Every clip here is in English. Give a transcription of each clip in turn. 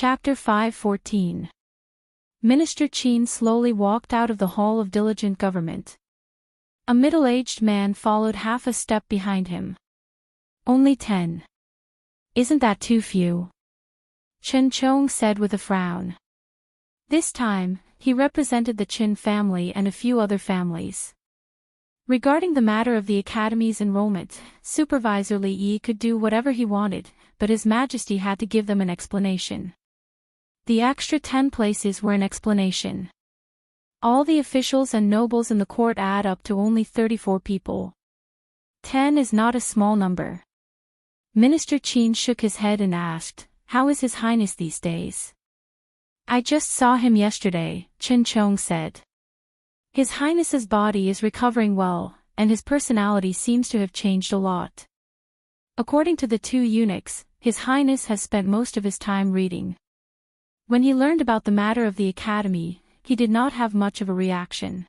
Chapter 5:14. Minister Qin slowly walked out of the Hall of Diligent Government. A middle-aged man followed half a step behind him. Only 10. Isn't that too few? Chen Chong said with a frown. This time, he represented the Qin family and a few other families. Regarding the matter of the Academy's enrollment, Supervisor Li Yi could do whatever he wanted, but His Majesty had to give them an explanation. The extra 10 places were an explanation. All the officials and nobles in the court add up to only 34 people. 10 is not a small number. Minister Qin shook his head and asked, "How is His Highness these days?" "I just saw him yesterday," Chen Chong said. "His Highness's body is recovering well, and his personality seems to have changed a lot. According to the 2 eunuchs, His Highness has spent most of his time reading. When he learned about the matter of the Academy, he did not have much of a reaction.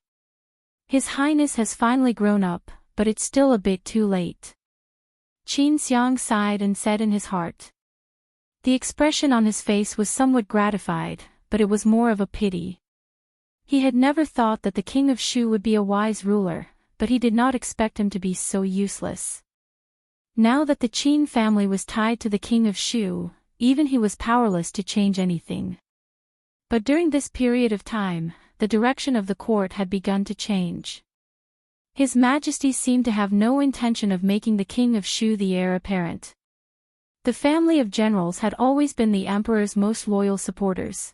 His Highness has finally grown up, but it's still a bit too late." Qin Xiang sighed and said in his heart. The expression on his face was somewhat gratified, but it was more of a pity. He had never thought that the King of Shu would be a wise ruler, but he did not expect him to be so useless. Now that the Qin family was tied to the King of Shu, even he was powerless to change anything. But during this period of time, the direction of the court had begun to change. His Majesty seemed to have no intention of making the King of Shu the heir apparent. The family of generals had always been the emperor's most loyal supporters.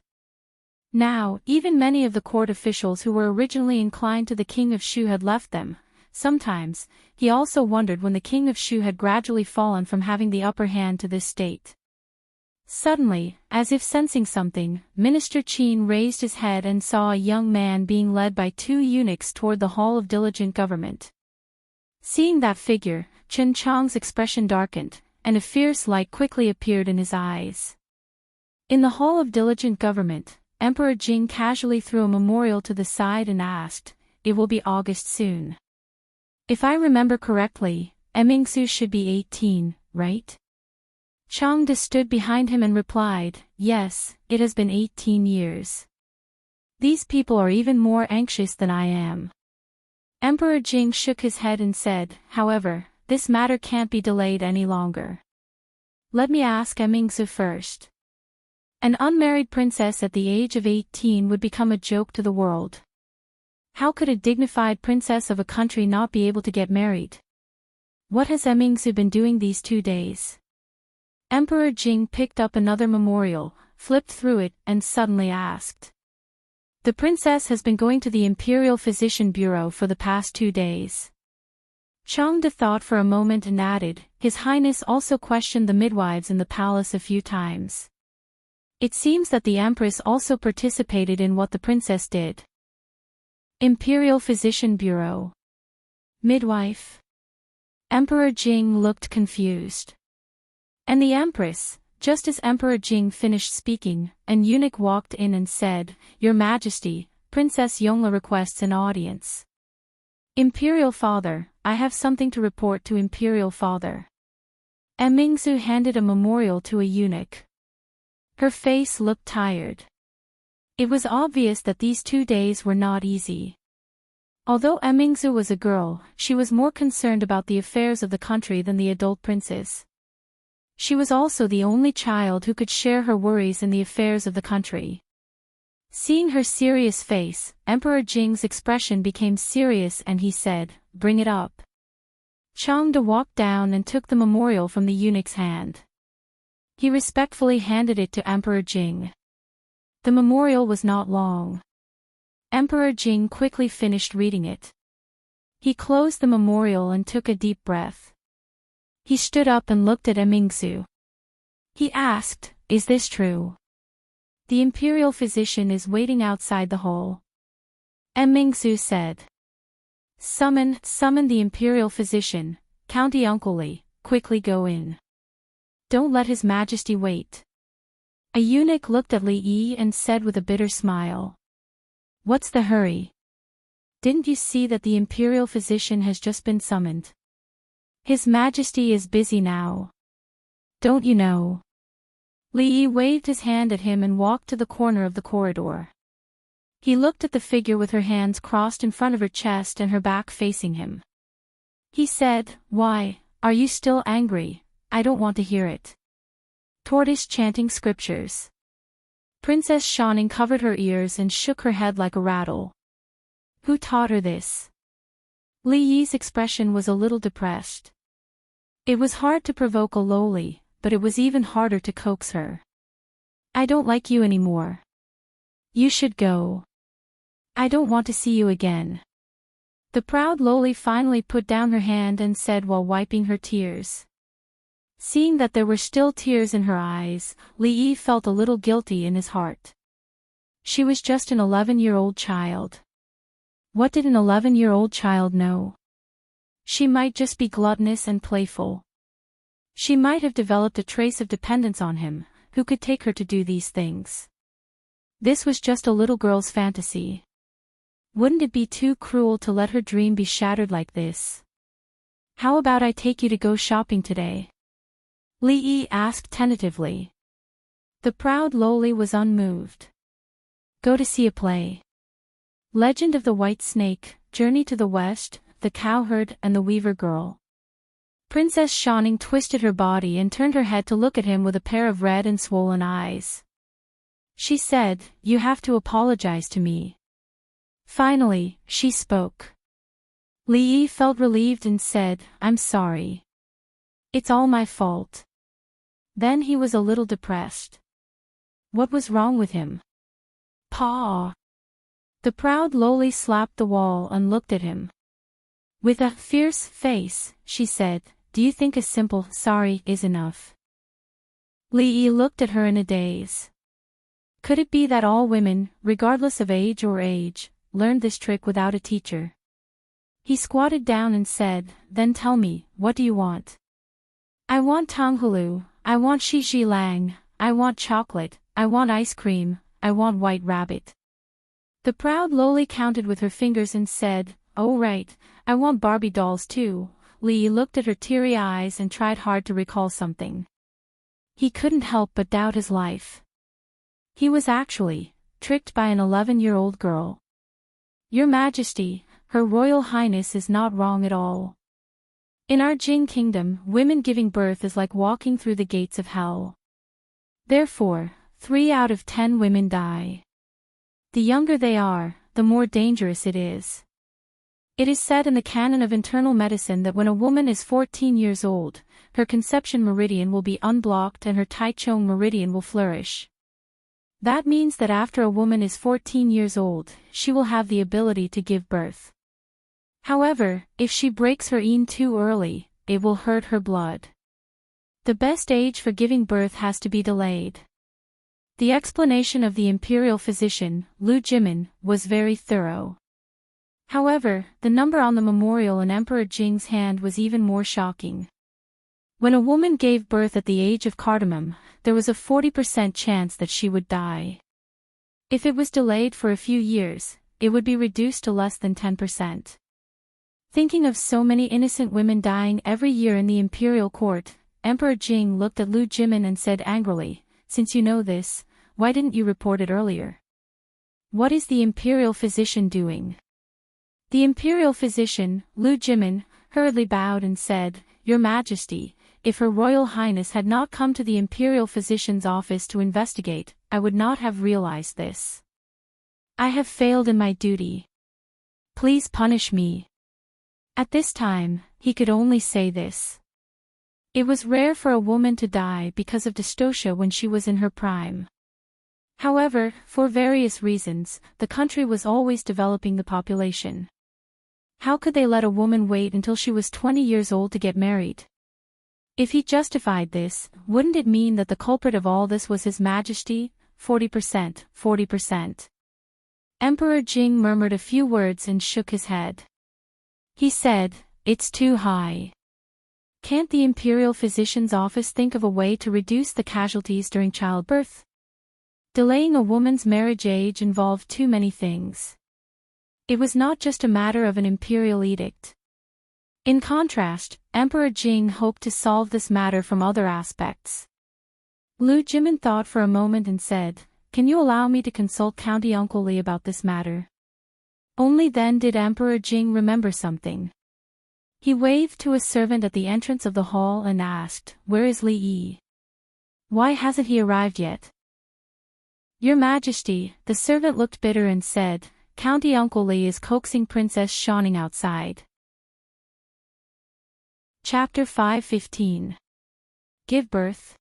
Now, even many of the court officials who were originally inclined to the King of Shu had left them. Sometimes, he also wondered when the King of Shu had gradually fallen from having the upper hand to this state. Suddenly, as if sensing something, Minister Qin raised his head and saw a young man being led by 2 eunuchs toward the Hall of Diligent Government. Seeing that figure, Chen Chong's expression darkened, and a fierce light quickly appeared in his eyes. In the Hall of Diligent Government, Emperor Jing casually threw a memorial to the side and asked, "It will be August soon. If I remember correctly, Emingsu should be 18, right?" Changde stood behind him and replied, "Yes, it has been 18 years. These people are even more anxious than I am." Emperor Jing shook his head and said, "However, this matter can't be delayed any longer. Let me ask Emingsu first. An unmarried princess at the age of 18 would become a joke to the world. How could a dignified princess of a country not be able to get married? What has Emingsu been doing these 2 days?" Emperor Jing picked up another memorial, flipped through it, and suddenly asked. "The princess has been going to the Imperial Physician Bureau for the past 2 days. Changde thought for a moment and added, "His Highness also questioned the midwives in the palace a few times. It seems that the Empress also participated in what the princess did." Imperial Physician Bureau. Midwife. Emperor Jing looked confused. And the Empress, just as Emperor Jing finished speaking, an eunuch walked in and said, "Your Majesty, Princess Yongla requests an audience." "Imperial Father, I have something to report to Imperial Father." Emingsu handed a memorial to a eunuch. Her face looked tired. It was obvious that these 2 days were not easy. Although Emingsu was a girl, she was more concerned about the affairs of the country than the adult princes. She was also the only child who could share her worries in the affairs of the country. Seeing her serious face, Emperor Jing's expression became serious and he said, "Bring it up." Changde walked down and took the memorial from the eunuch's hand. He respectfully handed it to Emperor Jing. The memorial was not long. Emperor Jing quickly finished reading it. He closed the memorial and took a deep breath. He stood up and looked at Emingsu. He asked, "Is this true? The imperial physician is waiting outside the hall." Emingsu said, Summon the imperial physician, County Uncle Li, quickly go in. Don't let His Majesty wait." A eunuch looked at Li Yi and said with a bitter smile, "What's the hurry? Didn't you see that the imperial physician has just been summoned? His Majesty is busy now. Don't you know?" Li Yi waved his hand at him and walked to the corner of the corridor. He looked at the figure with her hands crossed in front of her chest and her back facing him. He said, "Why, are you still angry? I don't want to hear it." Tortoise chanting scriptures. Princess Shining covered her ears and shook her head like a rattle. Who taught her this? Li Yi's expression was a little depressed. It was hard to provoke a lowly, but it was even harder to coax her. I don't like you anymore. You should go. I don't want to see you again. The proud lowly finally put down her hand and said while wiping her tears. Seeing that there were still tears in her eyes, Li Yi felt a little guilty in his heart. She was just an 11-year-old child. What did an 11-year-old child know? She might just be gluttonous and playful. She might have developed a trace of dependence on him, who could take her to do these things. This was just a little girl's fantasy. Wouldn't it be too cruel to let her dream be shattered like this? How about I take you to go shopping today? Li Yi asked tentatively. The proud lowly was unmoved. Go to see a play. Legend of the White Snake, Journey to the West, The Cowherd and the Weaver Girl. Princess Shining twisted her body and turned her head to look at him with a pair of red and swollen eyes. She said, "You have to apologize to me." Finally, she spoke. Li Yi felt relieved and said, "I'm sorry. It's all my fault." Then he was a little depressed. What was wrong with him? Pa. The proud lowly slapped the wall and looked at him. With a fierce face, she said, "Do you think a simple sorry is enough?" Li Yi looked at her in a daze. Could it be that all women, regardless of age or age, learned this trick without a teacher? He squatted down and said, "Then tell me, what do you want?" "I want Tonghulu, I want Shi Lang, I want chocolate, I want ice cream, I want white rabbit." The proud lowly counted with her fingers and said, "Oh right, I want Barbie dolls too." Li Yi looked at her teary eyes and tried hard to recall something. He couldn't help but doubt his life. He was actually tricked by an 11-year-old girl. "Your Majesty, Her Royal Highness is not wrong at all. In our Jing Kingdom, women giving birth is like walking through the gates of hell. Therefore, 3 out of 10 women die. The younger they are, the more dangerous it is. It is said in the canon of internal medicine that when a woman is 14 years old, her conception meridian will be unblocked and her Taichung meridian will flourish. That means that after a woman is 14 years old, she will have the ability to give birth. However, if she breaks her yin too early, it will hurt her blood. The best age for giving birth has to be delayed." The explanation of the imperial physician, Lu Jimin, was very thorough. However, the number on the memorial in Emperor Jing's hand was even more shocking. When a woman gave birth at the age of cardamom, there was a 40% chance that she would die. If it was delayed for a few years, it would be reduced to less than 10%. Thinking of so many innocent women dying every year in the imperial court, Emperor Jing looked at Lu Jimin and said angrily, "Since you know this, why didn't you report it earlier? What is the imperial physician doing?" The imperial physician, Lu Jimin, hurriedly bowed and said, "Your Majesty, if Her Royal Highness had not come to the imperial physician's office to investigate, I would not have realized this. I have failed in my duty. Please punish me." At this time, he could only say this. It was rare for a woman to die because of dystocia when she was in her prime. However, for various reasons, the country was always developing the population. How could they let a woman wait until she was 20 years old to get married? If he justified this, wouldn't it mean that the culprit of all this was His Majesty? 40%, 40%. Emperor Jing murmured a few words and shook his head. He said, "It's too high. Can't the imperial physician's office think of a way to reduce the casualties during childbirth? Delaying a woman's marriage age involved too many things. It was not just a matter of an imperial edict." In contrast, Emperor Jing hoped to solve this matter from other aspects. Lu Jimin thought for a moment and said, "Can you allow me to consult County Uncle Li about this matter?" Only then did Emperor Jing remember something. He waved to a servant at the entrance of the hall and asked, "Where is Li Yi? Why hasn't he arrived yet?" "Your Majesty," the servant looked bitter and said, "County Uncle Li is coaxing Princess Shining outside." Chapter 5:15. Give birth.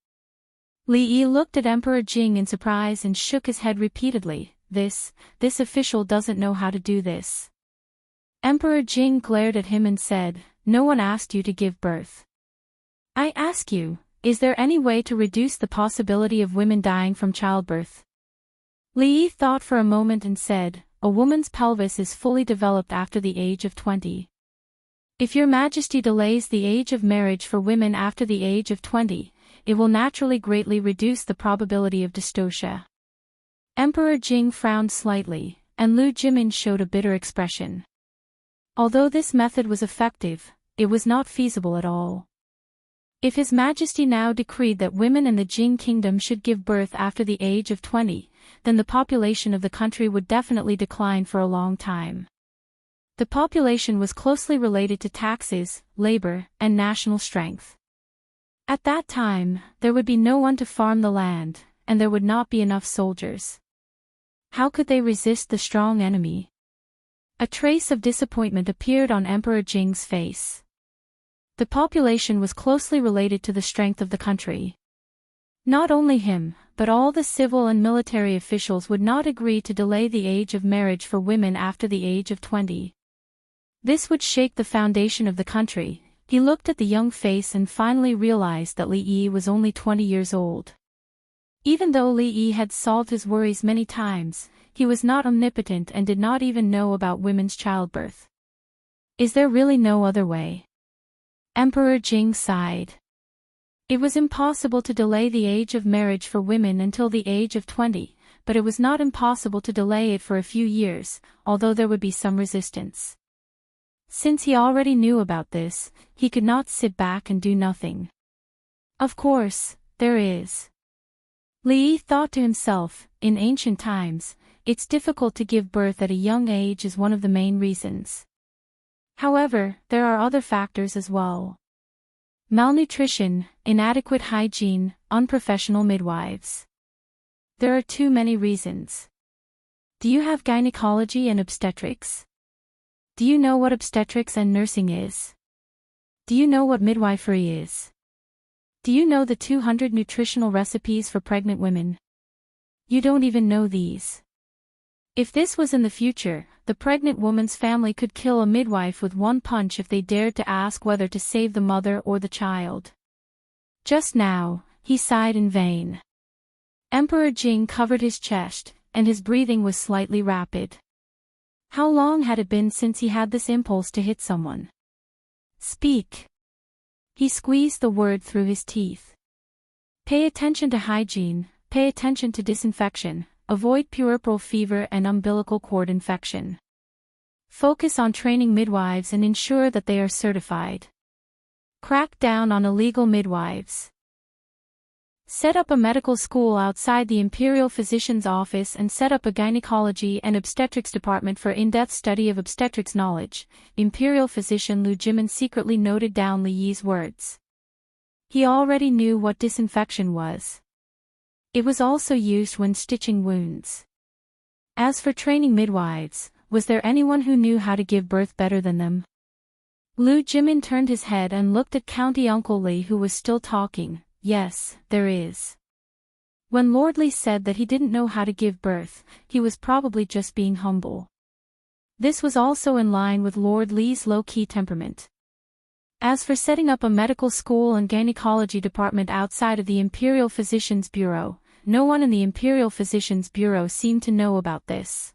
Li Yi looked at Emperor Jing in surprise and shook his head repeatedly. This official doesn't know how to do this." Emperor Jing glared at him and said, "No one asked you to give birth. I ask you, is there any way to reduce the possibility of women dying from childbirth?" Li Yi thought for a moment and said, "A woman's pelvis is fully developed after the age of 20. If your Majesty delays the age of marriage for women after the age of 20, it will naturally greatly reduce the probability of dystocia." Emperor Jing frowned slightly, and Lu Jimin showed a bitter expression. Although this method was effective, it was not feasible at all. If His Majesty now decreed that women in the Jing kingdom should give birth after the age of 20, then the population of the country would definitely decline for a long time. The population was closely related to taxes, labor, and national strength. At that time, there would be no one to farm the land, and there would not be enough soldiers. How could they resist the strong enemy? A trace of disappointment appeared on Emperor Jing's face. The population was closely related to the strength of the country. Not only him, but all the civil and military officials would not agree to delay the age of marriage for women after the age of 20. This would shake the foundation of the country. He looked at the young face and finally realized that Li Yi was only 20 years old. Even though Li Yi had solved his worries many times, he was not omnipotent and did not even know about women's childbirth. Is there really no other way? Emperor Jing sighed. It was impossible to delay the age of marriage for women until the age of 20, but it was not impossible to delay it for a few years, although there would be some resistance. Since he already knew about this, he could not sit back and do nothing. Of course, there is. Li Yi thought to himself, in ancient times, it's difficult to give birth at a young age is one of the main reasons. However, there are other factors as well. Malnutrition, inadequate hygiene, unprofessional midwives. There are too many reasons. Do you have gynecology and obstetrics? Do you know what obstetrics and nursing is? Do you know what midwifery is? Do you know the 200 nutritional recipes for pregnant women? You don't even know these. If this was in the future, the pregnant woman's family could kill a midwife with one punch if they dared to ask whether to save the mother or the child. Just now, he sighed in vain. Emperor Jing covered his chest, and his breathing was slightly rapid. How long had it been since he had this impulse to hit someone? Speak. He squeezed the word through his teeth. Pay attention to hygiene, pay attention to disinfection, avoid puerperal fever and umbilical cord infection. Focus on training midwives and ensure that they are certified. Crack down on illegal midwives. Set up a medical school outside the Imperial Physician's office and set up a gynecology and obstetrics department for in-depth study of obstetrics knowledge. Imperial Physician Lu Jimin secretly noted down Li Yi's words. He already knew what disinfection was. It was also used when stitching wounds. As for training midwives, was there anyone who knew how to give birth better than them? Lu Jimin turned his head and looked at County Uncle Li, who was still talking. Yes, there is. When Lord Li said that he didn't know how to give birth, he was probably just being humble. This was also in line with Lord Li's low-key temperament. As for setting up a medical school and gynecology department outside of the Imperial Physician's Bureau, no one in the Imperial Physician's Bureau seemed to know about this.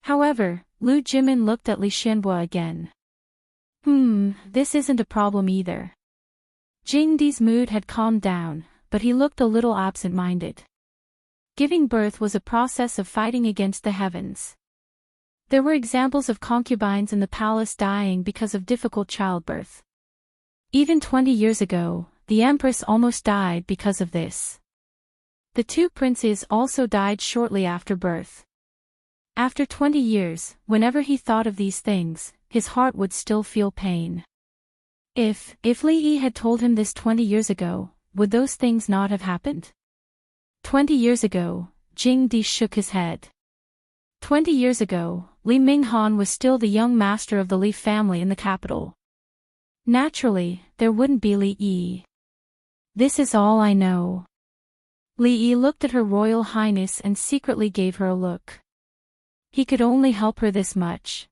However, Lu Jimin looked at Li Xianbo again. This isn't a problem either. Jing Di's mood had calmed down, but he looked a little absent-minded. Giving birth was a process of fighting against the heavens. There were examples of concubines in the palace dying because of difficult childbirth. Even 20 years ago, the empress almost died because of this. The two princes also died shortly after birth. After 20 years, whenever he thought of these things, his heart would still feel pain. If Li Yi had told him this 20 years ago, would those things not have happened? 20 years ago, Jing Di shook his head. 20 years ago, Li Minghan was still the young master of the Li family in the capital. Naturally, there wouldn't be Li Yi. This is all I know. Li Yi looked at Her Royal Highness and secretly gave her a look. He could only help her this much.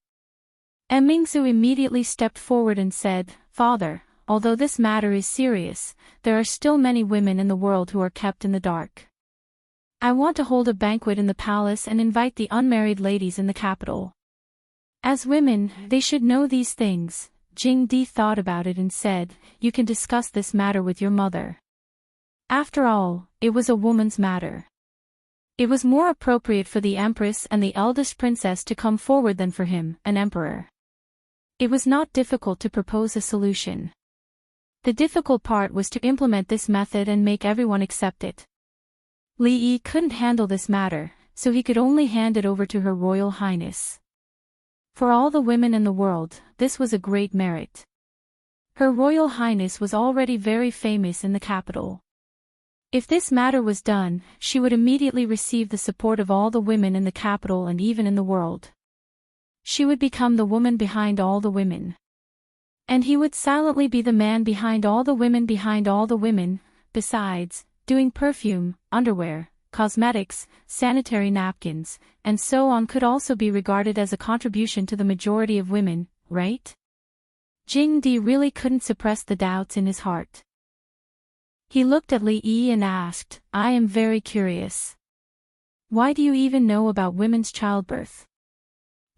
Mingzu immediately stepped forward and said, "Father, although this matter is serious, there are still many women in the world who are kept in the dark. I want to hold a banquet in the palace and invite the unmarried ladies in the capital. As women, they should know these things." Jing Di thought about it and said, "You can discuss this matter with your mother." After all, it was a woman's matter. It was more appropriate for the Empress and the eldest princess to come forward than for him, an emperor. It was not difficult to propose a solution. The difficult part was to implement this method and make everyone accept it. Li Yi couldn't handle this matter, so he could only hand it over to Her Royal Highness. For all the women in the world, this was a great merit. Her Royal Highness was already very famous in the capital. If this matter was done, she would immediately receive the support of all the women in the capital and even in the world. She would become the woman behind all the women. And he would silently be the man behind all the women behind all the women. Besides, doing perfume, underwear, cosmetics, sanitary napkins, and so on could also be regarded as a contribution to the majority of women, right? Jing Di really couldn't suppress the doubts in his heart. He looked at Li Yi and asked, "I am very curious. Why do you even know about women's childbirth?"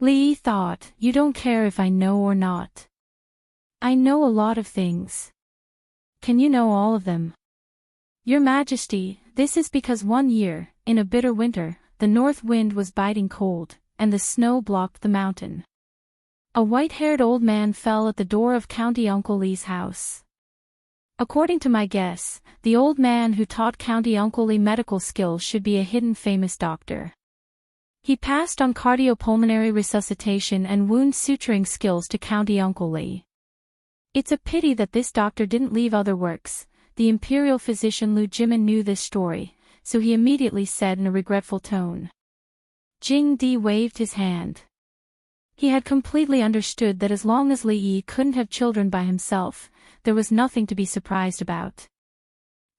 Li Yi thought, "You don't care if I know or not. I know a lot of things. Can you know all of them?" "Your Majesty, this is because one year, in a bitter winter, the north wind was biting cold, and the snow blocked the mountain. A white-haired old man fell at the door of County Uncle Li's house. According to my guess, the old man who taught County Uncle Li medical skills should be a hidden famous doctor. He passed on cardiopulmonary resuscitation and wound suturing skills to County Uncle Li. It's a pity that this doctor didn't leave other works." The imperial physician Lu Jimin knew this story, so he immediately said in a regretful tone. Jing Di waved his hand. He had completely understood that as long as Li Yi couldn't have children by himself, there was nothing to be surprised about.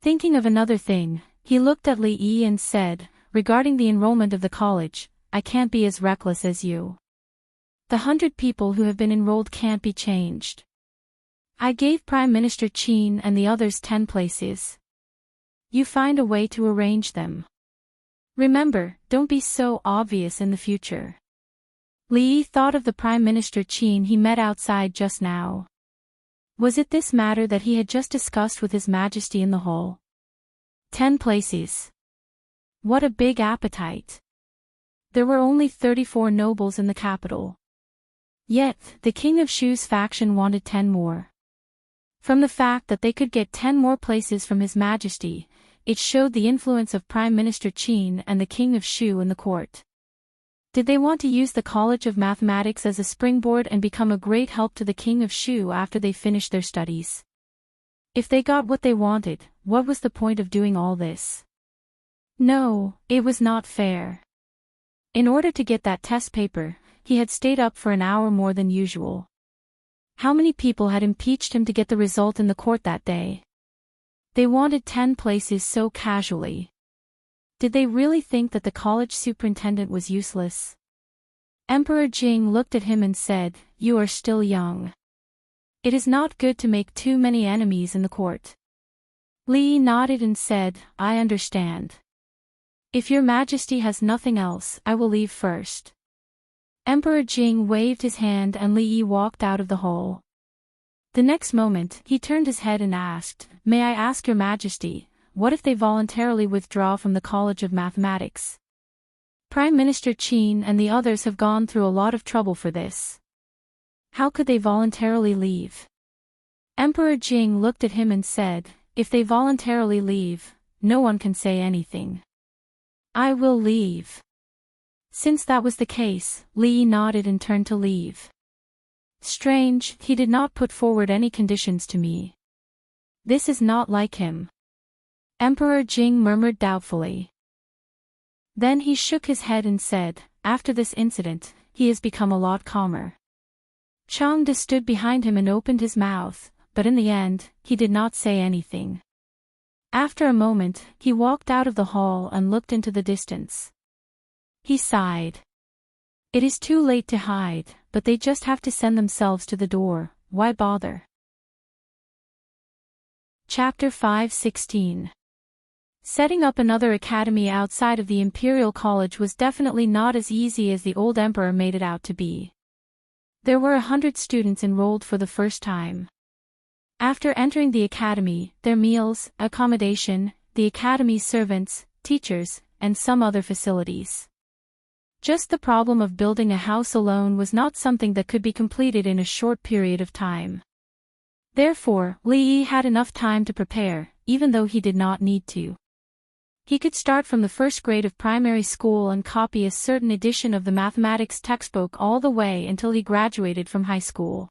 Thinking of another thing, he looked at Li Yi and said, "Regarding the enrollment of the college, I can't be as reckless as you. The 100 people who have been enrolled can't be changed. I gave Prime Minister Qin and the others 10 places. You find a way to arrange them. Remember, don't be so obvious in the future." Li Yi thought of the Prime Minister Qin he met outside just now. Was it this matter that he had just discussed with His Majesty in the hall? 10 places. What a big appetite. There were only 34 nobles in the capital. Yet, the King of Shu's faction wanted 10 more. From the fact that they could get 10 more places from His Majesty, it showed the influence of Prime Minister Qin and the King of Shu in the court. Did they want to use the College of Mathematics as a springboard and become a great help to the King of Shu after they finished their studies? If they got what they wanted, what was the point of doing all this? No, it was not fair. In order to get that test paper, he had stayed up for an hour more than usual. How many people had impeached him to get the result in the court that day? They wanted 10 places so casually. Did they really think that the college superintendent was useless? Emperor Jing looked at him and said, "You are still young. It is not good to make too many enemies in the court." Li nodded and said, "I understand. If your Majesty has nothing else, I will leave first." Emperor Jing waved his hand and Li Yi walked out of the hall. The next moment, he turned his head and asked, "May I ask your Majesty, what if they voluntarily withdraw from the College of Mathematics? Prime Minister Qin and the others have gone through a lot of trouble for this. How could they voluntarily leave?" Emperor Jing looked at him and said, "If they voluntarily leave, no one can say anything. I will leave. Since that was the case, Li nodded and turned to leave. Strange, he did not put forward any conditions to me. This is not like him. Emperor Jing murmured doubtfully. Then he shook his head and said, after this incident, he has become a lot calmer. Changde stood behind him and opened his mouth, but in the end, he did not say anything. After a moment, he walked out of the hall and looked into the distance. He sighed. It is too late to hide, but they just have to send themselves to the door, why bother? Chapter 5:16. Setting up another academy outside of the Imperial College was definitely not as easy as the old emperor made it out to be. There were 100 students enrolled for the first time. After entering the academy, their meals, accommodation, the academy's servants, teachers, and some other facilities. Just the problem of building a house alone was not something that could be completed in a short period of time. Therefore, Li had enough time to prepare, even though he did not need to. He could start from the first grade of primary school and copy a certain edition of the mathematics textbook all the way until he graduated from high school.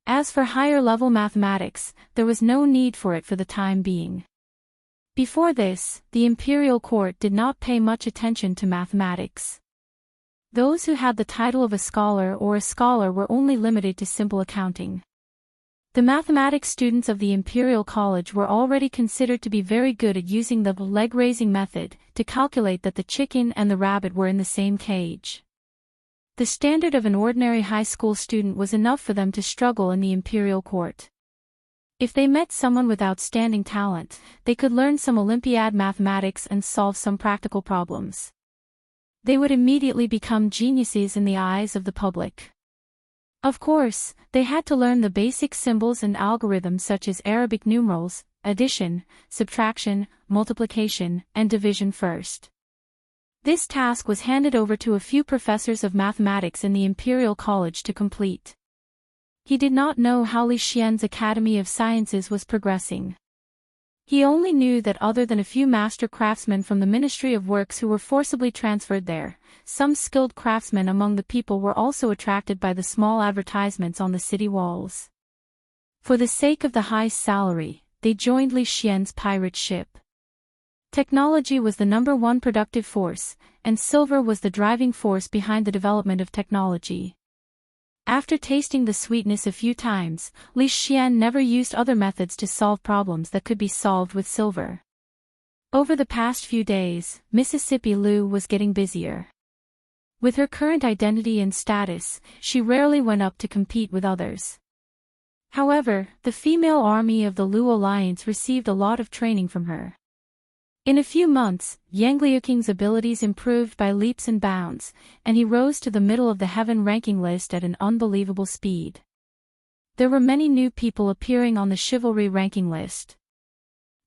As for higher-level mathematics, there was no need for it for the time being. Before this, the imperial court did not pay much attention to mathematics. Those who had the title of a scholar were only limited to simple accounting. The mathematics students of the Imperial College were already considered to be very good at using the leg-raising method to calculate that the chicken and the rabbit were in the same cage. The standard of an ordinary high school student was enough for them to struggle in the Imperial Court. If they met someone with outstanding talent, they could learn some Olympiad mathematics and solve some practical problems. They would immediately become geniuses in the eyes of the public. Of course, they had to learn the basic symbols and algorithms such as Arabic numerals, addition, subtraction, multiplication, and division first. This task was handed over to a few professors of mathematics in the Imperial College to complete. He did not know how Li Xian's Academy of Sciences was progressing. He only knew that other than a few master craftsmen from the Ministry of Works who were forcibly transferred there, some skilled craftsmen among the people were also attracted by the small advertisements on the city walls. For the sake of the high salary, they joined Li Xian's pirate ship. Technology was the #1 productive force, and silver was the driving force behind the development of technology. After tasting the sweetness a few times, Li Xian never used other methods to solve problems that could be solved with silver. Over the past few days, Mississippi Lu was getting busier. With her current identity and status, she rarely went up to compete with others. However, the female army of the Lu Alliance received a lot of training from her. In a few months, Yang Liuqing's abilities improved by leaps and bounds, and he rose to the middle of the heaven ranking list at an unbelievable speed. There were many new people appearing on the chivalry ranking list.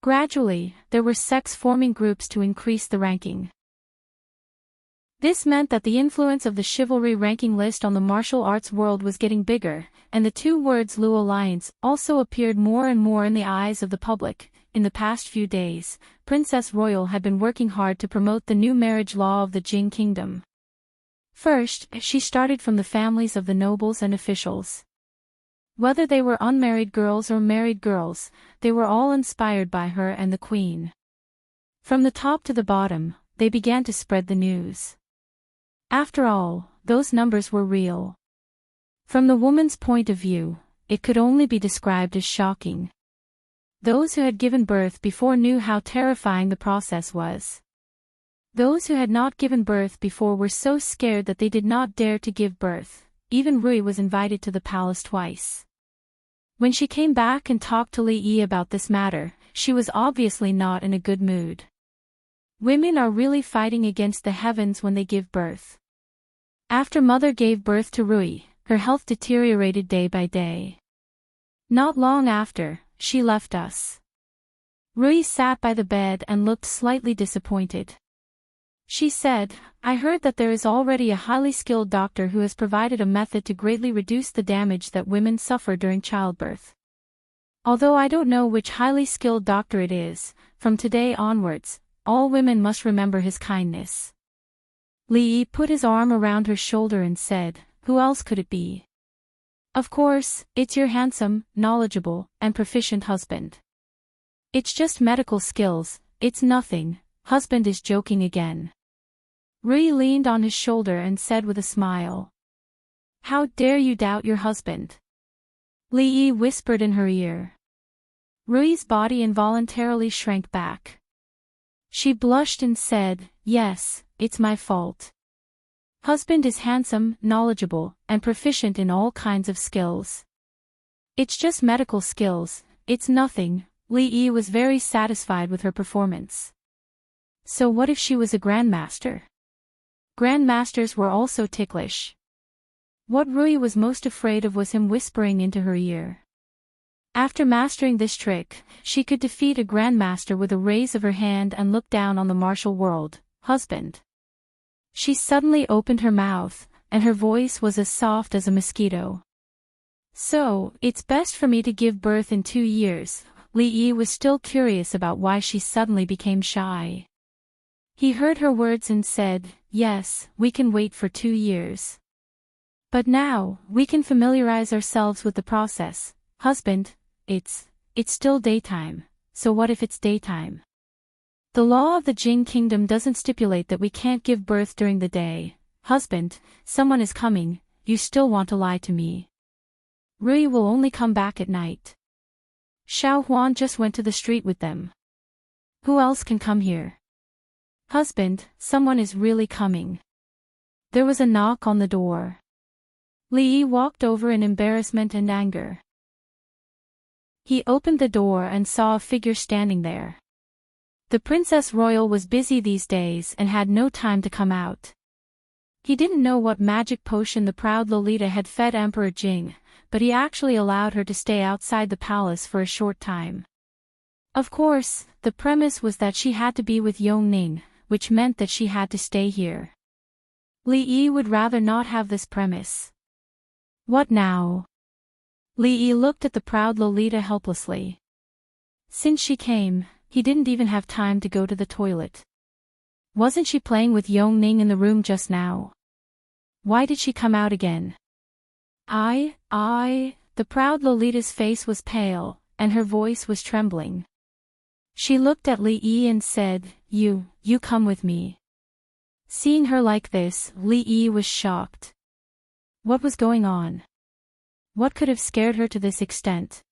Gradually, there were sex-forming groups to increase the ranking. This meant that the influence of the chivalry ranking list on the martial arts world was getting bigger, and the two words Lu Alliance also appeared more and more in the eyes of the public. In the past few days, Princess Royal had been working hard to promote the new marriage law of the Jing Kingdom. First, she started from the families of the nobles and officials. Whether they were unmarried girls or married girls, they were all inspired by her and the Queen. From the top to the bottom, they began to spread the news. After all, those numbers were real. From the woman's point of view, it could only be described as shocking. Those who had given birth before knew how terrifying the process was. Those who had not given birth before were so scared that they did not dare to give birth. Even Rui was invited to the palace twice. When she came back and talked to Li Yi about this matter, she was obviously not in a good mood. Women are really fighting against the heavens when they give birth. After mother gave birth to Rui, her health deteriorated day by day. Not long after, she left us. Rui sat by the bed and looked slightly disappointed. She said, "I heard that there is already a highly skilled doctor who has provided a method to greatly reduce the damage that women suffer during childbirth. Although I don't know which highly skilled doctor it is, from today onwards, all women must remember his kindness. Li put his arm around her shoulder and said, who else could it be? Of course, it's your handsome, knowledgeable, and proficient husband. It's just medical skills, it's nothing. Husband is joking again. Rui leaned on his shoulder and said with a smile. How dare you doubt your husband? Li whispered in her ear. Rui's body involuntarily shrank back. She blushed and said, yes, it's my fault. Husband is handsome, knowledgeable, and proficient in all kinds of skills. It's just medical skills, it's nothing. Li was very satisfied with her performance. So what if she was a grandmaster? Grandmasters were also ticklish. What Rui was most afraid of was him whispering into her ear. After mastering this trick, she could defeat a grandmaster with a raise of her hand and look down on the martial world. Husband. She suddenly opened her mouth, and her voice was as soft as a mosquito. So, it's best for me to give birth in 2 years. Li was still curious about why she suddenly became shy. He heard her words and said, yes, we can wait for 2 years. But now, we can familiarize ourselves with the process. Husband, it's still daytime, so what if it's daytime? The law of the Jing Kingdom doesn't stipulate that we can't give birth during the day. Husband, someone is coming, you still want to lie to me. Rui will only come back at night. Xiao Huan just went to the street with them. Who else can come here? Husband, someone is really coming. There was a knock on the door. Li walked over in embarrassment and anger. He opened the door and saw a figure standing there. The Princess Royal was busy these days and had no time to come out. He didn't know what magic potion the proud Lolita had fed Emperor Jing, but he actually allowed her to stay outside the palace for a short time. Of course, the premise was that she had to be with Yongning, which meant that she had to stay here. Li would rather not have this premise. What now? Li looked at the proud Lolita helplessly. Since she came, he didn't even have time to go to the toilet. Wasn't she playing with Yongning in the room just now? Why did she come out again? The proud Lolita's face was pale, and her voice was trembling. She looked at Li and said, You come with me. Seeing her like this, Li was shocked. What was going on? What could have scared her to this extent?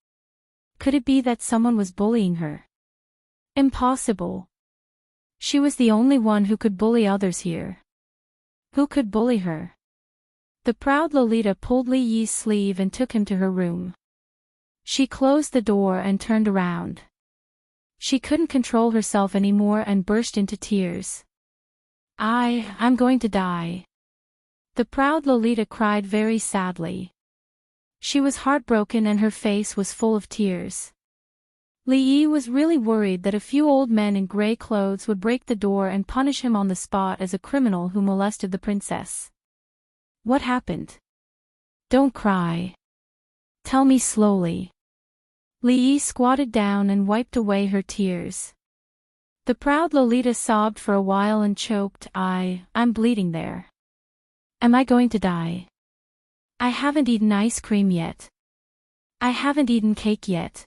Could it be that someone was bullying her? Impossible. She was the only one who could bully others here. Who could bully her? The proud Lolita pulled Li Yi's sleeve and took him to her room. She closed the door and turned around. She couldn't control herself anymore and burst into tears. I'm going to die. The proud Lolita cried very sadly. She was heartbroken and her face was full of tears. Li Yi was really worried that a few old men in gray clothes would break the door and punish him on the spot as a criminal who molested the princess. What happened? Don't cry. Tell me slowly. Li Yi squatted down and wiped away her tears. The proud Lolita sobbed for a while and choked. I'm bleeding there. Am I going to die? I haven't eaten ice cream yet. I haven't eaten cake yet.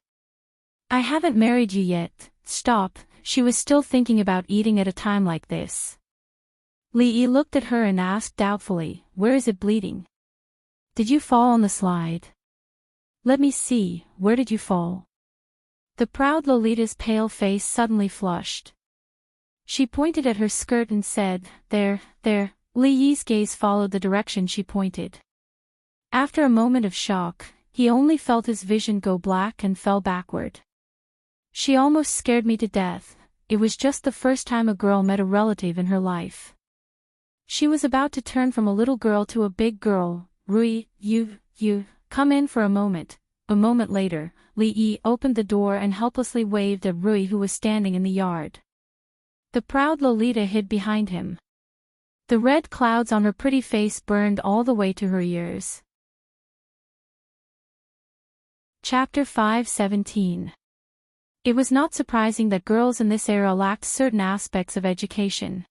I haven't married you yet. Stop, she was still thinking about eating at a time like this. Li Yi looked at her and asked doubtfully, where is it bleeding? Did you fall on the slide? Let me see, where did you fall? The proud Lolita's pale face suddenly flushed. She pointed at her skirt and said, There. Li Yi's gaze followed the direction she pointed. After a moment of shock, he only felt his vision go black and fell backward. She almost scared me to death. It was just the first time a girl met a relative in her life. She was about to turn from a little girl to a big girl. Rui, you, come in for a moment. A moment later, Li Yi opened the door and helplessly waved at Rui, who was standing in the yard. The proud Lolita hid behind him. The red clouds on her pretty face burned all the way to her ears. Chapter 5:17. It was not surprising that girls in this era lacked certain aspects of education.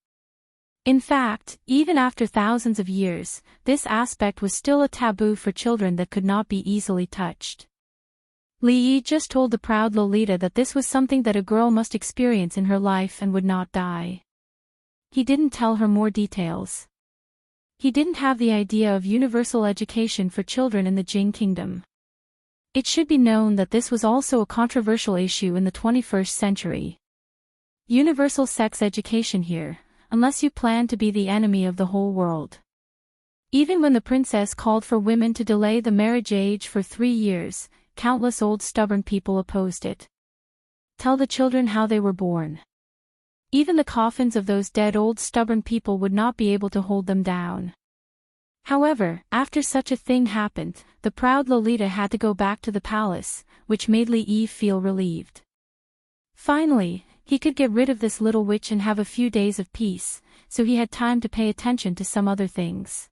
In fact, even after thousands of years, this aspect was still a taboo for children that could not be easily touched. Li Yi just told the proud Lolita that this was something that a girl must experience in her life and would not die. He didn't tell her more details. He didn't have the idea of universal education for children in the Jing Kingdom. It should be known that this was also a controversial issue in the 21st century. Universal sex education here, unless you plan to be the enemy of the whole world. Even when the princess called for women to delay the marriage age for 3 years, countless old stubborn people opposed it. Tell the children how they were born. Even the coffins of those dead old stubborn people would not be able to hold them down. However, after such a thing happened, the proud Lolita had to go back to the palace, which made Li Yi feel relieved. Finally, he could get rid of this little witch and have a few days of peace, so he had time to pay attention to some other things.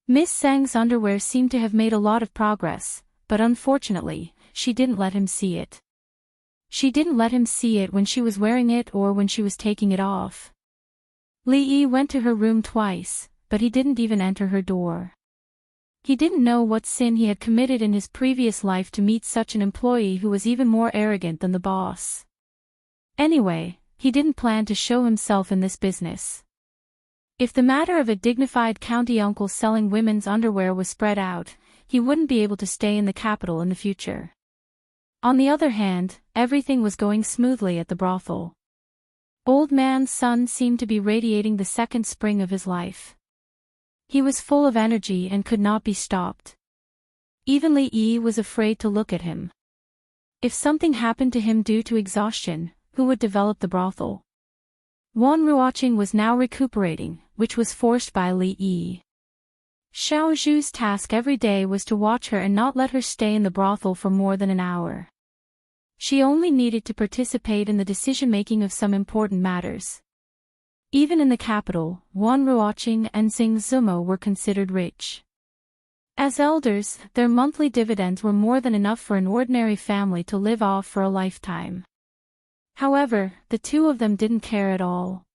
Miss Zheng's underwear seemed to have made a lot of progress, but unfortunately, she didn't let him see it. She didn't let him see it when she was wearing it or when she was taking it off. Li Yi went to her room twice, but he didn't even enter her door. He didn't know what sin he had committed in his previous life to meet such an employee who was even more arrogant than the boss. Anyway, he didn't plan to show himself in this business. If the matter of a dignified county uncle selling women's underwear was spread out, he wouldn't be able to stay in the capital in the future. On the other hand, everything was going smoothly at the brothel. Old man's son seemed to be radiating the second spring of his life. He was full of energy and could not be stopped. Even Li Yi was afraid to look at him. If something happened to him due to exhaustion, who would develop the brothel? Wan Ruoqing was now recuperating, which was forced by Li Yi. Xiao Zhu's task every day was to watch her and not let her stay in the brothel for more than an hour. She only needed to participate in the decision-making of some important matters. Even in the capital, Wan Ruoqing and Xing Zumo were considered rich. As elders, their monthly dividends were more than enough for an ordinary family to live off for a lifetime. However, the two of them didn't care at all.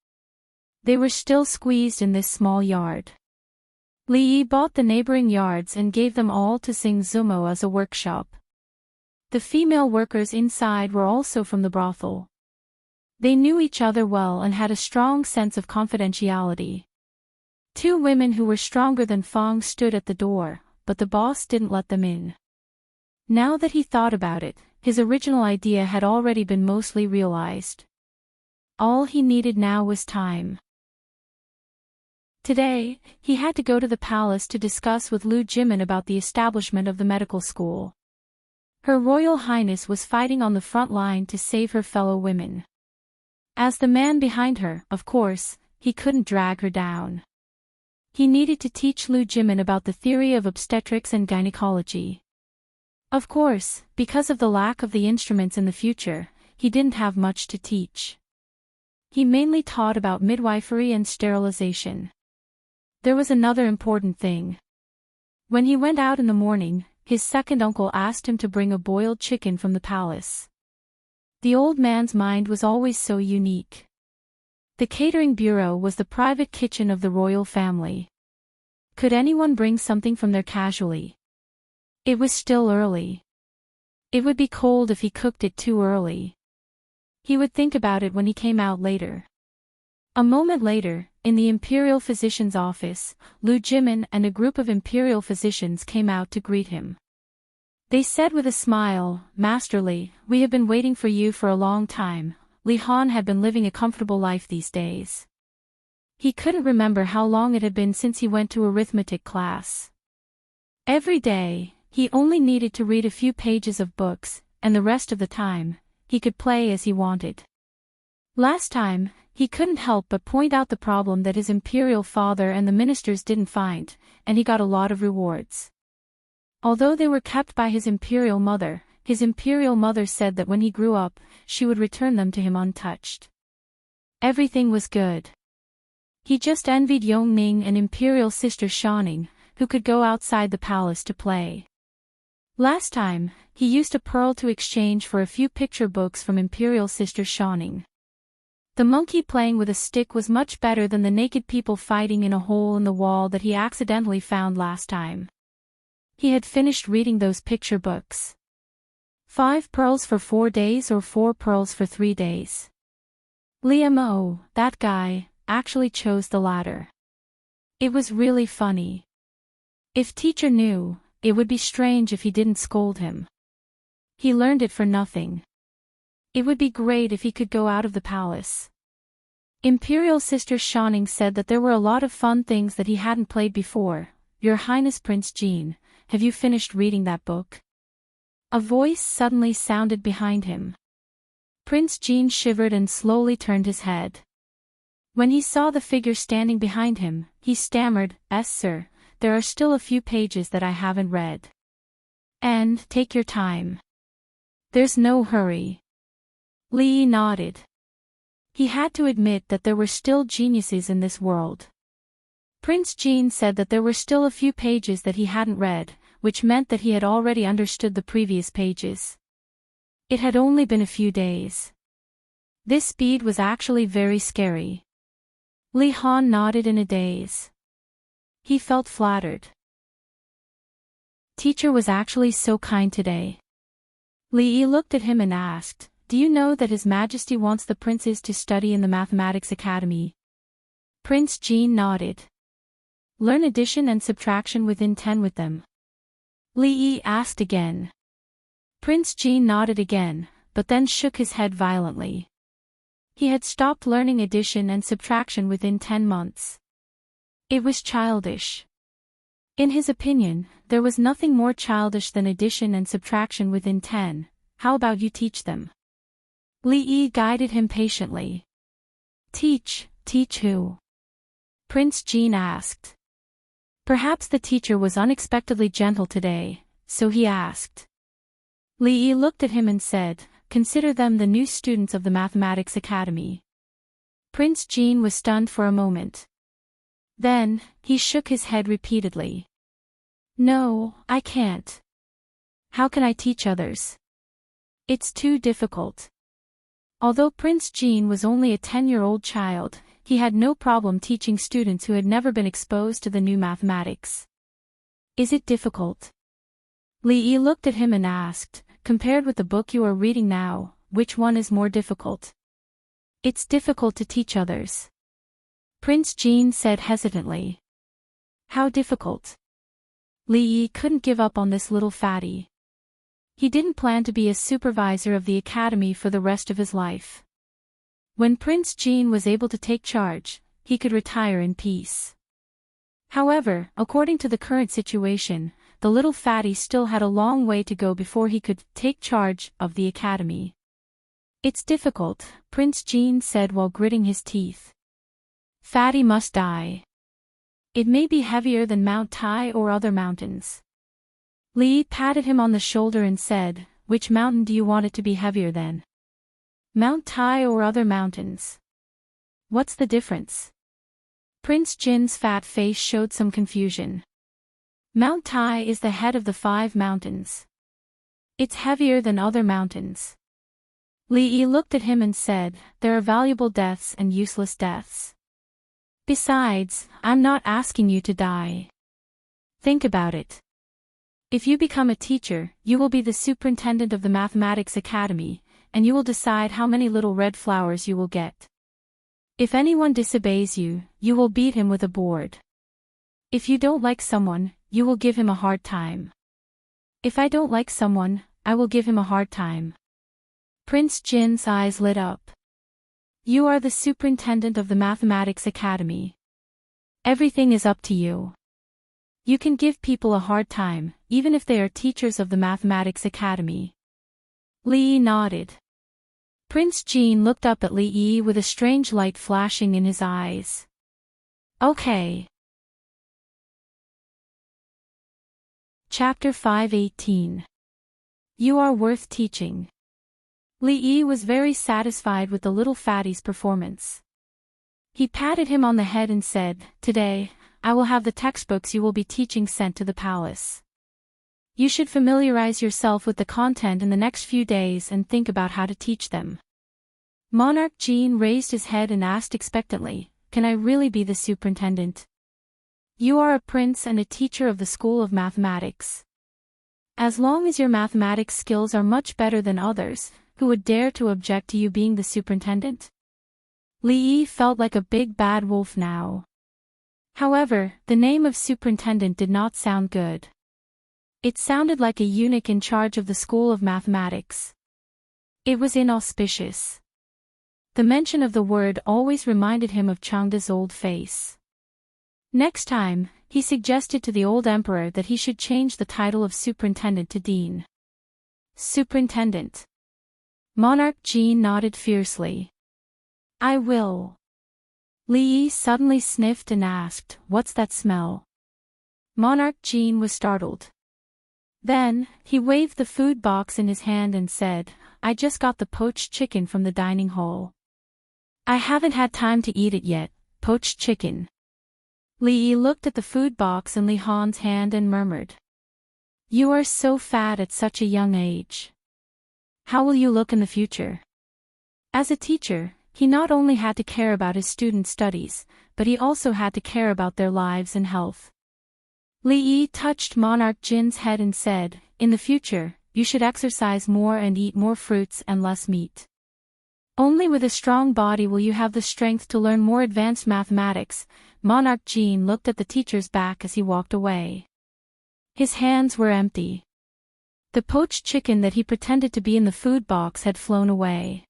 They were still squeezed in this small yard. Li Yi bought the neighboring yards and gave them all to Xing Zumo as a workshop. The female workers inside were also from the brothel. They knew each other well and had a strong sense of confidentiality. 2 women who were stronger than Fang stood at the door, but the boss didn't let them in. Now that he thought about it, his original idea had already been mostly realized. All he needed now was time. Today, he had to go to the palace to discuss with Lu Jimin about the establishment of the medical school. Her Royal Highness was fighting on the front line to save her fellow women. As the man behind her, of course, he couldn't drag her down. He needed to teach Lu Jimin about the theory of obstetrics and gynecology. Of course, because of the lack of the instruments in the future, he didn't have much to teach. He mainly taught about midwifery and sterilization. There was another important thing. When he went out in the morning, his second uncle asked him to bring a boiled chicken from the palace. The old man's mind was always so unique. The catering bureau was the private kitchen of the royal family. Could anyone bring something from there casually? It was still early. It would be cold if he cooked it too early. He would think about it when he came out later. A moment later, in the imperial physician's office, Lu Jimin and a group of imperial physicians came out to greet him. They said with a smile, "Master Li, we have been waiting for you for a long time." Li Han had been living a comfortable life these days. He couldn't remember how long it had been since he went to arithmetic class. Every day, he only needed to read a few pages of books, and the rest of the time, he could play as he wanted. Last time, he couldn't help but point out the problem that his imperial father and the ministers didn't find, and he got a lot of rewards. Although they were kept by his imperial mother said that when he grew up, she would return them to him untouched. Everything was good. He just envied Yongning and imperial sister Shaning, who could go outside the palace to play. Last time, he used a pearl to exchange for a few picture books from Imperial Sister Shawning. The monkey playing with a stick was much better than the naked people fighting in a hole in the wall that he accidentally found last time. He had finished reading those picture books. 5 pearls for 4 days or 4 pearls for 3 days. Liam, that guy, actually chose the latter. It was really funny. If teacher knew, it would be strange if he didn't scold him. He learned it for nothing. It would be great if he could go out of the palace. Imperial Sister Shawning said that there were a lot of fun things that he hadn't played before. Your Highness Prince Jean, have you finished reading that book? A voice suddenly sounded behind him. Prince Jean shivered and slowly turned his head. When he saw the figure standing behind him, he stammered, "Yes, sir, there are still a few pages that I haven't read." "And, take your time. There's no hurry." Lee nodded. He had to admit that there were still geniuses in this world. Prince Jean said that there were still a few pages that he hadn't read, which meant that he had already understood the previous pages. It had only been a few days. This speed was actually very scary. Li Han nodded in a daze. He felt flattered. Teacher was actually so kind today. Li Yi looked at him and asked, "Do you know that His Majesty wants the princes to study in the Mathematics Academy?" Prince Jean nodded. "Learn addition and subtraction within 10 with them?" Li Yi asked again. Prince Jean nodded again, but then shook his head violently. He had stopped learning addition and subtraction within 10 months. It was childish. In his opinion, there was nothing more childish than addition and subtraction within 10. How about you teach them? Li Yi guided him patiently. Teach who? Prince Jean asked. Perhaps the teacher was unexpectedly gentle today, so he asked. Li Yi looked at him and said, "Consider them the new students of the Mathematics Academy." Prince Jean was stunned for a moment. Then, he shook his head repeatedly. "No, I can't. How can I teach others? It's too difficult." Although Prince Jean was only a 10-year-old child, he had no problem teaching students who had never been exposed to the new mathematics. "Is it difficult?" Li Yi looked at him and asked, "Compared with the book you are reading now, which one is more difficult?" "It's difficult to teach others." Prince Jean said hesitantly. "How difficult?" Li Yi couldn't give up on this little fatty. He didn't plan to be a supervisor of the academy for the rest of his life. When Prince Jean was able to take charge, he could retire in peace. However, according to the current situation, the little fatty still had a long way to go before he could take charge of the academy. "It's difficult," Prince Jean said while gritting his teeth. "Fatty must die. It may be heavier than Mount Tai or other mountains." Li patted him on the shoulder and said, "Which mountain do you want it to be heavier than? Mount Tai or other mountains? What's the difference?" Prince Jin's fat face showed some confusion. "Mount Tai is the head of the 5 mountains. It's heavier than other mountains." Li Yi looked at him and said, "There are valuable deaths and useless deaths. Besides, I'm not asking you to die. Think about it. If you become a teacher, you will be the superintendent of the Mathematics Academy, and you will decide how many little red flowers you will get. If anyone disobeys you, you will beat him with a board. If you don't like someone, you will give him a hard time. If I don't like someone, I will give him a hard time." Prince Jin's eyes lit up. "You are the superintendent of the Mathematics Academy. Everything is up to you. You can give people a hard time, even if they are teachers of the Mathematics Academy." Li Yi nodded. Prince Jean looked up at Li Yi with a strange light flashing in his eyes. "Okay." Chapter 5:18. You are worth teaching. Li Yi was very satisfied with the little fatty's performance. He patted him on the head and said, "Today, I will have the textbooks you will be teaching sent to the palace. You should familiarize yourself with the content in the next few days and think about how to teach them. Monarch Jean raised his head and asked expectantly, "Can I really be the superintendent? You are a prince and a teacher of the School of Mathematics. As long as your mathematics skills are much better than others, who would dare to object to you being the superintendent?" Li Yi felt like a big bad wolf now. However, the name of superintendent did not sound good. It sounded like a eunuch in charge of the School of Mathematics. It was inauspicious. The mention of the word always reminded him of Changda's old face. Next time, he suggested to the old emperor that he should change the title of superintendent to dean. Superintendent. Monarch Jean nodded fiercely. "I will." Li Yi suddenly sniffed and asked, "What's that smell?" Monarch Jean was startled. Then, he waved the food box in his hand and said, "I just got the poached chicken from the dining hall. I haven't had time to eat it yet." Poached chicken. Li Yi looked at the food box in Li Han's hand and murmured, "You are so fat at such a young age. How will you look in the future?" As a teacher, he not only had to care about his students' studies, but he also had to care about their lives and health. Li Yi touched Monarch Jin's head and said, "In the future, you should exercise more and eat more fruits and less meat. Only with a strong body will you have the strength to learn more advanced mathematics." Monarch Jin looked at the teacher's back as he walked away. His hands were empty. The poached chicken that he pretended to be in the food box had flown away.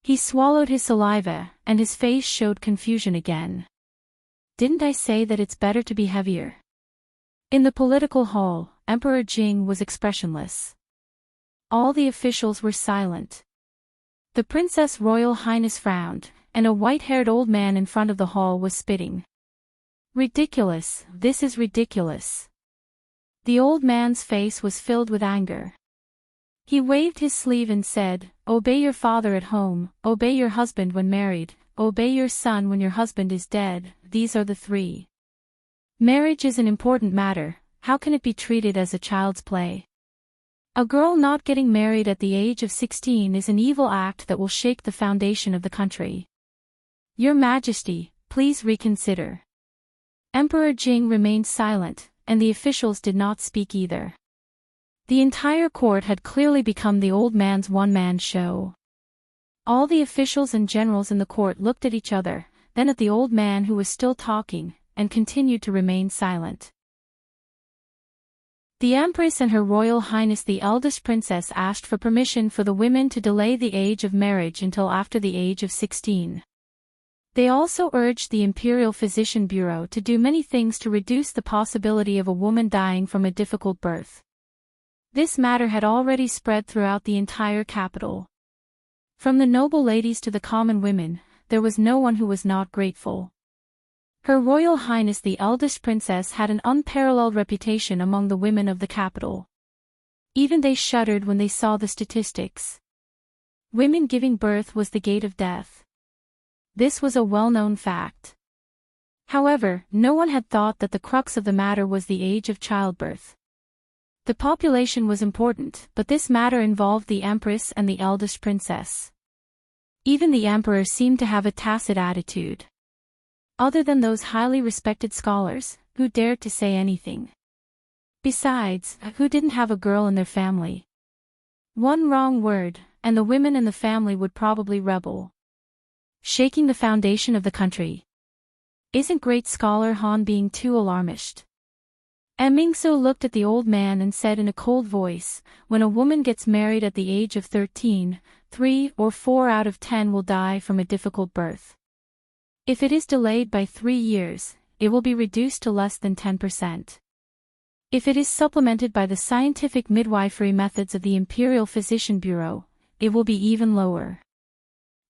He swallowed his saliva, and his face showed confusion again. "Didn't I say that it's better to be heavier?" In the political hall, Emperor Jing was expressionless. All the officials were silent. The Princess Royal Highness frowned, and a white-haired old man in front of the hall was spitting. "Ridiculous, this is ridiculous." The old man's face was filled with anger. He waved his sleeve and said, "Obey your father at home, obey your husband when married, obey your son when your husband is dead, these are the three. Marriage is an important matter, how can it be treated as a child's play? A girl not getting married at the age of 16 is an evil act that will shake the foundation of the country. Your Majesty, please reconsider." Emperor Jing remained silent, and the officials did not speak either. The entire court had clearly become the old man's one-man show. All the officials and generals in the court looked at each other, then at the old man who was still talking, and continued to remain silent. The Empress and Her Royal Highness the eldest princess asked for permission for the women to delay the age of marriage until after the age of 16. They also urged the Imperial Physician Bureau to do many things to reduce the possibility of a woman dying from a difficult birth. This matter had already spread throughout the entire capital. From the noble ladies to the common women, there was no one who was not grateful. Her Royal Highness the eldest princess had an unparalleled reputation among the women of the capital. Even they shuddered when they saw the statistics. Women giving birth was the gate of death. This was a well-known fact. However, no one had thought that the crux of the matter was the age of childbirth. The population was important, but this matter involved the Empress and the eldest princess. Even the Emperor seemed to have a tacit attitude. Other than those highly respected scholars, who dared to say anything? Besides, who didn't have a girl in their family? One wrong word, and the women in the family would probably rebel. Shaking the foundation of the country. Isn't great scholar Han being too alarmist? Mingsu looked at the old man and said in a cold voice, "When a woman gets married at the age of 13, 3 or 4 out of 10 will die from a difficult birth. If it is delayed by 3 years, it will be reduced to less than 10%. If it is supplemented by the scientific midwifery methods of the Imperial Physician Bureau, it will be even lower.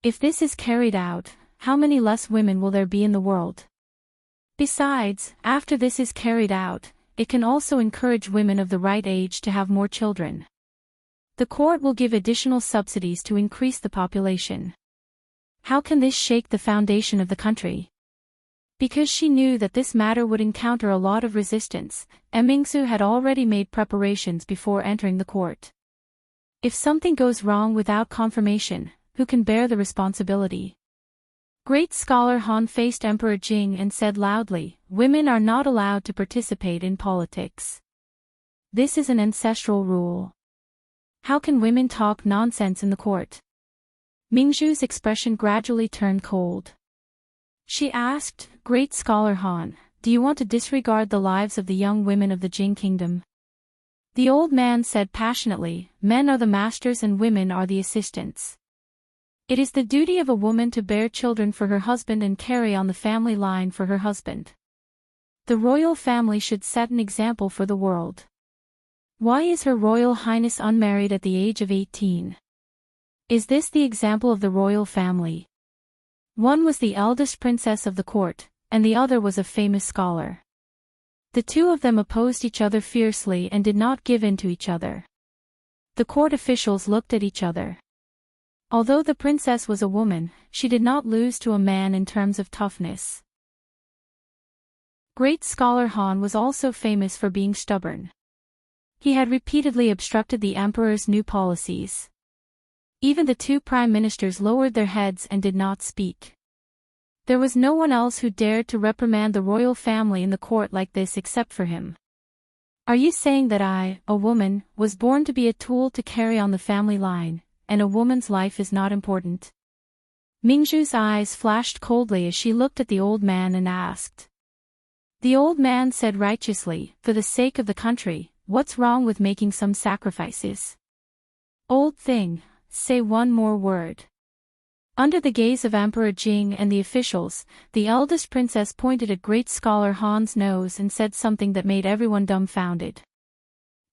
If this is carried out, how many less women will there be in the world? Besides, after this is carried out, it can also encourage women of the right age to have more children. The court will give additional subsidies to increase the population. How can this shake the foundation of the country? Because she knew that this matter would encounter a lot of resistance, Emingsu had already made preparations before entering the court. If something goes wrong without confirmation, who can bear the responsibility? Great scholar Han faced Emperor Jing and said loudly, "Women are not allowed to participate in politics. This is an ancestral rule. How can women talk nonsense in the court?" Mingzhu's expression gradually turned cold. She asked, "Great scholar Han, do you want to disregard the lives of the young women of the Jing kingdom?" The old man said passionately, "Men are the masters and women are the assistants. It is the duty of a woman to bear children for her husband and carry on the family line for her husband. The royal family should set an example for the world. Why is Her Royal Highness unmarried at the age of 18? Is this the example of the royal family?" One was the eldest princess of the court, and the other was a famous scholar. The two of them opposed each other fiercely and did not give in to each other. The court officials looked at each other. Although the princess was a woman, she did not lose to a man in terms of toughness. Great scholar Han was also famous for being stubborn. He had repeatedly obstructed the emperor's new policies. Even the two prime ministers lowered their heads and did not speak. There was no one else who dared to reprimand the royal family in the court like this except for him. "Are you saying that I, a woman, was born to be a tool to carry on the family line, and a woman's life is not important?" Mingzhu's eyes flashed coldly as she looked at the old man and asked. The old man said righteously, "For the sake of the country, what's wrong with making some sacrifices? Old thing, say one more word." Under the gaze of Emperor Jing and the officials, the eldest princess pointed at great scholar Han's nose and said something that made everyone dumbfounded.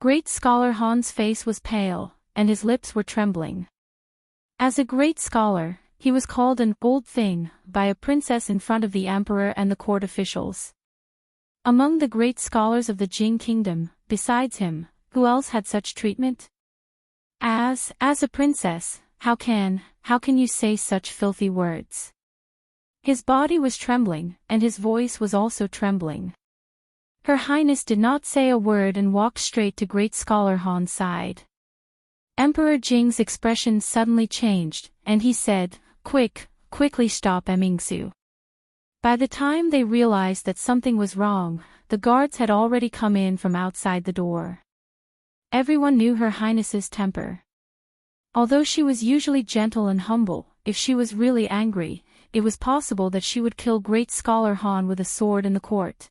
Great scholar Han's face was pale, and his lips were trembling. As a great scholar, he was called an old thing by a princess in front of the emperor and the court officials. Among the great scholars of the Jing kingdom, besides him, who else had such treatment? As a princess, how can you say such filthy words? His body was trembling, and his voice was also trembling. Her Highness did not say a word and walked straight to great scholar Han's side. Emperor Jing's expression suddenly changed, and he said, Quickly stop Emingsu." By the time they realized that something was wrong, the guards had already come in from outside the door. Everyone knew Her Highness's temper. Although she was usually gentle and humble, if she was really angry, it was possible that she would kill great scholar Han with a sword in the court.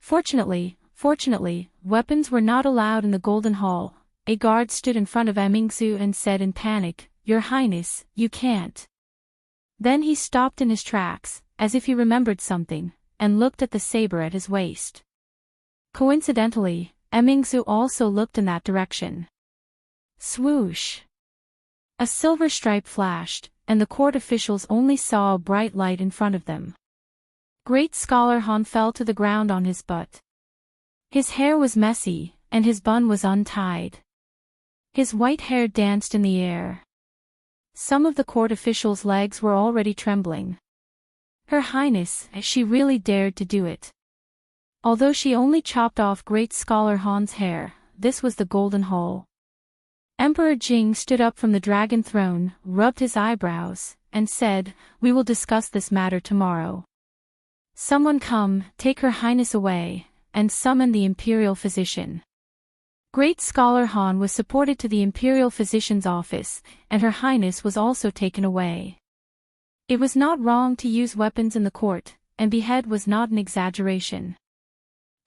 Fortunately, weapons were not allowed in the Golden Hall. A guard stood in front of Emingsu and said in panic, "Your Highness, you can't." Then he stopped in his tracks, as if he remembered something, and looked at the saber at his waist. Coincidentally, Emingsu also looked in that direction. Swoosh! A silver stripe flashed, and the court officials only saw a bright light in front of them. Great scholar Han fell to the ground on his butt. His hair was messy, and his bun was untied. His white hair danced in the air. Some of the court officials' legs were already trembling. Her Highness, she really dared to do it. Although she only chopped off great scholar Han's hair, this was the Golden Hall. Emperor Jing stood up from the dragon throne, rubbed his eyebrows, and said, "We will discuss this matter tomorrow. Someone come, take Her Highness away, and summon the imperial physician." Great scholar Han was supported to the imperial physician's office, and Her Highness was also taken away. It was not wrong to use weapons in the court, and behead was not an exaggeration.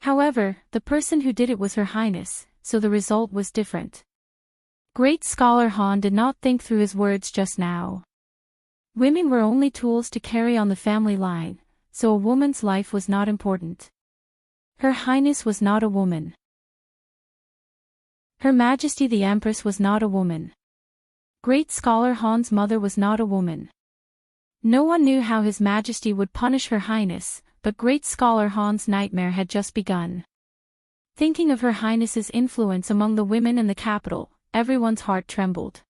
However, the person who did it was Her Highness, so the result was different. Great scholar Han did not think through his words just now. Women were only tools to carry on the family line, so a woman's life was not important. Her Highness was not a woman. Her Majesty the Empress was not a woman. Great scholar Han's mother was not a woman. No one knew how His Majesty would punish Her Highness, but great scholar Han's nightmare had just begun. Thinking of Her Highness's influence among the women in the capital, everyone's heart trembled.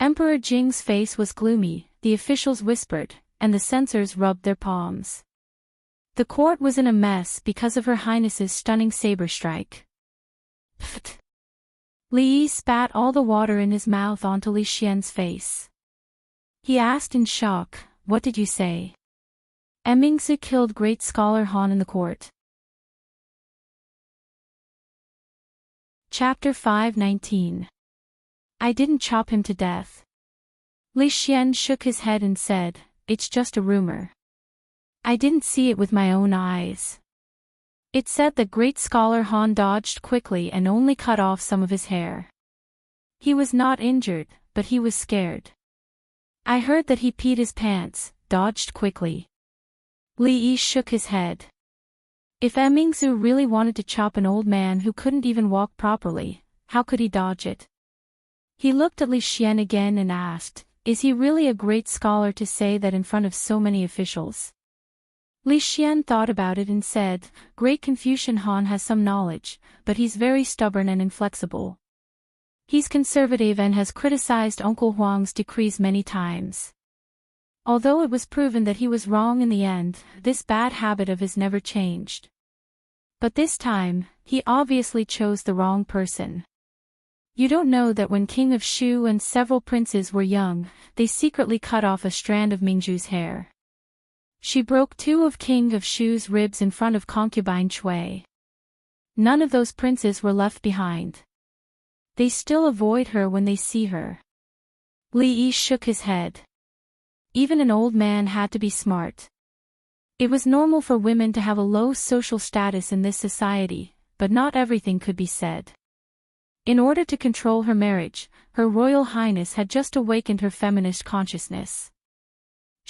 Emperor Jing's face was gloomy, the officials whispered, and the censors rubbed their palms. The court was in a mess because of Her Highness's stunning saber strike. Pfft. Li Yi spat all the water in his mouth onto Li Xian's face. He asked in shock, "What did you say?" Emingzi killed great scholar Han in the court. Chapter 519. I didn't chop him to death. Li Xian shook his head and said, "It's just a rumor. I didn't see it with my own eyes." It said that great scholar Han dodged quickly and only cut off some of his hair. He was not injured, but he was scared. I heard that he peed his pants, dodged quickly. Li Yi shook his head. If Emingzi really wanted to chop an old man who couldn't even walk properly, how could he dodge it? He looked at Li Xian again and asked, "Is he really a great scholar to say that in front of so many officials?" Li Xian thought about it and said, "Great Confucian Han has some knowledge, but he's very stubborn and inflexible. He's conservative and has criticized Uncle Huang's decrees many times. Although it was proven that he was wrong in the end, this bad habit of his never changed. But this time, he obviously chose the wrong person. You don't know that when King of Shu and several princes were young, they secretly cut off a strand of Mingzhu's hair. She broke 2 of King of Shu's ribs in front of concubine Chui. None of those princes were left behind. They still avoid her when they see her." Li Yi shook his head. Even an old man had to be smart. It was normal for women to have a low social status in this society, but not everything could be said. In order to control her marriage, Her Royal Highness had just awakened her feminist consciousness.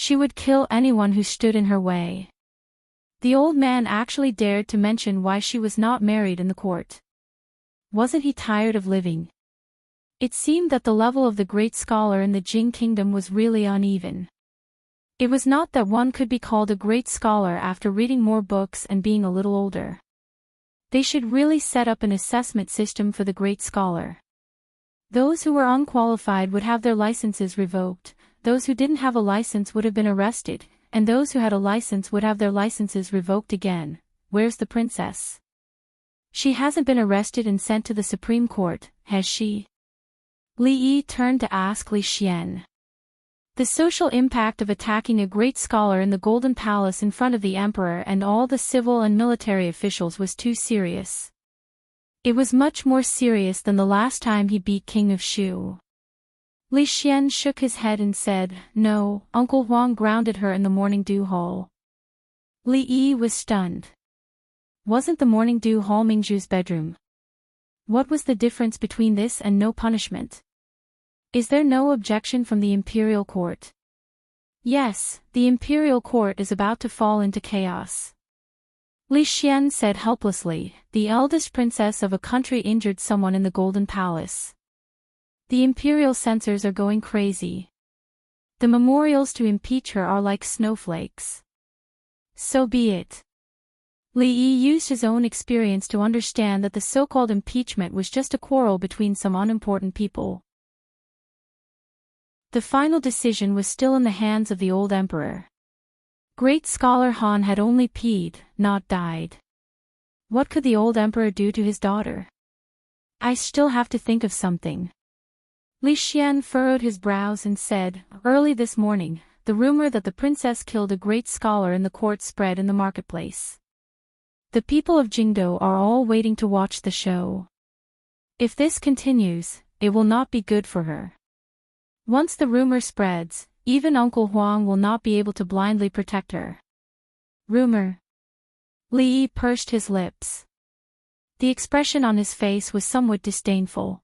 She would kill anyone who stood in her way. The old man actually dared to mention why she was not married in the court. Wasn't he tired of living? It seemed that the level of the great scholar in the Jing kingdom was really uneven. It was not that one could be called a great scholar after reading more books and being a little older. They should really set up an assessment system for the great scholar. Those who were unqualified would have their licenses revoked, those who didn't have a license would have been arrested, and those who had a license would have their licenses revoked again. Where's the princess? She hasn't been arrested and sent to the Supreme Court, has she? Li Yi turned to ask Li Xian. The social impact of attacking a great scholar in the Golden Palace in front of the emperor and all the civil and military officials was too serious. It was much more serious than the last time he beat King of Shu. Li Xian shook his head and said, "No, Uncle Huang grounded her in the Morning Dew Hall." Li Yi was stunned. Wasn't the Morning Dew Hall Mingzhu's bedroom? What was the difference between this and no punishment? Is there no objection from the imperial court? Yes, the imperial court is about to fall into chaos. Li Xian said helplessly, the eldest princess of a country injured someone in the Golden Palace. The imperial censors are going crazy. The memorials to impeach her are like snowflakes. So be it. Li Yi used his own experience to understand that the so-called impeachment was just a quarrel between some unimportant people. The final decision was still in the hands of the old emperor. Great scholar Han had only peed, not died. What could the old emperor do to his daughter? I still have to think of something. Li Xian furrowed his brows and said, "Early this morning, the rumor that the princess killed a great scholar in the court spread in the marketplace. The people of Jingdo are all waiting to watch the show. If this continues, it will not be good for her. Once the rumor spreads, even Uncle Huang will not be able to blindly protect her." Rumor. Li Yi pursed his lips. The expression on his face was somewhat disdainful.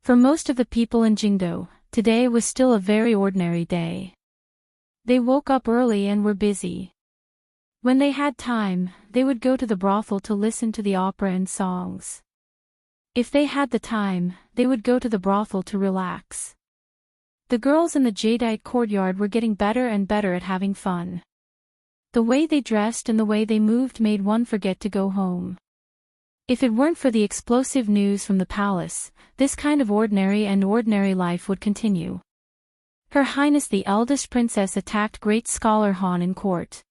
For most of the people in Jingdo, today was still a very ordinary day. They woke up early and were busy. When they had time, they would go to the brothel to listen to the opera and songs. If they had the time, they would go to the brothel to relax. The girls in the jadeite courtyard were getting better and better at having fun. The way they dressed and the way they moved made one forget to go home. If it weren't for the explosive news from the palace, this kind of ordinary life would continue. Her Highness the eldest princess attacked great scholar Han in court.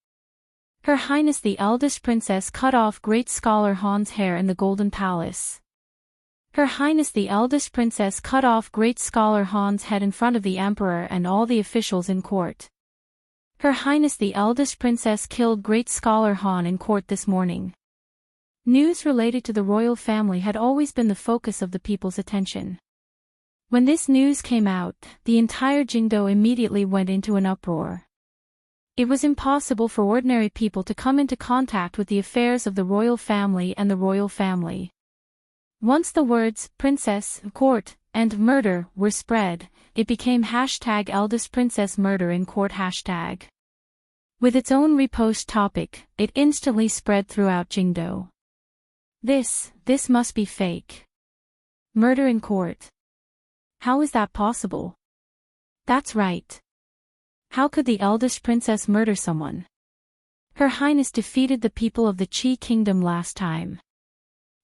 Her Highness the eldest princess cut off great scholar Han's hair in the Golden Palace. Her Highness the eldest princess cut off great scholar Han's head in front of the emperor and all the officials in court. Her Highness the eldest princess killed great scholar Han in court this morning. News related to the royal family had always been the focus of the people's attention. When this news came out, the entire Jingdo immediately went into an uproar. It was impossible for ordinary people to come into contact with the affairs of the royal family and the royal family. Once the words princess, court, and murder were spread, it became #EldestPrincessMurder in court #. With its own repost topic, it instantly spread throughout Jingdo. This must be fake. Murder in court. How is that possible? That's right. How could the eldest princess murder someone? Her Highness defeated the people of the Qi kingdom last time.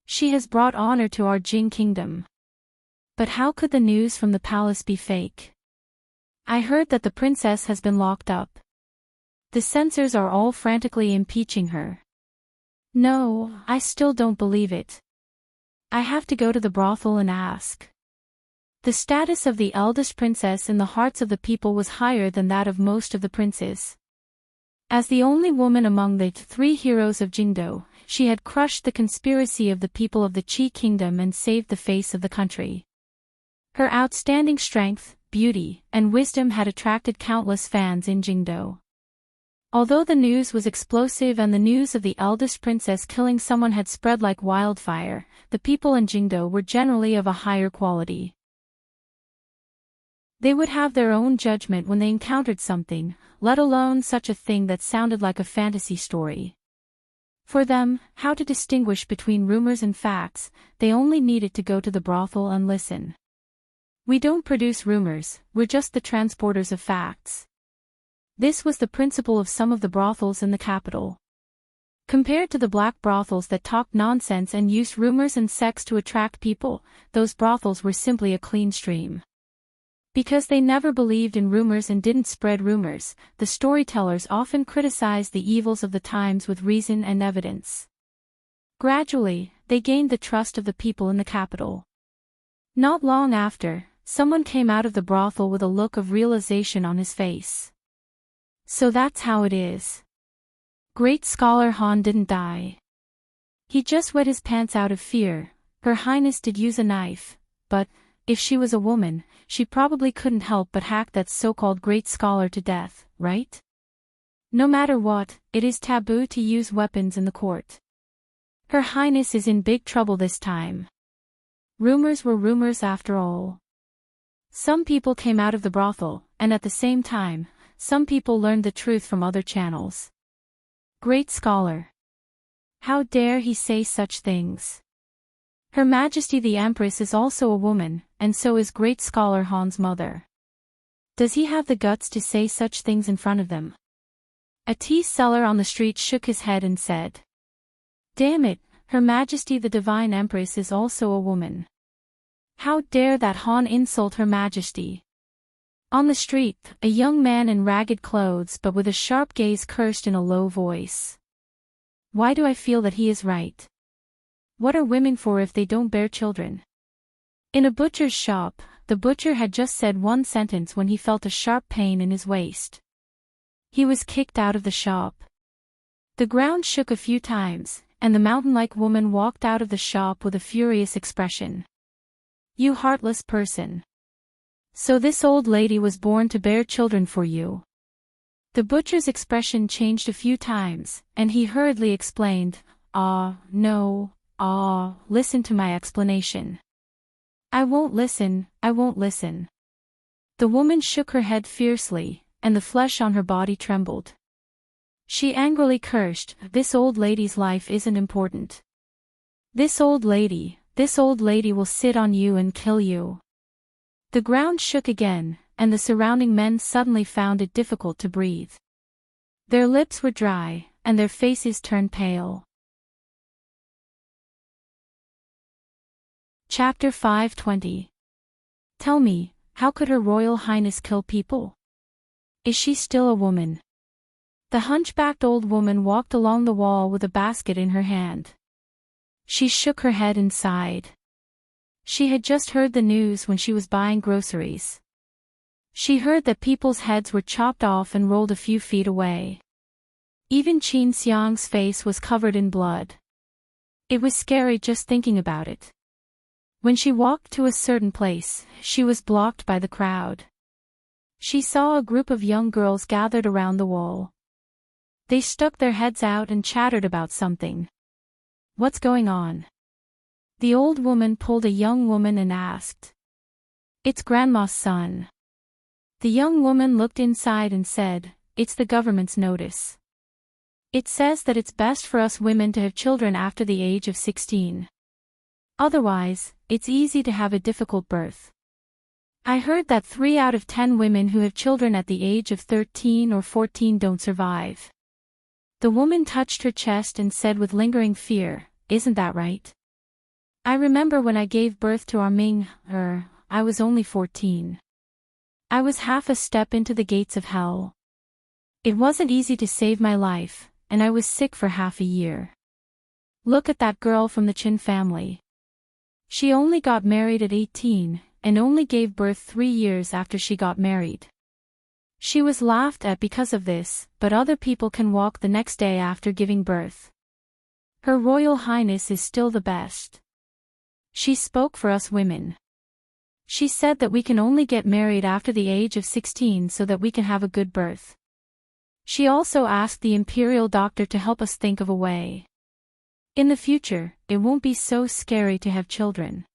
She has brought honor to our Jing kingdom. But how could the news from the palace be fake? I heard that the princess has been locked up. The censors are all frantically impeaching her. No, I still don't believe it. I have to go to the brothel and ask. The status of the eldest princess in the hearts of the people was higher than that of most of the princes. As the only woman among the three heroes of Jingdo, she had crushed the conspiracy of the people of the Qi kingdom and saved the face of the country. Her outstanding strength, beauty, and wisdom had attracted countless fans in Jingdo. Although the news was explosive and the news of the eldest princess killing someone had spread like wildfire, the people in Jingdo were generally of a higher quality. They would have their own judgment when they encountered something, let alone such a thing that sounded like a fantasy story. For them, how to distinguish between rumors and facts, they only needed to go to the brothel and listen. We don't produce rumors, we're just the transporters of facts. This was the principle of some of the brothels in the capital. Compared to the black brothels that talked nonsense and used rumors and sex to attract people, those brothels were simply a clean stream. Because they never believed in rumors and didn't spread rumors, the storytellers often criticized the evils of the times with reason and evidence. Gradually, they gained the trust of the people in the capital. Not long after, someone came out of the brothel with a look of realization on his face. So that's how it is. Great scholar Han didn't die. He just wet his pants out of fear. Her Highness did use a knife, but if she was a woman, she probably couldn't help but hack that so-called great scholar to death, right? No matter what, it is taboo to use weapons in the court. Her Highness is in big trouble this time. Rumors were rumors after all. Some people came out of the brothel, and at the same time, some people learned the truth from other channels. Great scholar. How dare he say such things? Her Majesty the Empress is also a woman, and so is great scholar Han's mother. Does he have the guts to say such things in front of them? A tea seller on the street shook his head and said, "Damn it, Her Majesty the Divine Empress is also a woman. How dare that Han insult Her Majesty?" On the street, a young man in ragged clothes but with a sharp gaze cursed in a low voice. Why do I feel that he is right? What are women for if they don't bear children? In a butcher's shop, the butcher had just said one sentence when he felt a sharp pain in his waist. He was kicked out of the shop. The ground shook a few times, and the mountain-like woman walked out of the shop with a furious expression. You heartless person. So this old lady was born to bear children for you. The butcher's expression changed a few times, and he hurriedly explained, no. Listen to my explanation. I won't listen. The woman shook her head fiercely, and the flesh on her body trembled. She angrily cursed, this old lady's life isn't important. This old lady will sit on you and kill you. The ground shook again, and the surrounding men suddenly found it difficult to breathe. Their lips were dry, and their faces turned pale. Chapter 520. Tell me, how could Her Royal Highness kill people? Is she still a woman? The hunchbacked old woman walked along the wall with a basket in her hand. She shook her head and sighed. She had just heard the news when she was buying groceries. She heard that people's heads were chopped off and rolled a few feet away. Even Qin Xiang's face was covered in blood. It was scary just thinking about it. When she walked to a certain place, she was blocked by the crowd. She saw a group of young girls gathered around the wall. They stuck their heads out and chattered about something. "What's going on?" The old woman pulled a young woman and asked. "It's Grandma's son." The young woman looked inside and said, "It's the government's notice. It says that it's best for us women to have children after the age of 16. Otherwise, it's easy to have a difficult birth. I heard that 3 out of 10 women who have children at the age of 13 or 14 don't survive." The woman touched her chest and said with lingering fear, "Isn't that right? I remember when I gave birth to Arming, I was only 14. I was half a step into the gates of hell. It wasn't easy to save my life, and I was sick for half a year. Look at that girl from the Qin family. She only got married at 18, and only gave birth 3 years after she got married. She was laughed at because of this, but other people can walk the next day after giving birth. Her Royal Highness is still the best. She spoke for us women. She said that we can only get married after the age of 16 so that we can have a good birth. She also asked the imperial doctor to help us think of a way. In the future, it won't be so scary to have children.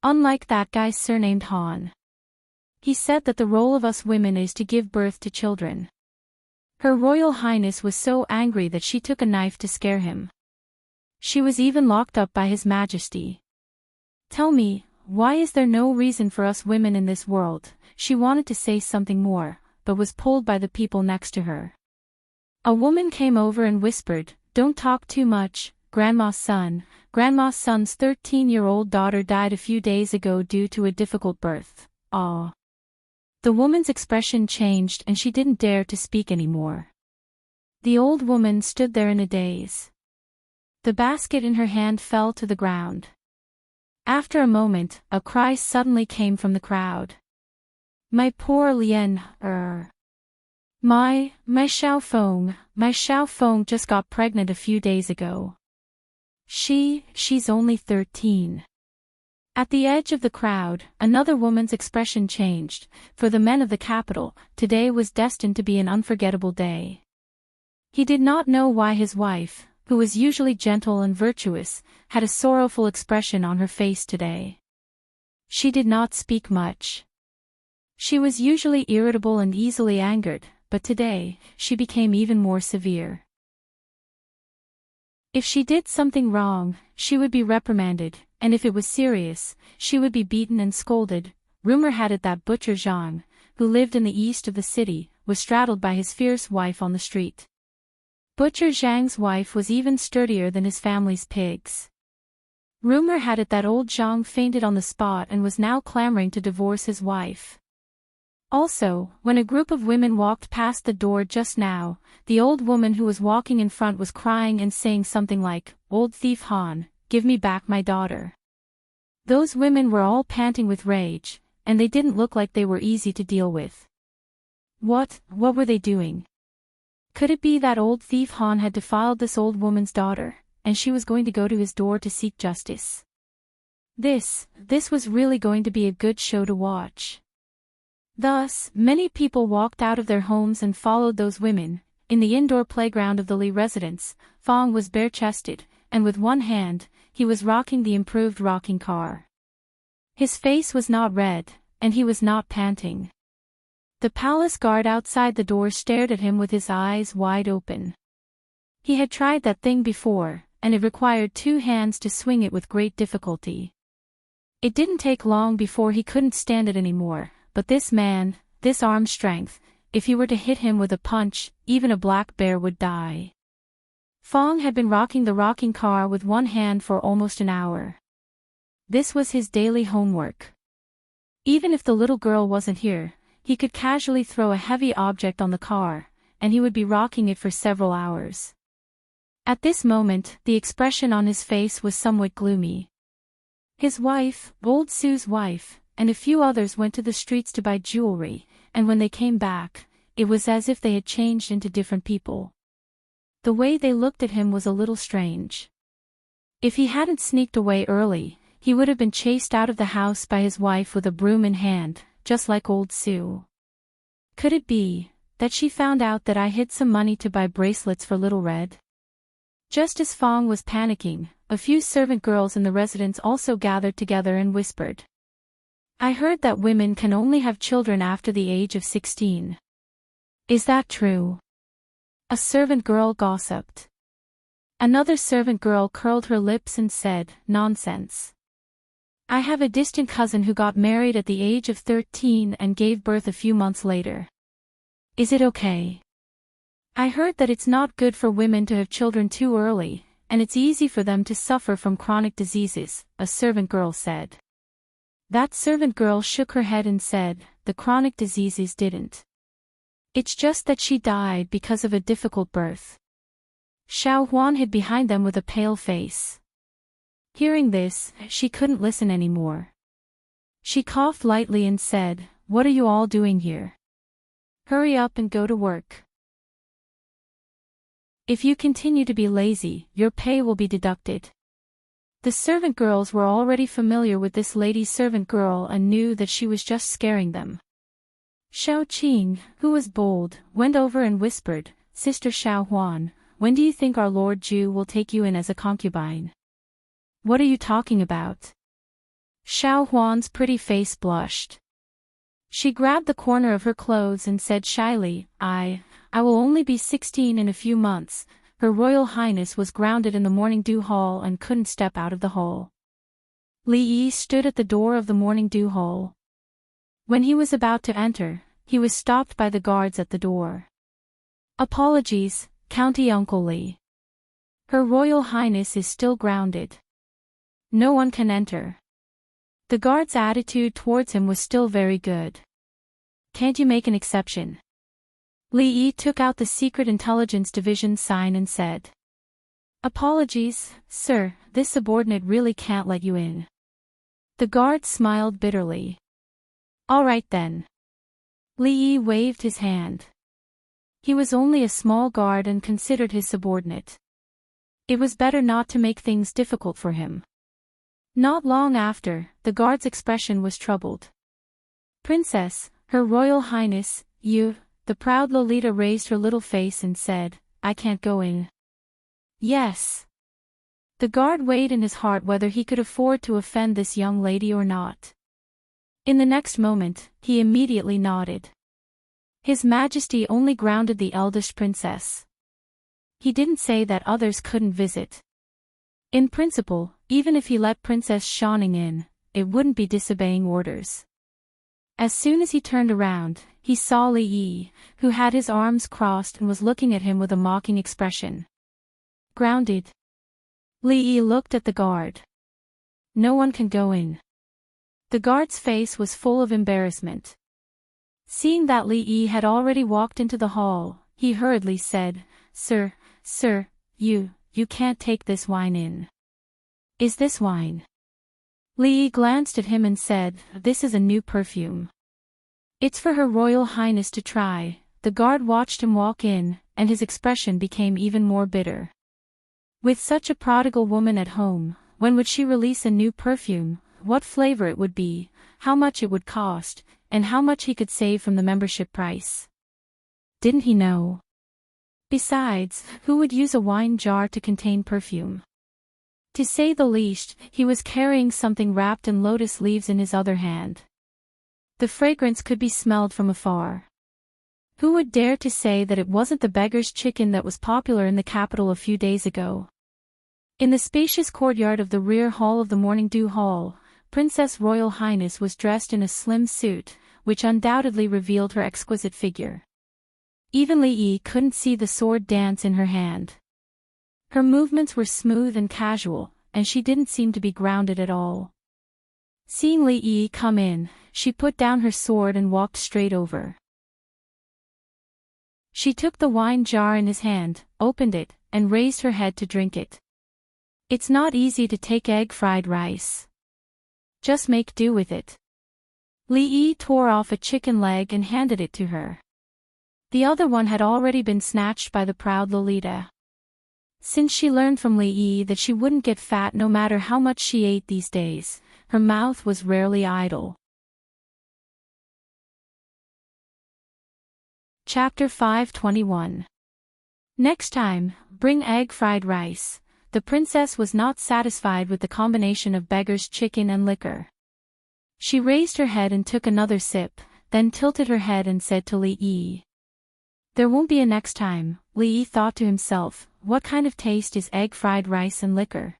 Unlike that guy surnamed Han. He said that the role of us women is to give birth to children. Her Royal Highness was so angry that she took a knife to scare him. She was even locked up by His Majesty. Tell me, why is there no reason for us women in this world? She wanted to say something more, but was pulled by the people next to her. A woman came over and whispered, "Don't talk too much, Grandma's son. Grandma's son's 13-year-old daughter died a few days ago due to a difficult birth." Aw. The woman's expression changed and she didn't dare to speak anymore. The old woman stood there in a daze. The basket in her hand fell to the ground. After a moment, a cry suddenly came from the crowd. "My poor Lian, My Xiaofeng just got pregnant a few days ago. She's only 13. At the edge of the crowd, another woman's expression changed. For the men of the capital, today was destined to be an unforgettable day. He did not know why his wife, who was usually gentle and virtuous, had a sorrowful expression on her face today. She did not speak much. She was usually irritable and easily angered, but today, she became even more severe. If she did something wrong, she would be reprimanded, and if it was serious, she would be beaten and scolded. Rumor had it that Butcher Zhang, who lived in the east of the city, was straddled by his fierce wife on the street. Butcher Zhang's wife was even sturdier than his family's pigs. Rumor had it that old Zhang fainted on the spot and was now clamoring to divorce his wife. Also, when a group of women walked past the door just now, the old woman who was walking in front was crying and saying something like, "Old thief Han, give me back my daughter." Those women were all panting with rage, and they didn't look like they were easy to deal with. What were they doing? Could it be that old thief Han had defiled this old woman's daughter, and she was going to go to his door to seek justice? This was really going to be a good show to watch. Thus, many people walked out of their homes and followed those women. In the indoor playground of the Li residence, Fong was bare-chested, and with one hand, he was rocking the improved rocking car. His face was not red, and he was not panting. The palace guard outside the door stared at him with his eyes wide open. He had tried that thing before, and it required 2 hands to swing it with great difficulty. It didn't take long before he couldn't stand it anymore. But this man, this arm strength, if he were to hit him with a punch, even a black bear would die. Fong had been rocking the rocking car with one hand for almost an hour. This was his daily homework. Even if the little girl wasn't here, he could casually throw a heavy object on the car, and he would be rocking it for several hours. At this moment, the expression on his face was somewhat gloomy. His wife, old Sue's wife, and a few others went to the streets to buy jewelry, and when they came back, it was as if they had changed into different people. The way they looked at him was a little strange. If he hadn't sneaked away early, he would have been chased out of the house by his wife with a broom in hand, just like old Sue. Could it be that she found out that I hid some money to buy bracelets for Little Red? Just as Fong was panicking, a few servant girls in the residence also gathered together and whispered. I heard that women can only have children after the age of 16. Is that true? A servant girl gossiped. Another servant girl curled her lips and said, nonsense. I have a distant cousin who got married at the age of 13 and gave birth a few months later. Is it okay? I heard that it's not good for women to have children too early, and it's easy for them to suffer from chronic diseases, a servant girl said. That servant girl shook her head and said, the chronic diseases didn't. It's just that she died because of a difficult birth. Xiao Huan hid behind them with a pale face. Hearing this, she couldn't listen anymore. She coughed lightly and said, what are you all doing here? Hurry up and go to work. If you continue to be lazy, your pay will be deducted. The servant girls were already familiar with this lady servant girl and knew that she was just scaring them. Xiao Qing, who was bold, went over and whispered, Sister Xiao Huan, when do you think our Lord Zhu will take you in as a concubine? What are you talking about? Xiao Huan's pretty face blushed. She grabbed the corner of her clothes and said shyly, I will only be 16 in a few months. Her Royal Highness was grounded in the Morning Dew Hall and couldn't step out of the hall. Li Yi stood at the door of the Morning Dew Hall. When he was about to enter, he was stopped by the guards at the door. Apologies, County Uncle Li. Her Royal Highness is still grounded. No one can enter. The guard's attitude towards him was still very good. Can't you make an exception? Li Yi took out the Secret Intelligence Division sign and said. Apologies, sir, this subordinate really can't let you in. The guard smiled bitterly. All right then. Li Yi waved his hand. He was only a small guard and considered his subordinate. It was better not to make things difficult for him. Not long after, the guard's expression was troubled. Princess, Her Royal Highness, you, the proud Lolita raised her little face and said, I can't go in. Yes. The guard weighed in his heart whether he could afford to offend this young lady or not. In the next moment, he immediately nodded. His Majesty only grounded the eldest princess. He didn't say that others couldn't visit. In principle, even if he let Princess Shining in, it wouldn't be disobeying orders. As soon as he turned around, he saw Li Yi, who had his arms crossed and was looking at him with a mocking expression. Grounded. Li Yi looked at the guard. No one can go in. The guard's face was full of embarrassment. Seeing that Li Yi had already walked into the hall, he hurriedly said, Sir, you can't take this wine in. Is this wine? Li Yi glanced at him and said, This is a new perfume. It's for Her Royal Highness to try. The guard watched him walk in, and his expression became even more bitter. With such a prodigal woman at home, when would she release a new perfume, what flavor it would be, how much it would cost, and how much he could save from the membership price? Didn't he know? Besides, who would use a wine jar to contain perfume? To say the least, he was carrying something wrapped in lotus leaves in his other hand. The fragrance could be smelled from afar. Who would dare to say that it wasn't the beggar's chicken that was popular in the capital a few days ago? In the spacious courtyard of the rear hall of the Morning Dew Hall, Princess Royal Highness was dressed in a slim suit, which undoubtedly revealed her exquisite figure. Even Li Yi couldn't see the sword dance in her hand. Her movements were smooth and casual, and she didn't seem to be grounded at all. Seeing Li Yi come in, she put down her sword and walked straight over. She took the wine jar in his hand, opened it, and raised her head to drink it. It's not easy to take egg fried rice. Just make do with it. Li Yi tore off a chicken leg and handed it to her. The other one had already been snatched by the proud Lolita. Since she learned from Li Yi that she wouldn't get fat no matter how much she ate these days, her mouth was rarely idle. Chapter 521. Next time, bring egg fried rice. The princess was not satisfied with the combination of beggar's chicken and liquor. She raised her head and took another sip, then tilted her head and said to Li Yi. There won't be a next time. Li Yi thought to himself, what kind of taste is egg fried rice and liquor?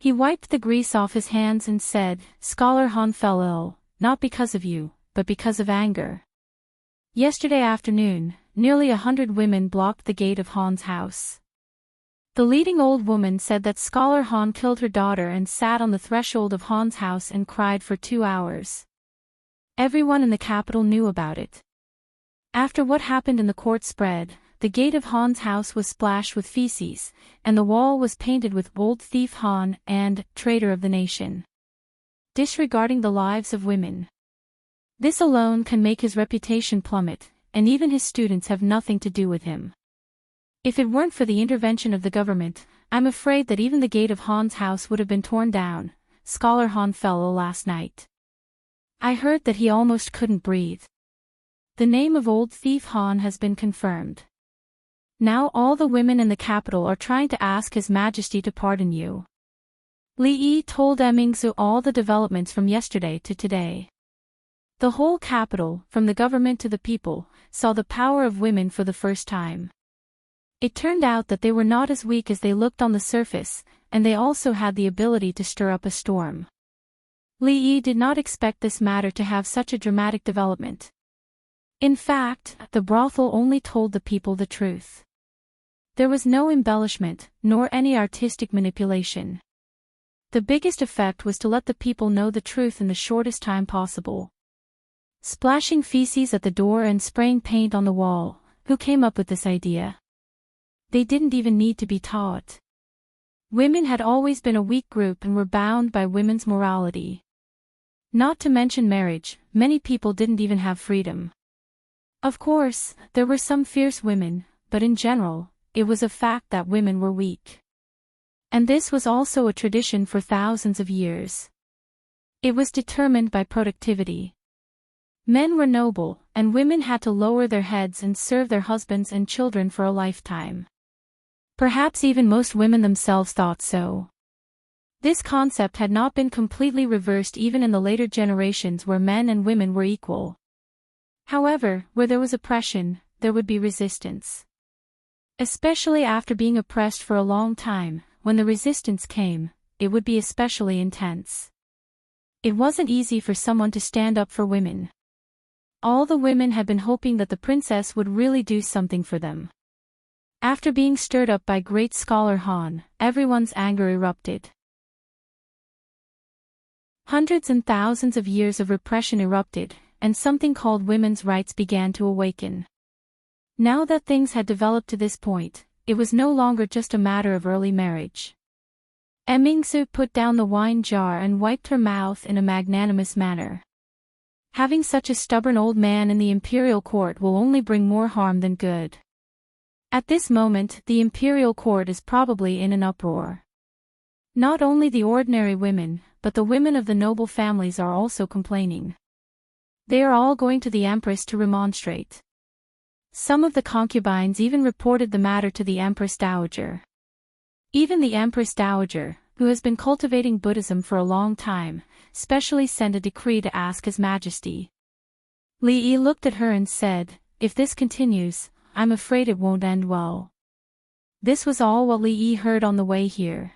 He wiped the grease off his hands and said, Scholar Han fell ill, not because of you, but because of anger. Yesterday afternoon, nearly 100 women blocked the gate of Han's house. The leading old woman said that Scholar Han killed her daughter and sat on the threshold of Han's house and cried for 2 hours. Everyone in the capital knew about it. After what happened in the court spread, the gate of Han's house was splashed with feces, and the wall was painted with Old Thief Han and Traitor of the Nation, disregarding the lives of women. This alone can make his reputation plummet, and even his students have nothing to do with him. If it weren't for the intervention of the government, I'm afraid that even the gate of Han's house would have been torn down. Scholar Han fell ill last night. I heard that he almost couldn't breathe. The name of Old Thief Han has been confirmed. Now all the women in the capital are trying to ask His Majesty to pardon you. Li Yi told Emingzu all the developments from yesterday to today. The whole capital, from the government to the people, saw the power of women for the first time. It turned out that they were not as weak as they looked on the surface, and they also had the ability to stir up a storm. Li Yi did not expect this matter to have such a dramatic development. In fact, the brothel only told the people the truth. There was no embellishment, nor any artistic manipulation. The biggest effect was to let the people know the truth in the shortest time possible. Splashing feces at the door and spraying paint on the wall, who came up with this idea? They didn't even need to be taught. Women had always been a weak group and were bound by women's morality. Not to mention marriage, many people didn't even have freedom. Of course, there were some fierce women, but in general, it was a fact that women were weak. And this was also a tradition for thousands of years. It was determined by productivity. Men were noble, and women had to lower their heads and serve their husbands and children for a lifetime. Perhaps even most women themselves thought so. This concept had not been completely reversed even in the later generations where men and women were equal. However, where there was oppression, there would be resistance. Especially after being oppressed for a long time, when the resistance came, it would be especially intense. It wasn't easy for someone to stand up for women. All the women had been hoping that the princess would really do something for them. After being stirred up by great scholar Han, everyone's anger erupted. Hundreds and thousands of years of repression erupted, and something called women's rights began to awaken. Now that things had developed to this point, it was no longer just a matter of early marriage. Emingsu put down the wine jar and wiped her mouth in a magnanimous manner. Having such a stubborn old man in the imperial court will only bring more harm than good. At this moment, the imperial court is probably in an uproar. Not only the ordinary women, but the women of the noble families are also complaining. They are all going to the empress to remonstrate. Some of the concubines even reported the matter to the Empress Dowager. Even the Empress Dowager, who has been cultivating Buddhism for a long time, specially sent a decree to ask His Majesty. Li Yi looked at her and said, "If this continues, I'm afraid it won't end well." This was all what Li Yi heard on the way here.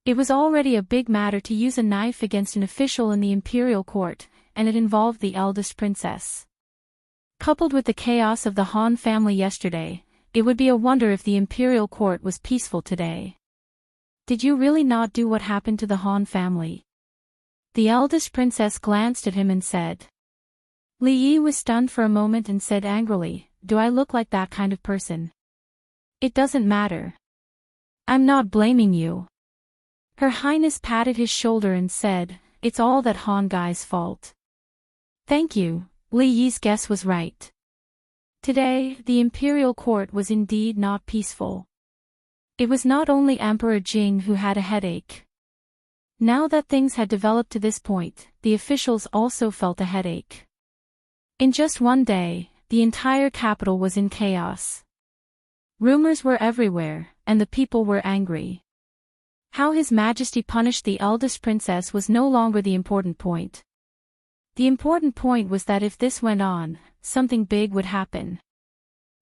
It was already a big matter to use a knife against an official in the imperial court, and it involved the eldest princess. Coupled with the chaos of the Han family yesterday, it would be a wonder if the imperial court was peaceful today. Did you really not do what happened to the Han family? The eldest princess glanced at him and said. Li Yi was stunned for a moment and said angrily, do I look like that kind of person? It doesn't matter. I'm not blaming you. Her Highness patted his shoulder and said, it's all that Han guy's fault. Thank you, Li Yi's guess was right. Today, the imperial court was indeed not peaceful. It was not only Emperor Jing who had a headache. Now that things had developed to this point, the officials also felt a headache. In just one day, the entire capital was in chaos. Rumors were everywhere, and the people were angry. How His Majesty punished the eldest princess was no longer the important point. The important point was that if this went on, something big would happen.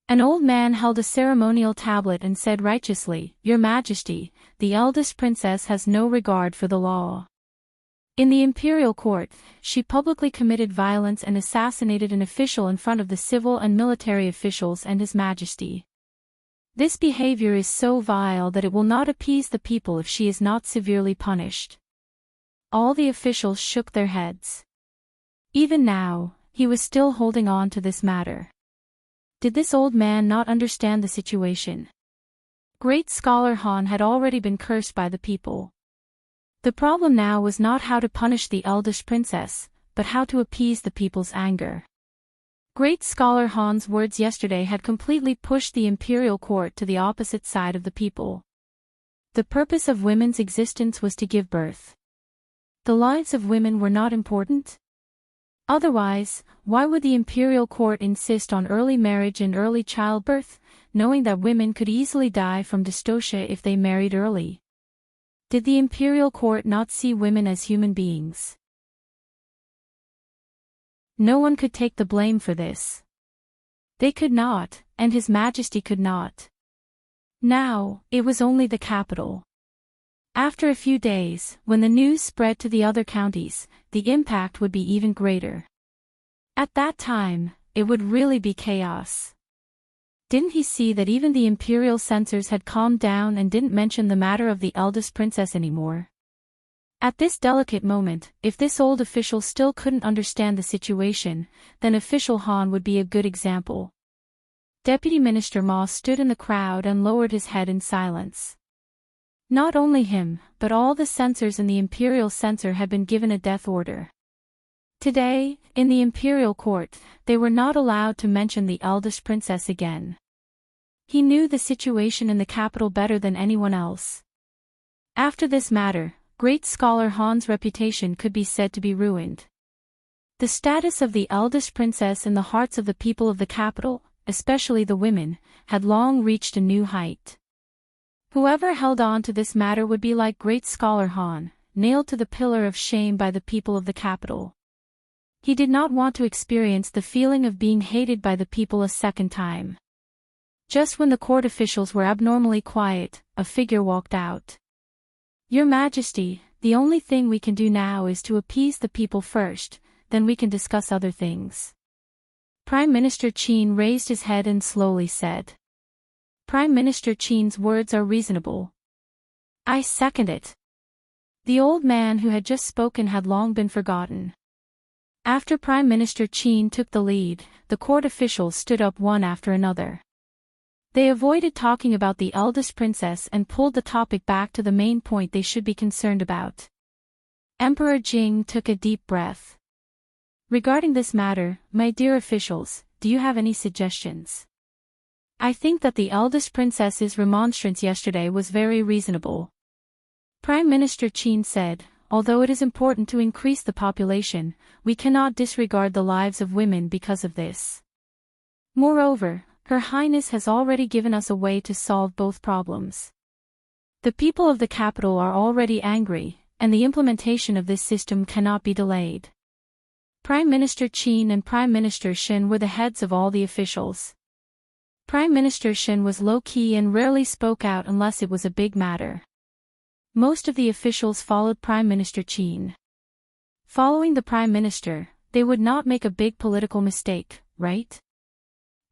An old man held a ceremonial tablet and said righteously, Your Majesty, the eldest princess has no regard for the law. In the imperial court, she publicly committed violence and assassinated an official in front of the civil and military officials and His Majesty. This behavior is so vile that it will not appease the people if she is not severely punished. All the officials shook their heads. Even now, he was still holding on to this matter. Did this old man not understand the situation? Great scholar Han had already been cursed by the people. The problem now was not how to punish the eldest princess, but how to appease the people's anger. Great scholar Han's words yesterday had completely pushed the imperial court to the opposite side of the people. The purpose of women's existence was to give birth. The lives of women were not important? Otherwise, why would the imperial court insist on early marriage and early childbirth, knowing that women could easily die from dystocia if they married early? Did the imperial court not see women as human beings? No one could take the blame for this. They could not, and His Majesty could not. Now, it was only the capital. After a few days, when the news spread to the other counties, the impact would be even greater. At that time, it would really be chaos. Didn't he see that even the imperial censors had calmed down and didn't mention the matter of the eldest princess anymore? At this delicate moment, if this old official still couldn't understand the situation, then official Han would be a good example. Deputy Minister Ma stood in the crowd and lowered his head in silence. Not only him, but all the censors in the imperial censor had been given a death order. Today, in the imperial court, they were not allowed to mention the eldest princess again. He knew the situation in the capital better than anyone else. After this matter, great scholar Han's reputation could be said to be ruined. The status of the eldest princess in the hearts of the people of the capital, especially the women, had long reached a new height. Whoever held on to this matter would be like great scholar Han, nailed to the pillar of shame by the people of the capital. He did not want to experience the feeling of being hated by the people a second time. Just when the court officials were abnormally quiet, a figure walked out. Your Majesty, the only thing we can do now is to appease the people first, then we can discuss other things. Prime Minister Qin raised his head and slowly said. Prime Minister Qin's words are reasonable. I second it. The old man who had just spoken had long been forgotten. After Prime Minister Qin took the lead, the court officials stood up one after another. They avoided talking about the eldest princess and pulled the topic back to the main point they should be concerned about. Emperor Jing took a deep breath. Regarding this matter, my dear officials, do you have any suggestions? I think that the eldest princess's remonstrance yesterday was very reasonable. Prime Minister Qin said, although it is important to increase the population, we cannot disregard the lives of women because of this. Moreover, Her Highness has already given us a way to solve both problems. The people of the capital are already angry, and the implementation of this system cannot be delayed. Prime Minister Qin and Prime Minister Shen were the heads of all the officials. Prime Minister Shen was low-key and rarely spoke out unless it was a big matter. Most of the officials followed Prime Minister Qin. Following the Prime Minister, they would not make a big political mistake, right?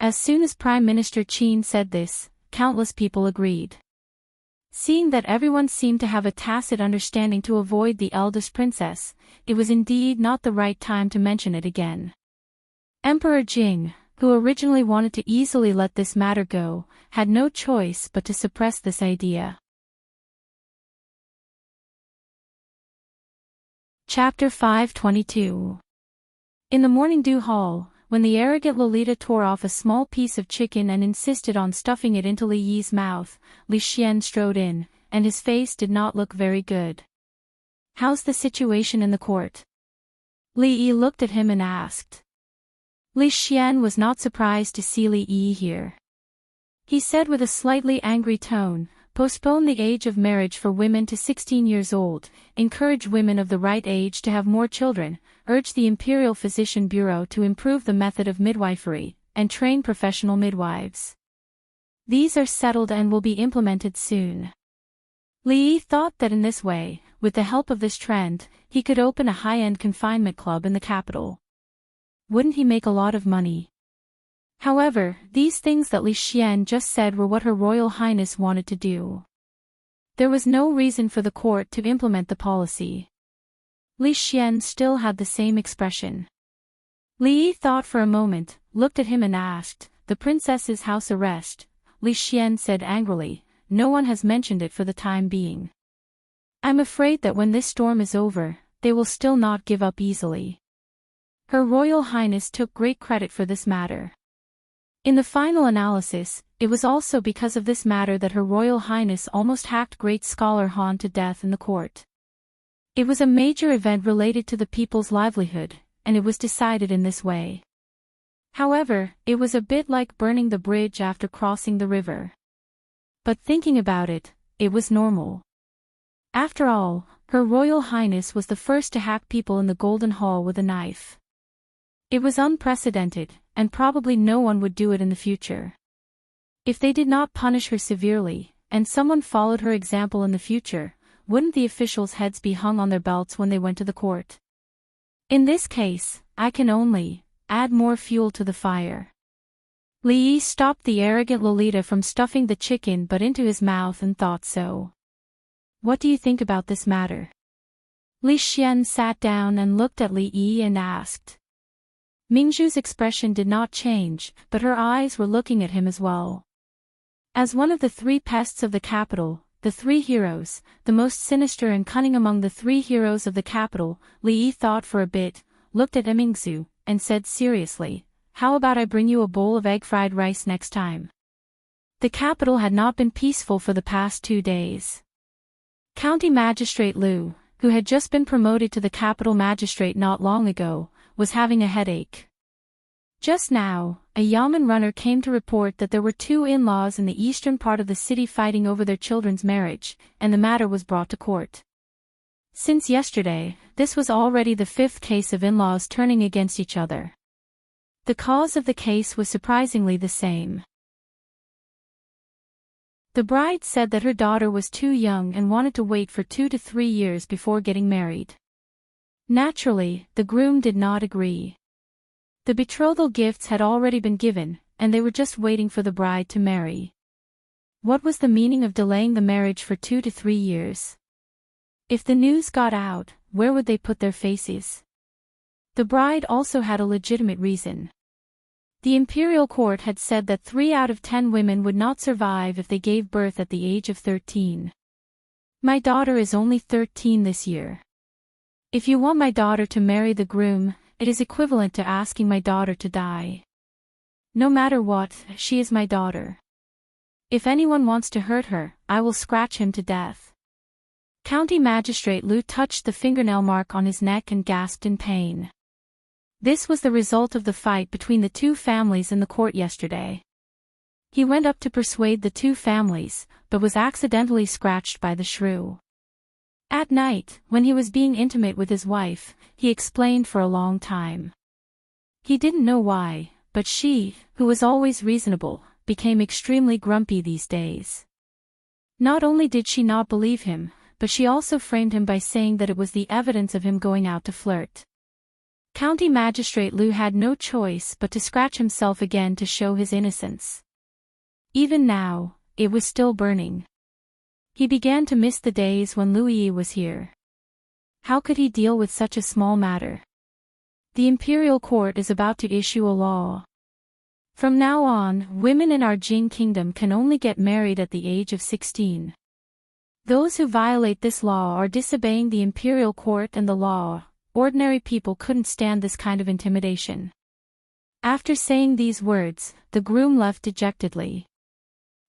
As soon as Prime Minister Qin said this, countless people agreed. Seeing that everyone seemed to have a tacit understanding to avoid the eldest princess, it was indeed not the right time to mention it again. Emperor Jing, who originally wanted to easily let this matter go, had no choice but to suppress this idea. Chapter 522. In the morning dew hall, when the arrogant Lolita tore off a small piece of chicken and insisted on stuffing it into Li Yi's mouth, Li Xian strode in, and his face did not look very good. "How's the situation in the court?" Li Yi looked at him and asked. Li Xian was not surprised to see Li Yi here. He said with a slightly angry tone, "Postpone the age of marriage for women to 16 years old, encourage women of the right age to have more children, urge the Imperial Physician Bureau to improve the method of midwifery, and train professional midwives. These are settled and will be implemented soon." Li Yi thought that in this way, with the help of this trend, he could open a high-end confinement club in the capital. Wouldn't he make a lot of money? However, these things that Li Xian just said were what Her Royal Highness wanted to do. There was no reason for the court to implement the policy. Li Xian still had the same expression. Li Yi thought for a moment, looked at him and asked, "The princess's house arrest?" Li Xian said angrily, "No one has mentioned it for the time being. I'm afraid that when this storm is over, they will still not give up easily." Her Royal Highness took great credit for this matter. In the final analysis, it was also because of this matter that Her Royal Highness almost hacked great scholar Han to death in the court. It was a major event related to the people's livelihood, and it was decided in this way. However, it was a bit like burning the bridge after crossing the river. But thinking about it, it was normal. After all, Her Royal Highness was the first to hack people in the Golden Hall with a knife. It was unprecedented, and probably no one would do it in the future. If they did not punish her severely, and someone followed her example in the future, wouldn't the officials' heads be hung on their belts when they went to the court? In this case, I can only add more fuel to the fire. Li Yi stopped the arrogant Lolita from stuffing the chicken butt into his mouth and thought so. "What do you think about this matter?" Li Xian sat down and looked at Li Yi and asked. Mingzhu's expression did not change, but her eyes were looking at him as well. As one of the three pests of the capital, the three heroes, the most sinister and cunning among the three heroes of the capital, Li Yi thought for a bit, looked at Mingzhu, and said seriously, "How about I bring you a bowl of egg-fried rice next time?" The capital had not been peaceful for the past 2 days. County Magistrate Liu, who had just been promoted to the capital magistrate not long ago, was having a headache. Just now, a yamen runner came to report that there were 2 in-laws in the eastern part of the city fighting over their children's marriage, and the matter was brought to court. Since yesterday, this was already the 5th case of in-laws turning against each other. The cause of the case was surprisingly the same. The bride said that her daughter was too young and wanted to wait for 2 to 3 years before getting married. Naturally, the groom did not agree. The betrothal gifts had already been given, and they were just waiting for the bride to marry. What was the meaning of delaying the marriage for 2 to 3 years? If the news got out, where would they put their faces? The bride also had a legitimate reason. The imperial court had said that 3 out of 10 women would not survive if they gave birth at the age of 13. My daughter is only 13 this year. If you want my daughter to marry the groom, it is equivalent to asking my daughter to die. No matter what, she is my daughter. If anyone wants to hurt her, I will scratch him to death. County Magistrate Liu touched the fingernail mark on his neck and gasped in pain. This was the result of the fight between the 2 families in the court yesterday. He went up to persuade the 2 families, but was accidentally scratched by the shrew. At night, when he was being intimate with his wife, he explained for a long time. He didn't know why, but she, who was always reasonable, became extremely grumpy these days. Not only did she not believe him, but she also framed him by saying that it was the evidence of him going out to flirt. County Magistrate Liu had no choice but to scratch himself again to show his innocence. Even now, it was still burning. He began to miss the days when Louis was here. How could he deal with such a small matter? The imperial court is about to issue a law. From now on, women in our Jing kingdom can only get married at the age of 16. Those who violate this law are disobeying the imperial court and the law. Ordinary people couldn't stand this kind of intimidation. After saying these words, the groom left dejectedly.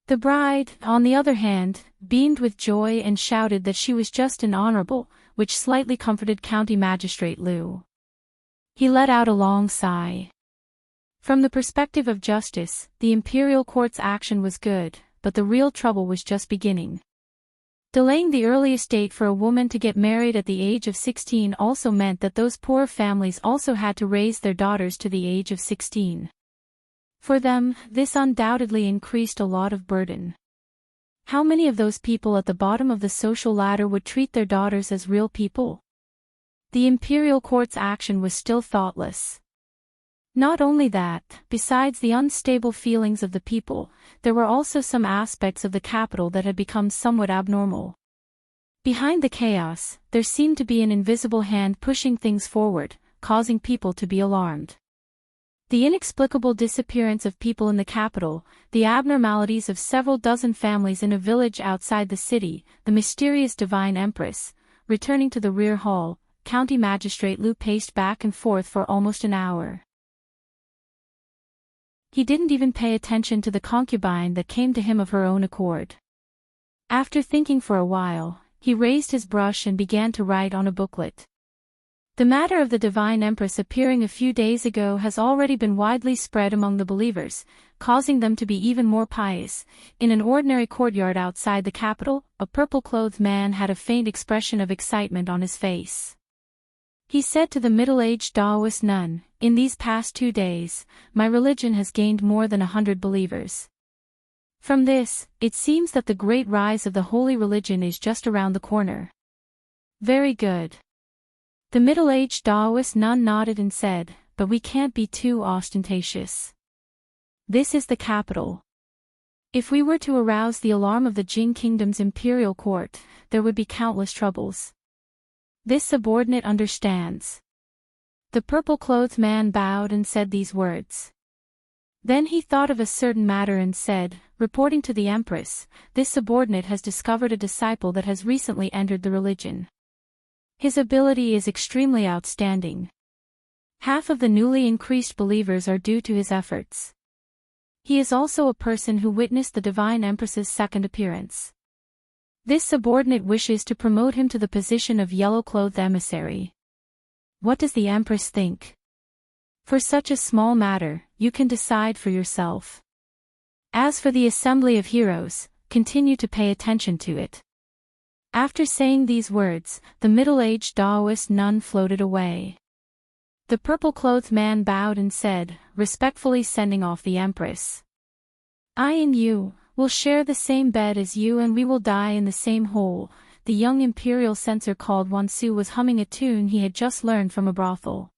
The bride, on the other hand, beamed with joy and shouted that she was just and honorable, which slightly comforted County Magistrate Liu. He let out a long sigh. From the perspective of justice, the imperial court's action was good, but the real trouble was just beginning. Delaying the earliest date for a woman to get married at the age of 16 also meant that those poor families also had to raise their daughters to the age of 16. For them, this undoubtedly increased a lot of burden. How many of those people at the bottom of the social ladder would treat their daughters as real people? The imperial court's action was still thoughtless. Not only that, besides the unstable feelings of the people, there were also some aspects of the capital that had become somewhat abnormal. Behind the chaos, there seemed to be an invisible hand pushing things forward, causing people to be alarmed. The inexplicable disappearance of people in the capital, the abnormalities of several dozen families in a village outside the city, the mysterious divine empress, returning to the rear hall, County Magistrate Liu paced back and forth for almost an hour. He didn't even pay attention to the concubine that came to him of her own accord. After thinking for a while, he raised his brush and began to write on a booklet. The matter of the Divine Empress appearing a few days ago has already been widely spread among the believers, causing them to be even more pious. In an ordinary courtyard outside the capital, a purple-clothed man had a faint expression of excitement on his face. He said to the middle-aged Taoist nun, "In these past 2 days, my religion has gained more than 100 believers. From this, it seems that the great rise of the holy religion is just around the corner." "Very good." The middle-aged Taoist nun nodded and said, "But we can't be too ostentatious. This is the capital. If we were to arouse the alarm of the Jing Kingdom's imperial court, there would be countless troubles. This subordinate understands." The purple-clothed man bowed and said these words. Then he thought of a certain matter and said, "Reporting to the Empress, this subordinate has discovered a disciple that has recently entered the religion. His ability is extremely outstanding. Half of the newly increased believers are due to his efforts. He is also a person who witnessed the Divine Empress's second appearance. This subordinate wishes to promote him to the position of yellow-clothed emissary. What does the Empress think? For such a small matter, you can decide for yourself. As for the Assembly of Heroes, continue to pay attention to it." After saying these words, the middle-aged Taoist nun floated away. The purple-clothed man bowed and said, respectfully sending off the Empress, "I and you will share the same bed as you and we will die in the same hole." The young imperial censor called Wansu was humming a tune he had just learned from a brothel.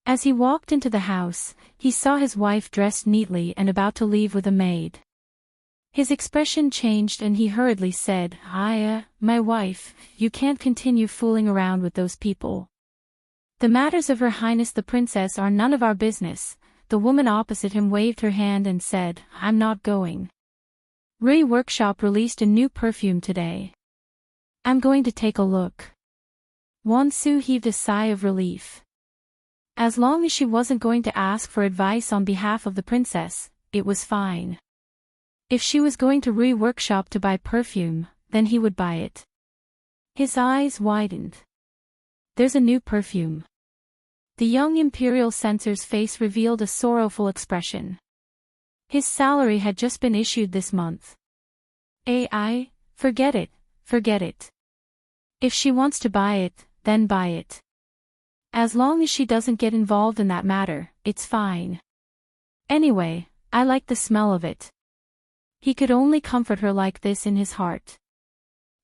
As he walked into the house, he saw his wife dressed neatly and about to leave with a maid. His expression changed and he hurriedly said, My wife, you can't continue fooling around with those people. The matters of Her Highness the Princess are none of our business." The woman opposite him waved her hand and said, "I'm not going. Rui Workshop released a new perfume today. I'm going to take a look." Wansu heaved a sigh of relief. As long as she wasn't going to ask for advice on behalf of the princess, it was fine. If she was going to Rui Workshop to buy perfume, then he would buy it. His eyes widened. "There's a new perfume." The young imperial censor's face revealed a sorrowful expression. His salary had just been issued this month. Forget it, forget it. If she wants to buy it, then buy it. As long as she doesn't get involved in that matter, it's fine. Anyway, I like the smell of it. He could only comfort her like this in his heart.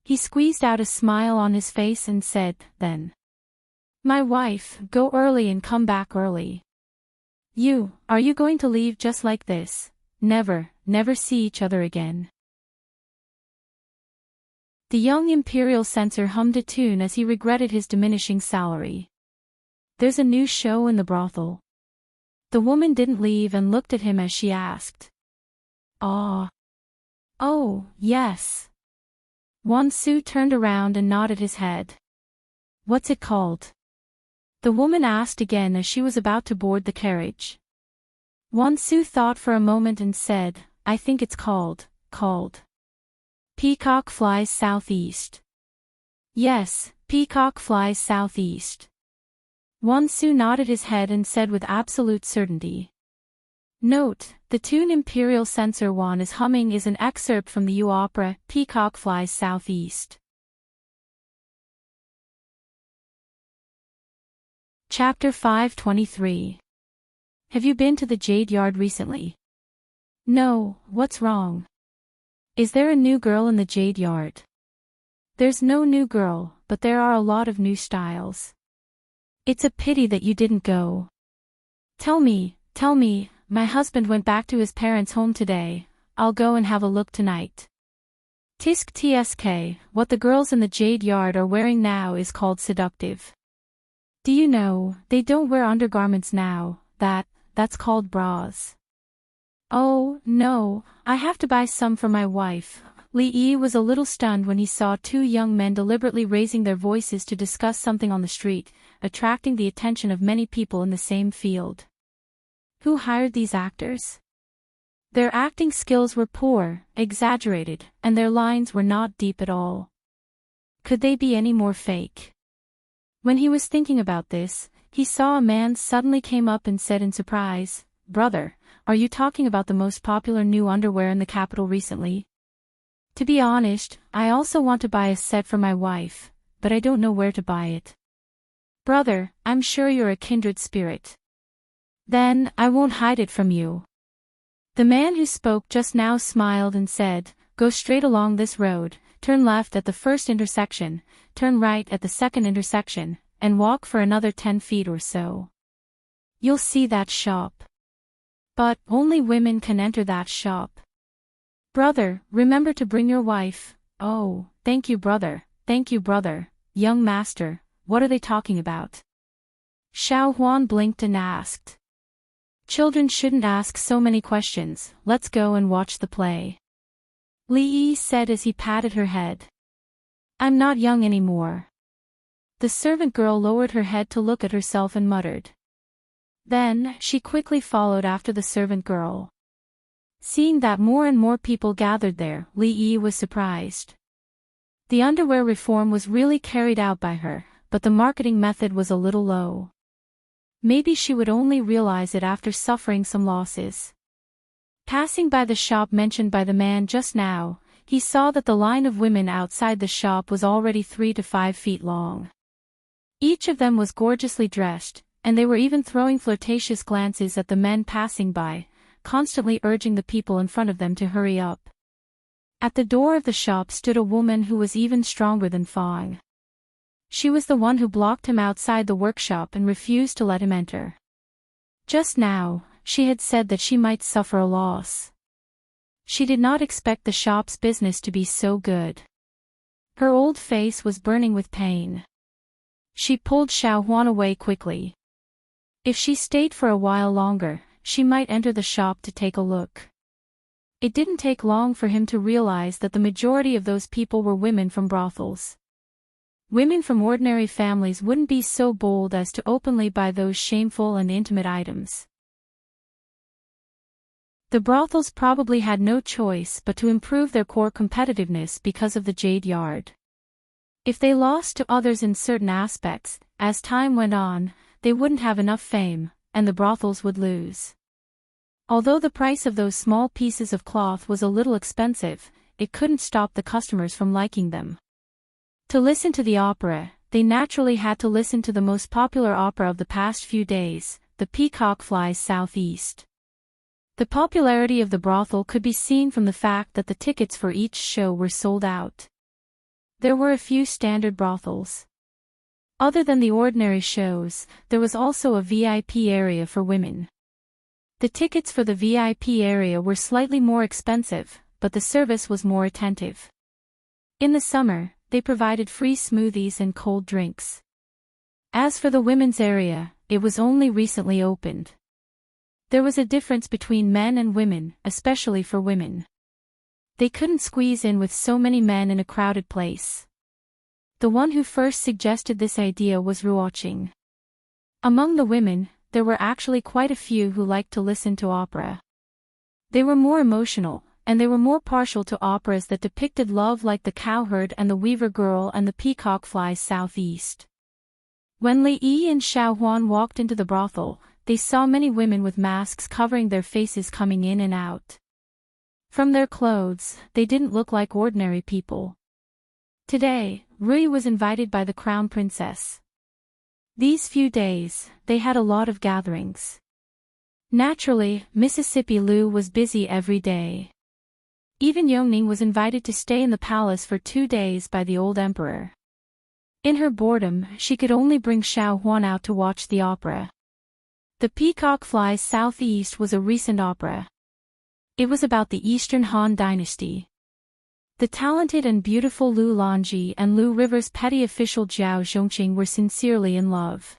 He squeezed out a smile on his face and said, then, "My wife, go early and come back early. Are you going to leave just like this? Never see each other again?" The young imperial censor hummed a tune as he regretted his diminishing salary. "There's a new show in the brothel. The woman didn't leave and looked at him as she asked. "Ah. Oh, yes." Won-Soo turned around and nodded his head. "What's it called?" the woman asked again as she was about to board the carriage. Won-Soo thought for a moment and said, "I think it's called Peacock Flies Southeast." "Yes, Peacock Flies Southeast." Won-Soo nodded his head and said with absolute certainty. Note, the tune Imperial Censor Wan is humming is an excerpt from the opera Peacock Flies Southeast. Chapter 523. Have you been to the Jade Yard recently? No, what's wrong? Is there a new girl in the Jade Yard? There's no new girl, but there are a lot of new styles. It's a pity that you didn't go. Tell me, my husband went back to his parents' home today. I'll go and have a look tonight. Tsk, what the girls in the Jade Yard are wearing now is called seductive. Do you know, they don't wear undergarments now, that's called bras. Oh, no, I have to buy some for my wife. Lee Yi was a little stunned when he saw two young men deliberately raising their voices to discuss something on the street, attracting the attention of many people in the same field. Who hired these actors? Their acting skills were poor, exaggerated, and their lines were not deep at all. Could they be any more fake? When he was thinking about this, he saw a man suddenly came up and said in surprise, "Brother, are you talking about the most popular new underwear in the capital recently?" To be honest, I also want to buy a set for my wife, but I don't know where to buy it. Brother, I'm sure you're a kindred spirit. Then, I won't hide it from you. The man who spoke just now smiled and said, "Go straight along this road, turn left at the first intersection, turn right at the second intersection, and walk for another 10 feet or so. You'll see that shop. But only women can enter that shop. Brother, remember to bring your wife." "Oh, thank you brother, young master, what are they talking about?" Xiao Huan blinked and asked. "Children shouldn't ask so many questions, let's go and watch the play." Li Yi said as he patted her head. "I'm not young anymore." The servant girl lowered her head to look at herself and muttered. Then, she quickly followed after the servant girl. Seeing that more and more people gathered there, Li Yi was surprised. The underwear reform was really carried out by her, but the marketing method was a little low. Maybe she would only realize it after suffering some losses. Passing by the shop mentioned by the man just now, he saw that the line of women outside the shop was already 3 to 5 feet long. Each of them was gorgeously dressed, and they were even throwing flirtatious glances at the men passing by, constantly urging the people in front of them to hurry up. At the door of the shop stood a woman who was even stronger than Fong. She was the one who blocked him outside the workshop and refused to let him enter. Just now, she had said that she might suffer a loss. She did not expect the shop's business to be so good. Her old face was burning with pain. She pulled Xiao Huan away quickly. If she stayed for a while longer, she might enter the shop to take a look. It didn't take long for him to realize that the majority of those people were women from brothels. Women from ordinary families wouldn't be so bold as to openly buy those shameful and intimate items. The brothels probably had no choice but to improve their core competitiveness because of the Jade Yard. If they lost to others in certain aspects, as time went on, they wouldn't have enough fame, and the brothels would lose. Although the price of those small pieces of cloth was a little expensive, it couldn't stop the customers from liking them. To listen to the opera, they naturally had to listen to the most popular opera of the past few days, The Peacock Flies Southeast. The popularity of the brothel could be seen from the fact that the tickets for each show were sold out. There were a few standard brothels. Other than the ordinary shows, there was also a VIP area for women. The tickets for the VIP area were slightly more expensive, but the service was more attentive. In the summer, they provided free smoothies and cold drinks. As for the women's area, it was only recently opened. There was a difference between men and women, especially for women. They couldn't squeeze in with so many men in a crowded place. The one who first suggested this idea was Ruoqing. Among the women, there were actually quite a few who liked to listen to opera. They were more emotional, and they were more partial to operas that depicted love, like The Cowherd and The Weaver Girl and The Peacock Flies Southeast. When Li Yi and Xiao Huan walked into the brothel, they saw many women with masks covering their faces coming in and out. From their clothes, they didn't look like ordinary people. Today, Rui was invited by the crown princess. These few days, they had a lot of gatherings. Naturally, Mississippi Lu was busy every day. Even Yongning was invited to stay in the palace for 2 days by the old emperor. In her boredom, she could only bring Xiao Huan out to watch the opera. The Peacock Flies Southeast was a recent opera. It was about the Eastern Han Dynasty. The talented and beautiful Lu Longji and Lu River's petty official Zhao Zhongqing were sincerely in love.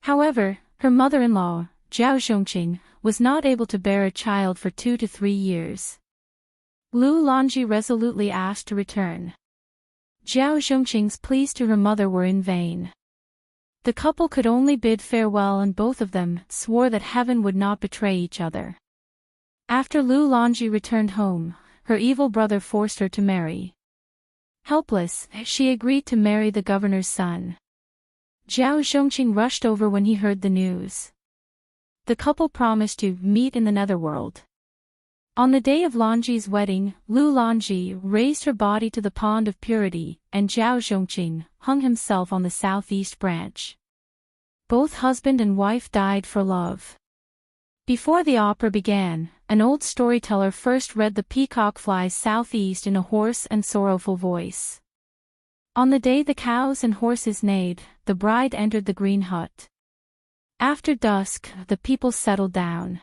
However, her mother-in-law, Zhao Zhongqing, was not able to bear a child for 2 to 3 years. Lu Longji resolutely asked to return. Zhao Zhongqing's pleas to her mother were in vain. The couple could only bid farewell, and both of them swore that heaven would not betray each other. After Lu Longji returned home, her evil brother forced her to marry. Helpless, she agreed to marry the governor's son. Zhao Zhongqing rushed over when he heard the news. The couple promised to meet in the netherworld. On the day of Longji's wedding, Lu Longji raised her body to the pond of purity, and Zhao Zhongqing hung himself on the southeast branch. Both husband and wife died for love. Before the opera began, an old storyteller first read The Peacock Flies Southeast in a hoarse and sorrowful voice. On the day the cows and horses neighed, the bride entered the green hut. After dusk, the people settled down.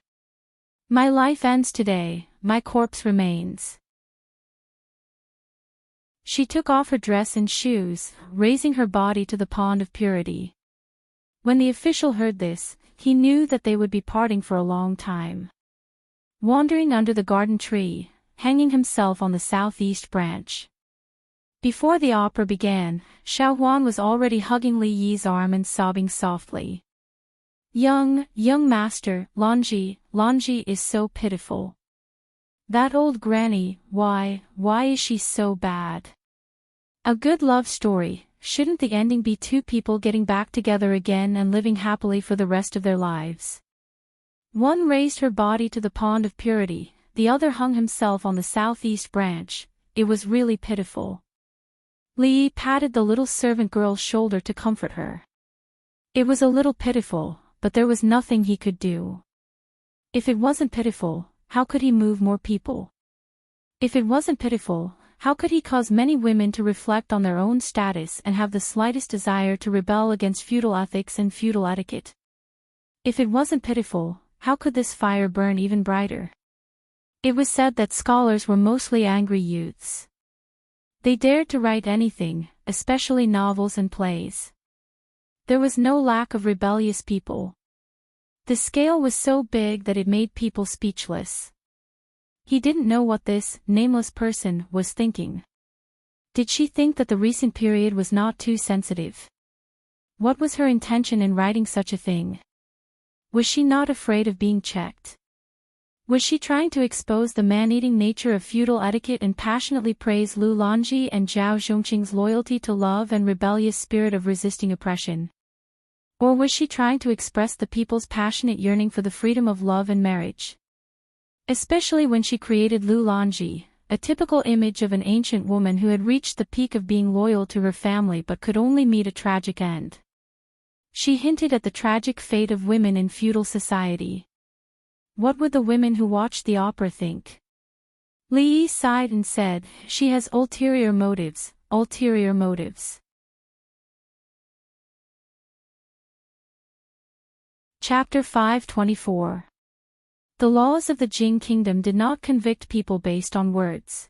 My life ends today, my corpse remains. She took off her dress and shoes, raising her body to the pond of purity. When the official heard this, he knew that they would be parting for a long time. Wandering under the garden tree, hanging himself on the southeast branch. Before the opera began, Xiao Huan was already hugging Li Yi's arm and sobbing softly. Young master, Longji is so pitiful. That old granny, why is she so bad? A good love story, shouldn't the ending be 2 people getting back together again and living happily for the rest of their lives? One raised her body to the pond of purity, the other hung himself on the southeast branch. It was really pitiful. Li patted the little servant girl's shoulder to comfort her. It was a little pitiful, but there was nothing he could do. If it wasn't pitiful, how could he move more people? If it wasn't pitiful, how could he cause many women to reflect on their own status and have the slightest desire to rebel against feudal ethics and feudal etiquette? If it wasn't pitiful, how could this fire burn even brighter? It was said that scholars were mostly angry youths. They dared to write anything, especially novels and plays. There was no lack of rebellious people. The scale was so big that it made people speechless. He didn't know what this nameless person was thinking. Did she think that the recent period was not too sensitive? What was her intention in writing such a thing? Was she not afraid of being checked? Was she trying to expose the man-eating nature of feudal etiquette and passionately praise Lu Longji and Zhao Zhongqing's loyalty to love and rebellious spirit of resisting oppression? Or was she trying to express the people's passionate yearning for the freedom of love and marriage? Especially when she created Lu Longji, a typical image of an ancient woman who had reached the peak of being loyal to her family but could only meet a tragic end. She hinted at the tragic fate of women in feudal society. What would the women who watched the opera think? Li Yi sighed and said, "She has ulterior motives, ulterior motives." Chapter 524. The laws of the Jing kingdom did not convict people based on words.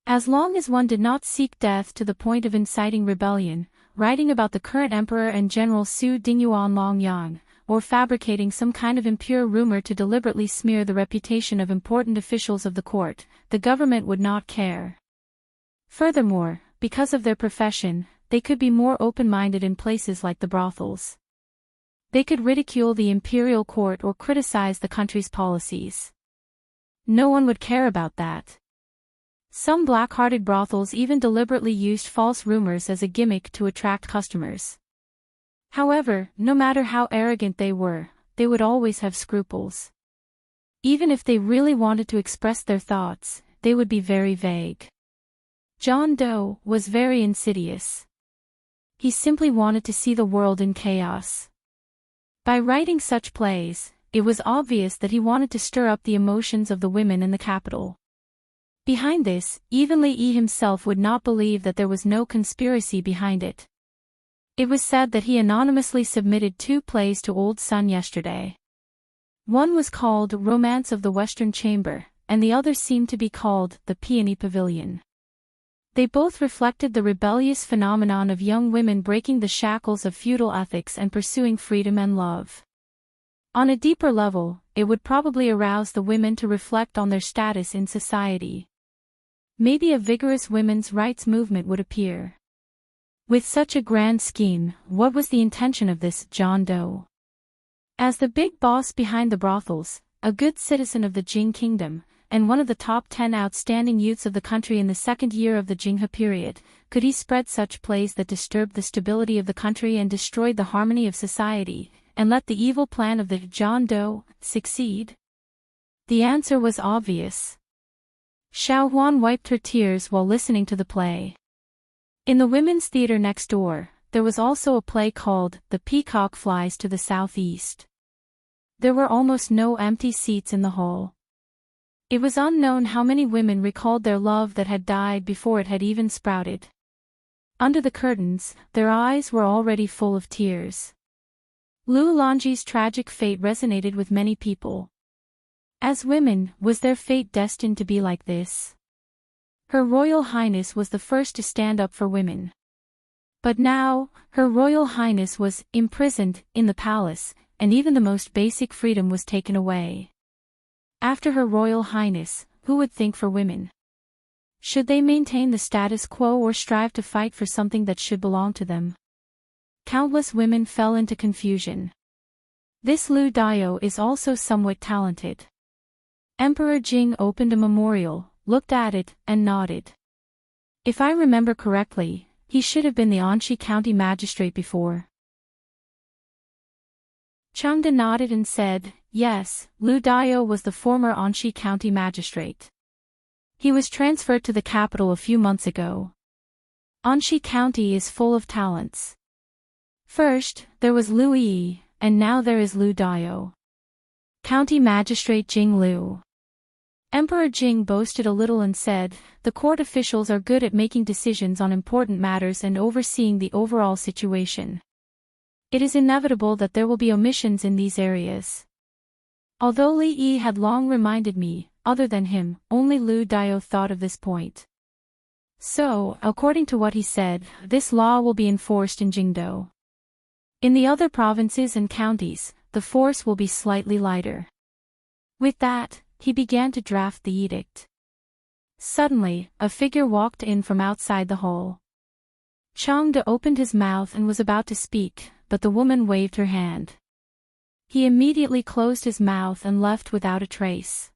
As long as one did not seek death to the point of inciting rebellion, writing about the current emperor and General Su Dingyuan Longyang, or fabricating some kind of impure rumor to deliberately smear the reputation of important officials of the court, the government would not care. Furthermore, because of their profession, they could be more open-minded in places like the brothels. They could ridicule the imperial court or criticize the country's policies. No one would care about that. Some black-hearted brothels even deliberately used false rumors as a gimmick to attract customers. However, no matter how arrogant they were, they would always have scruples. Even if they really wanted to express their thoughts, they would be very vague. John Doe was very insidious. He simply wanted to see the world in chaos. By writing such plays, it was obvious that he wanted to stir up the emotions of the women in the capital. Behind this, even Li Yi himself would not believe that there was no conspiracy behind it. It was said that he anonymously submitted 2 plays to Old Sun yesterday. One was called Romance of the Western Chamber, and the other seemed to be called The Peony Pavilion. They both reflected the rebellious phenomenon of young women breaking the shackles of feudal ethics and pursuing freedom and love. On a deeper level, it would probably arouse the women to reflect on their status in society. Maybe a vigorous women's rights movement would appear. With such a grand scheme, what was the intention of this John Doe? As the big boss behind the brothels, a good citizen of the Jing Kingdom, and one of the top 10 outstanding youths of the country in the second year of the Jinghe period, could he spread such plays that disturbed the stability of the country and destroyed the harmony of society, and let the evil plan of the John Doe succeed? The answer was obvious. Xiao Huan wiped her tears while listening to the play. In the women's theater next door, there was also a play called The Peacock Flies to the Southeast. There were almost no empty seats in the hall. It was unknown how many women recalled their love that had died before it had even sprouted. Under the curtains, their eyes were already full of tears. Lu Longji's tragic fate resonated with many people. As women, was their fate destined to be like this? Her Royal Highness was the first to stand up for women. But now, Her Royal Highness was imprisoned in the palace, and even the most basic freedom was taken away. After Her Royal Highness, who would think for women? Should they maintain the status quo or strive to fight for something that should belong to them? Countless women fell into confusion. This Lu Dao is also somewhat talented. Emperor Jing opened a memorial, looked at it, and nodded. If I remember correctly, he should have been the Anxi County magistrate before. Chengde nodded and said, yes, Lu Dao was the former Anxi County magistrate. He was transferred to the capital a few months ago. Anxi County is full of talents. First, there was Lu Yi, and now there is Lu Dao. County Magistrate Jing Lu. Emperor Jing boasted a little and said, the court officials are good at making decisions on important matters and overseeing the overall situation. It is inevitable that there will be omissions in these areas. Although Li Yi had long reminded me, other than him, only Lu Dao thought of this point. So, according to what he said, this law will be enforced in Jingdou. In the other provinces and counties, the force will be slightly lighter. With that, he began to draft the edict. Suddenly, a figure walked in from outside the hall. Chengde opened his mouth and was about to speak, but the woman waved her hand. He immediately closed his mouth and left without a trace.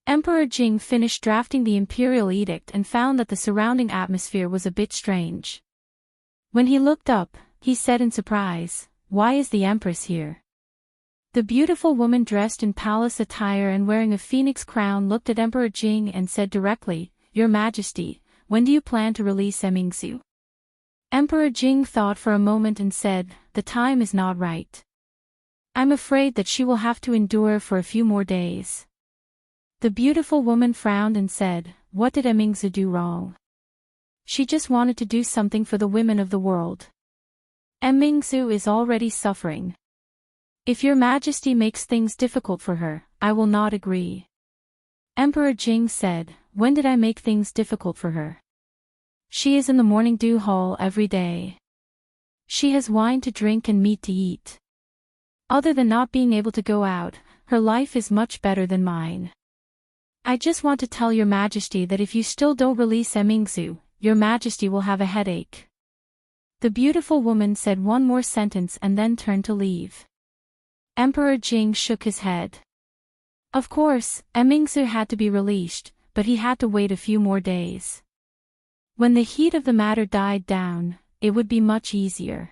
Emperor Jing finished drafting the imperial edict and found that the surrounding atmosphere was a bit strange. When he looked up, he said in surprise, "Why is the Empress here?" The beautiful woman dressed in palace attire and wearing a phoenix crown looked at Emperor Jing and said directly, "Your Majesty, when do you plan to release Mingxu?" Emperor Jing thought for a moment and said, "The time is not right. I'm afraid that she will have to endure for a few more days." The beautiful woman frowned and said, "What did Mingxu do wrong?" "She just wanted to do something for the women of the world. Mingxu is already suffering. If your Majesty makes things difficult for her, I will not agree." Emperor Jing said, "When did I make things difficult for her? She is in the morning dew hall every day. She has wine to drink and meat to eat. Other than not being able to go out, her life is much better than mine. I just want to tell your majesty that if you still don't release Emingsu, your majesty will have a headache. The beautiful woman said one more sentence and then turned to leave. Emperor Jing shook his head. Of course, Emingsu had to be released, but he had to wait a few more days. When the heat of the matter died down, it would be much easier.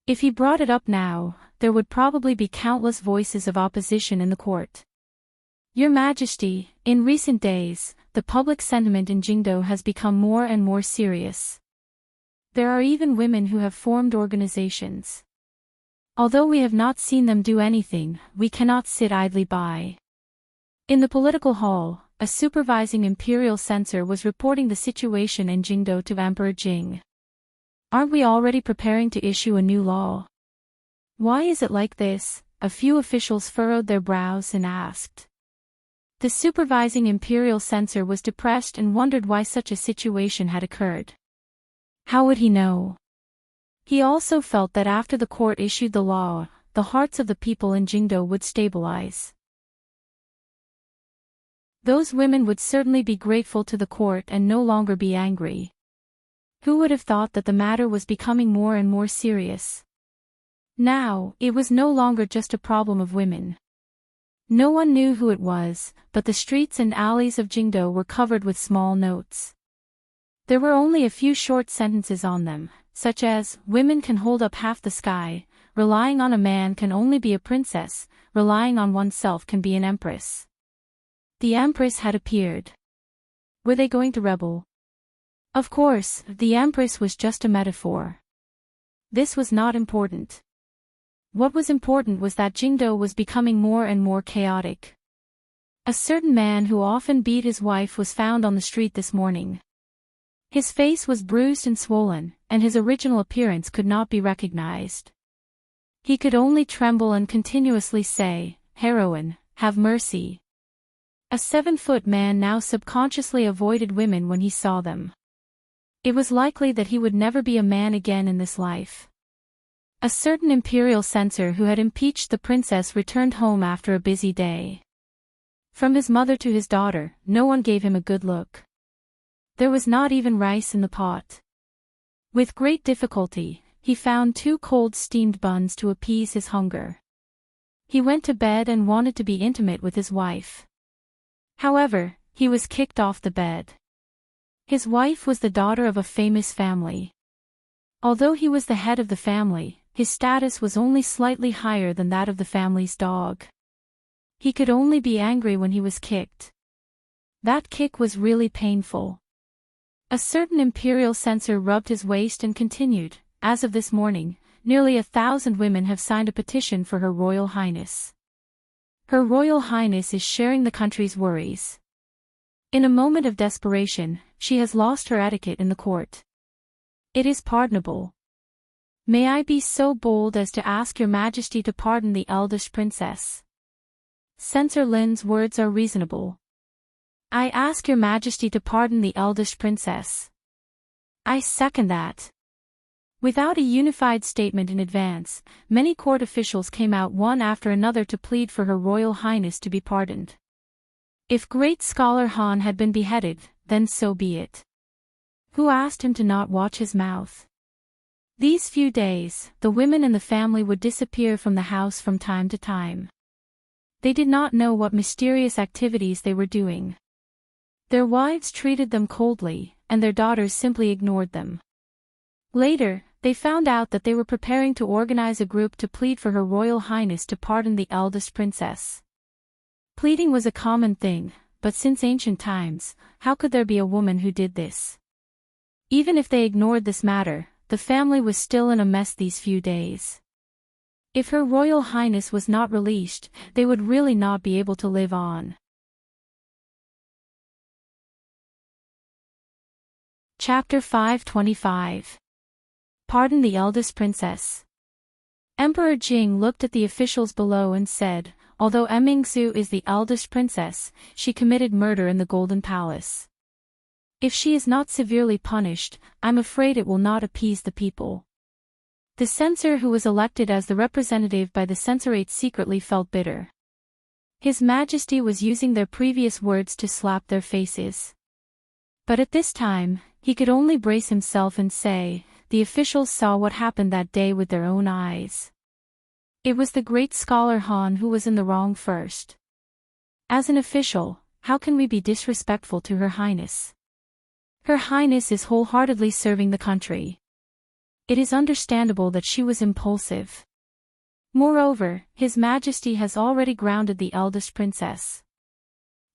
If he brought it up now, there would probably be countless voices of opposition in the court. Your Majesty, in recent days, the public sentiment in Jingdo has become more and more serious. There are even women who have formed organizations. Although we have not seen them do anything, we cannot sit idly by. In the political hall, a supervising imperial censor was reporting the situation in Jingdo to Emperor Jing. Aren't we already preparing to issue a new law? Why is it like this? A few officials furrowed their brows and asked. The supervising imperial censor was depressed and wondered why such a situation had occurred. How would he know? He also felt that after the court issued the law, the hearts of the people in Jingdo would stabilize. Those women would certainly be grateful to the court and no longer be angry. Who would have thought that the matter was becoming more and more serious? Now, it was no longer just a problem of women. No one knew who it was, but the streets and alleys of Jingdo were covered with small notes. There were only a few short sentences on them, such as, women can hold up half the sky, relying on a man can only be a princess, relying on oneself can be an empress. The empress had appeared. Were they going to rebel? Of course, the empress was just a metaphor. This was not important. What was important was that Jingdo was becoming more and more chaotic. A certain man who often beat his wife was found on the street this morning. His face was bruised and swollen, and his original appearance could not be recognized. He could only tremble and continuously say, "Heroine, have mercy." A 7-foot man now subconsciously avoided women when he saw them. It was likely that he would never be a man again in this life. A certain imperial censor who had impeached the princess returned home after a busy day. From his mother to his daughter, no one gave him a good look. There was not even rice in the pot. With great difficulty, he found 2 cold steamed buns to appease his hunger. He went to bed and wanted to be intimate with his wife. However, he was kicked off the bed. His wife was the daughter of a famous family. Although he was the head of the family, his status was only slightly higher than that of the family's dog. He could only be angry when he was kicked. That kick was really painful. A certain imperial censor rubbed his waist and continued, as of this morning, nearly 1,000 women have signed a petition for Her Royal Highness. Her Royal Highness is sharing the country's worries. In a moment of desperation, she has lost her etiquette in the court. It is pardonable. May I be so bold as to ask your majesty to pardon the eldest princess? Censor Lin's words are reasonable. I ask your majesty to pardon the eldest princess. I second that. Without a unified statement in advance, many court officials came out one after another to plead for Her Royal Highness to be pardoned. If great scholar Han had been beheaded, then so be it. Who asked him to not watch his mouth? These few days, the women in the family would disappear from the house from time to time. They did not know what mysterious activities they were doing. Their wives treated them coldly, and their daughters simply ignored them. Later, they found out that they were preparing to organize a group to plead for Her Royal Highness to pardon the eldest princess. Pleading was a common thing, but since ancient times, how could there be a woman who did this? Even if they ignored this matter, the family was still in a mess these few days. If Her Royal Highness was not released, they would really not be able to live on. Chapter 525. Pardon the eldest princess. Emperor Jing looked at the officials below and said, although Emingsu is the eldest princess, she committed murder in the Golden Palace. If she is not severely punished, I'm afraid it will not appease the people. The censor who was elected as the representative by the censorate secretly felt bitter. His Majesty was using their previous words to slap their faces. But at this time, he could only brace himself and say, the officials saw what happened that day with their own eyes. It was the great scholar Han who was in the wrong first. As an official, how can we be disrespectful to Her Highness? Her Highness is wholeheartedly serving the country. It is understandable that she was impulsive. Moreover, His Majesty has already grounded the eldest princess.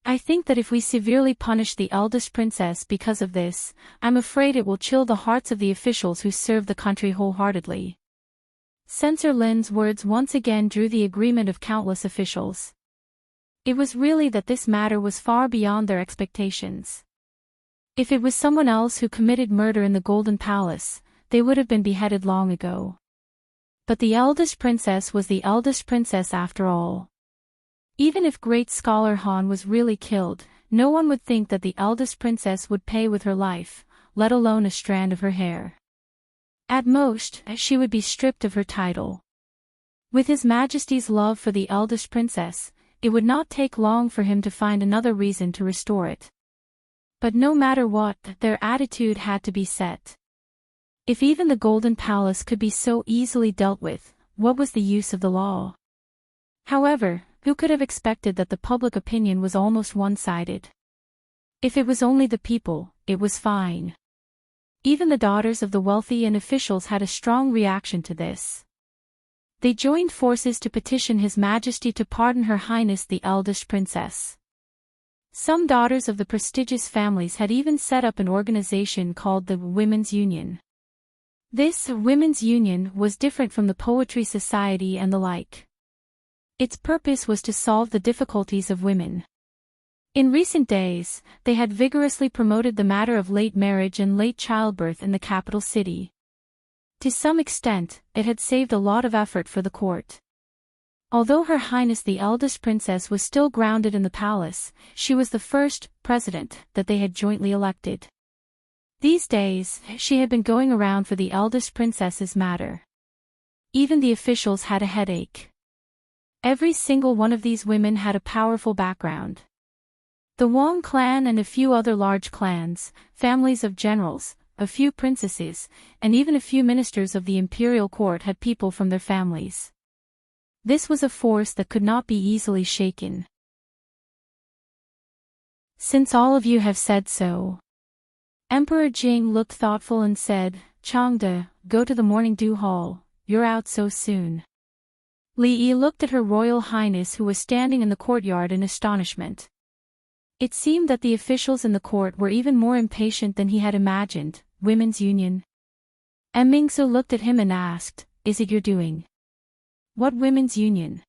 I think that if we severely punish the eldest princess because of this, I'm afraid it will chill the hearts of the officials who serve the country wholeheartedly. Censor Lin's words once again drew the agreement of countless officials. It was really that this matter was far beyond their expectations. If it was someone else who committed murder in the Golden Palace, they would have been beheaded long ago. But the eldest princess was the eldest princess after all. Even if great scholar Han was really killed, no one would think that the eldest princess would pay with her life, let alone a strand of her hair. At most, she would be stripped of her title. With His Majesty's love for the eldest princess, it would not take long for him to find another reason to restore it. But no matter what, their attitude had to be set. If even the Golden Palace could be so easily dealt with, what was the use of the law? However, who could have expected that the public opinion was almost one-sided? If it was only the people, it was fine. Even the daughters of the wealthy and officials had a strong reaction to this. They joined forces to petition His Majesty to pardon Her Highness the eldest princess. Some daughters of the prestigious families had even set up an organization called the Women's Union. This Women's Union was different from the Poetry Society and the like. Its purpose was to solve the difficulties of women. In recent days, they had vigorously promoted the matter of late marriage and late childbirth in the capital city. To some extent, it had saved a lot of effort for the court. Although Her Highness the eldest princess was still grounded in the palace, she was the first president that they had jointly elected. These days, she had been going around for the eldest princess's matter. Even the officials had a headache. Every single one of these women had a powerful background. The Wang clan and a few other large clans, families of generals, a few princesses, and even a few ministers of the imperial court had people from their families. This was a force that could not be easily shaken. Since all of you have said so. Emperor Jing looked thoughtful and said, Changde, go to the Morning Dew Hall, you're out so soon. Li Yi looked at Her Royal Highness who was standing in the courtyard in astonishment. It seemed that the officials in the court were even more impatient than he had imagined. Women's Union? Mingsu looked at him and asked, is it your doing? What Women's Union?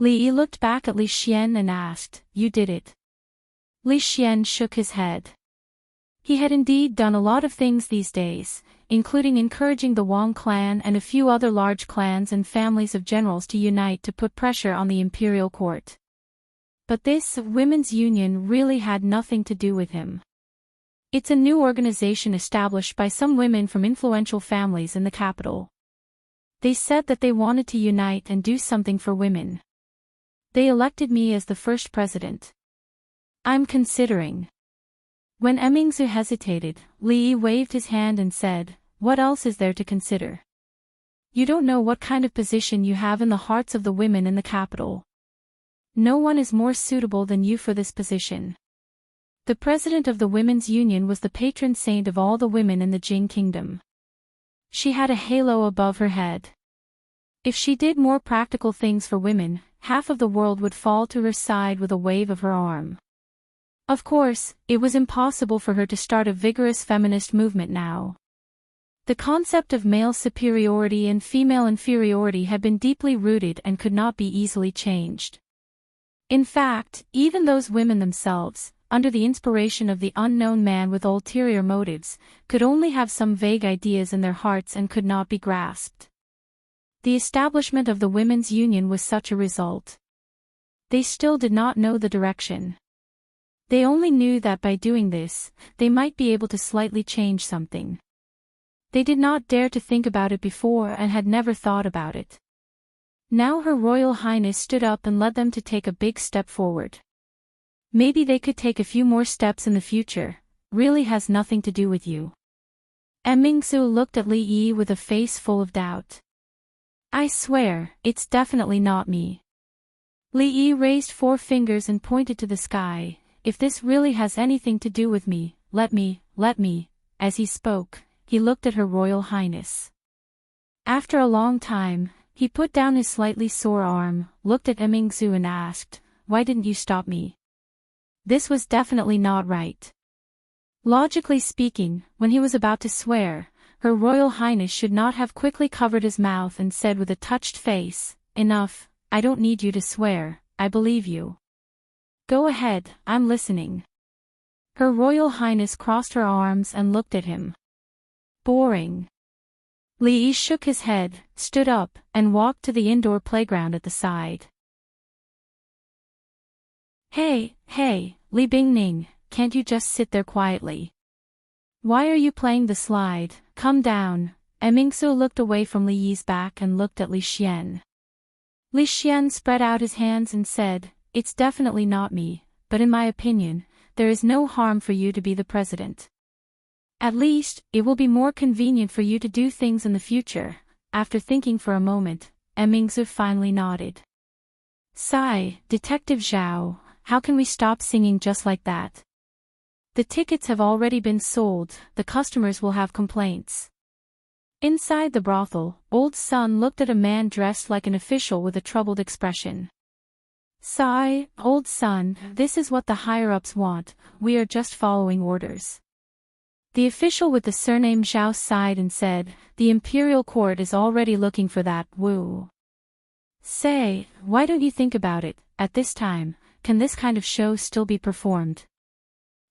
Li Yi looked back at Li Xian and asked, you did it. Li Xian shook his head. He had indeed done a lot of things these days, including encouraging the Wang clan and a few other large clans and families of generals to unite to put pressure on the imperial court. But this Women's Union really had nothing to do with him. It's a new organization established by some women from influential families in the capital. They said that they wanted to unite and do something for women. They elected me as the first president. I'm considering. When Mingsu hesitated, Li Yi waved his hand and said, what else is there to consider? You don't know what kind of position you have in the hearts of the women in the capital. No one is more suitable than you for this position. The president of the Women's Union was the patron saint of all the women in the Jing kingdom. She had a halo above her head. If she did more practical things for women, half of the world would fall to her side with a wave of her arm. Of course, it was impossible for her to start a vigorous feminist movement now. The concept of male superiority and female inferiority had been deeply rooted and could not be easily changed. In fact, even those women themselves, under the inspiration of the unknown man with ulterior motives, could only have some vague ideas in their hearts and could not be grasped. The establishment of the Women's Union was such a result. They still did not know the direction. They only knew that by doing this, they might be able to slightly change something. They did not dare to think about it before and had never thought about it. Now Her Royal Highness stood up and led them to take a big step forward. Maybe they could take a few more steps in the future. Really has nothing to do with you. Mingzu looked at Li Yi with a face full of doubt. I swear, it's definitely not me. Li Yi raised 4 fingers and pointed to the sky. If this really has anything to do with me, let me. As he spoke, he looked at Her Royal Highness. After a long time, he put down his slightly sore arm, looked at Mingzu and asked, why didn't you stop me? This was definitely not right. Logically speaking, when he was about to swear, Her Royal Highness should not have quickly covered his mouth and said with a touched face, enough, I don't need you to swear, I believe you. Go ahead, I'm listening. Her Royal Highness crossed her arms and looked at him. Boring. Li Yi shook his head, stood up, and walked to the indoor playground at the side. Hey, Li Bingning, can't you just sit there quietly? Why are you playing the slide? Come down. Mingzu looked away from Li Yi's back and looked at Li Xian. Li Xian spread out his hands and said, it's definitely not me, but in my opinion, there is no harm for you to be the president. At least, it will be more convenient for you to do things in the future. After thinking for a moment, Mingzu finally nodded. Sigh, Detective Zhao, how can we stop singing just like that? The tickets have already been sold, the customers will have complaints. Inside the brothel, Old Sun looked at a man dressed like an official with a troubled expression. Sigh, Old Sun, this is what the higher-ups want, we are just following orders. The official with the surname Zhao sighed and said, the imperial court is already looking for that, woo. Say, why don't you think about it, at this time, can this kind of show still be performed?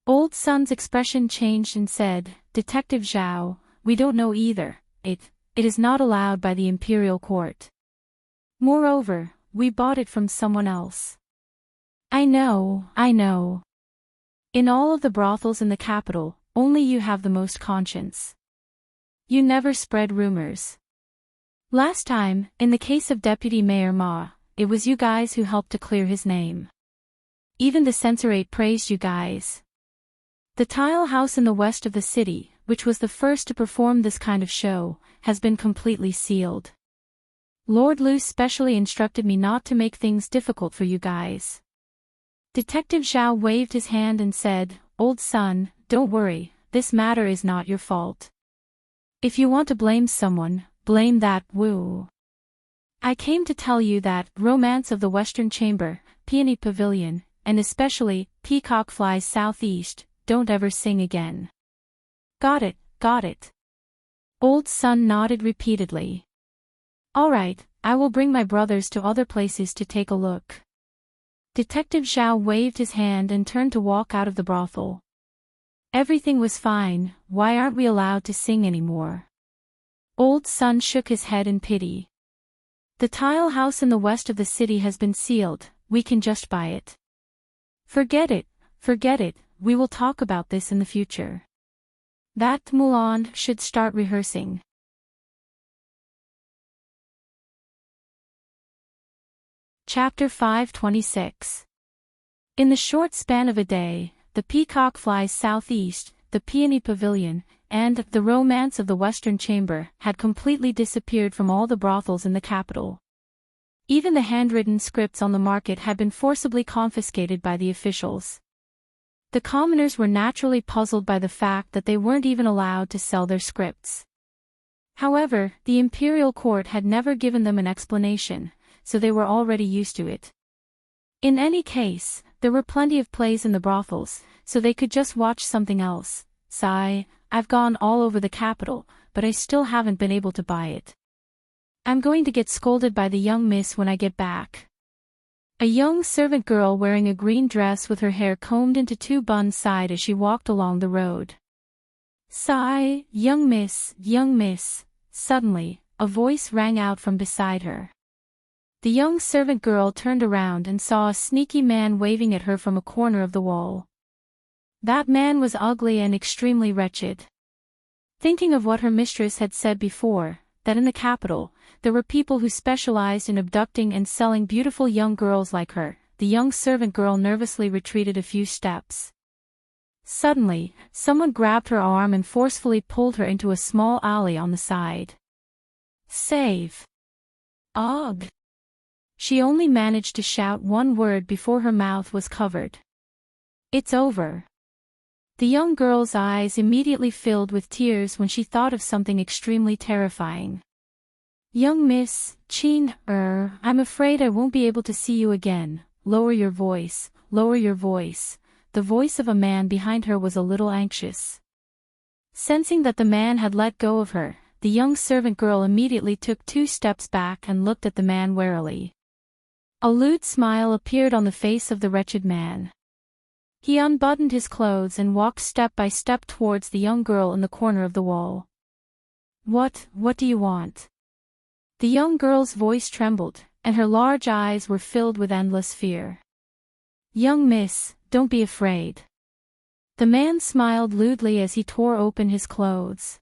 Old Sun's expression changed and said, Detective Zhao, we don't know either, it is not allowed by the imperial court. Moreover, we bought it from someone else. I know. In all of the brothels in the capital, only you have the most conscience. You never spread rumors. Last time, in the case of Deputy Mayor Ma, it was you guys who helped to clear his name. Even the censorate praised you guys. The tile house in the west of the city, which was the first to perform this kind of show, has been completely sealed. Lord Lu specially instructed me not to make things difficult for you guys. Detective Zhao waved his hand and said, Old Sun, don't worry, this matter is not your fault. If you want to blame someone, blame that woo. I came to tell you that Romance of the Western Chamber, Peony Pavilion, and especially Peacock Flies Southeast, don't ever sing again. Got it. Old Sun nodded repeatedly. Alright, I will bring my brothers to other places to take a look. Detective Zhao waved his hand and turned to walk out of the brothel. Everything was fine, why aren't we allowed to sing anymore? Old Sun shook his head in pity. The tile house in the west of the city has been sealed, we can just buy it. Forget it, we will talk about this in the future. That Mulan should start rehearsing. Chapter 526. In the short span of a day, the Peacock Flies Southeast, the Peony Pavilion, and the Romance of the Western Chamber had completely disappeared from all the brothels in the capital. Even the handwritten scripts on the market had been forcibly confiscated by the officials. The commoners were naturally puzzled by the fact that they weren't even allowed to sell their scripts. However, the imperial court had never given them an explanation, so they were already used to it. In any case, there were plenty of plays in the brothels, so they could just watch something else. Sigh, I've gone all over the capital, but I still haven't been able to buy it. I'm going to get scolded by the young miss when I get back. A young servant girl wearing a green dress with her hair combed into 2 buns sighed as she walked along the road. Sigh, young miss. Suddenly, a voice rang out from beside her. The young servant girl turned around and saw a sneaky man waving at her from a corner of the wall. That man was ugly and extremely wretched. Thinking of what her mistress had said before, that in the capital, there were people who specialized in abducting and selling beautiful young girls like her, the young servant girl nervously retreated a few steps. Suddenly, someone grabbed her arm and forcefully pulled her into a small alley on the side. Save! Og! She only managed to shout one word before her mouth was covered. It's over. The young girl's eyes immediately filled with tears when she thought of something extremely terrifying. Young Miss Chin, I'm afraid I won't be able to see you again. Lower your voice, lower your voice. The voice of a man behind her was a little anxious. Sensing that the man had let go of her, the young servant girl immediately took 2 steps back and looked at the man warily. A lewd smile appeared on the face of the wretched man. He unbuttoned his clothes and walked step by step towards the young girl in the corner of the wall. What do you want? The young girl's voice trembled, and her large eyes were filled with endless fear. Young miss, don't be afraid. The man smiled lewdly as he tore open his clothes.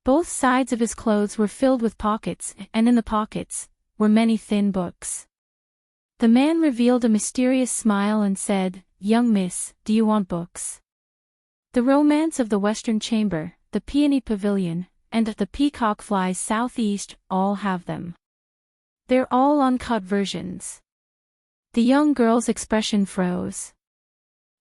Both sides of his clothes were filled with pockets, and in the pockets were many thin books. The man revealed a mysterious smile and said, Young miss, do you want books? The Romance of the Western Chamber, the Peony Pavilion, and the Peacock Flies Southeast all have them. They're all uncut versions. The young girl's expression froze.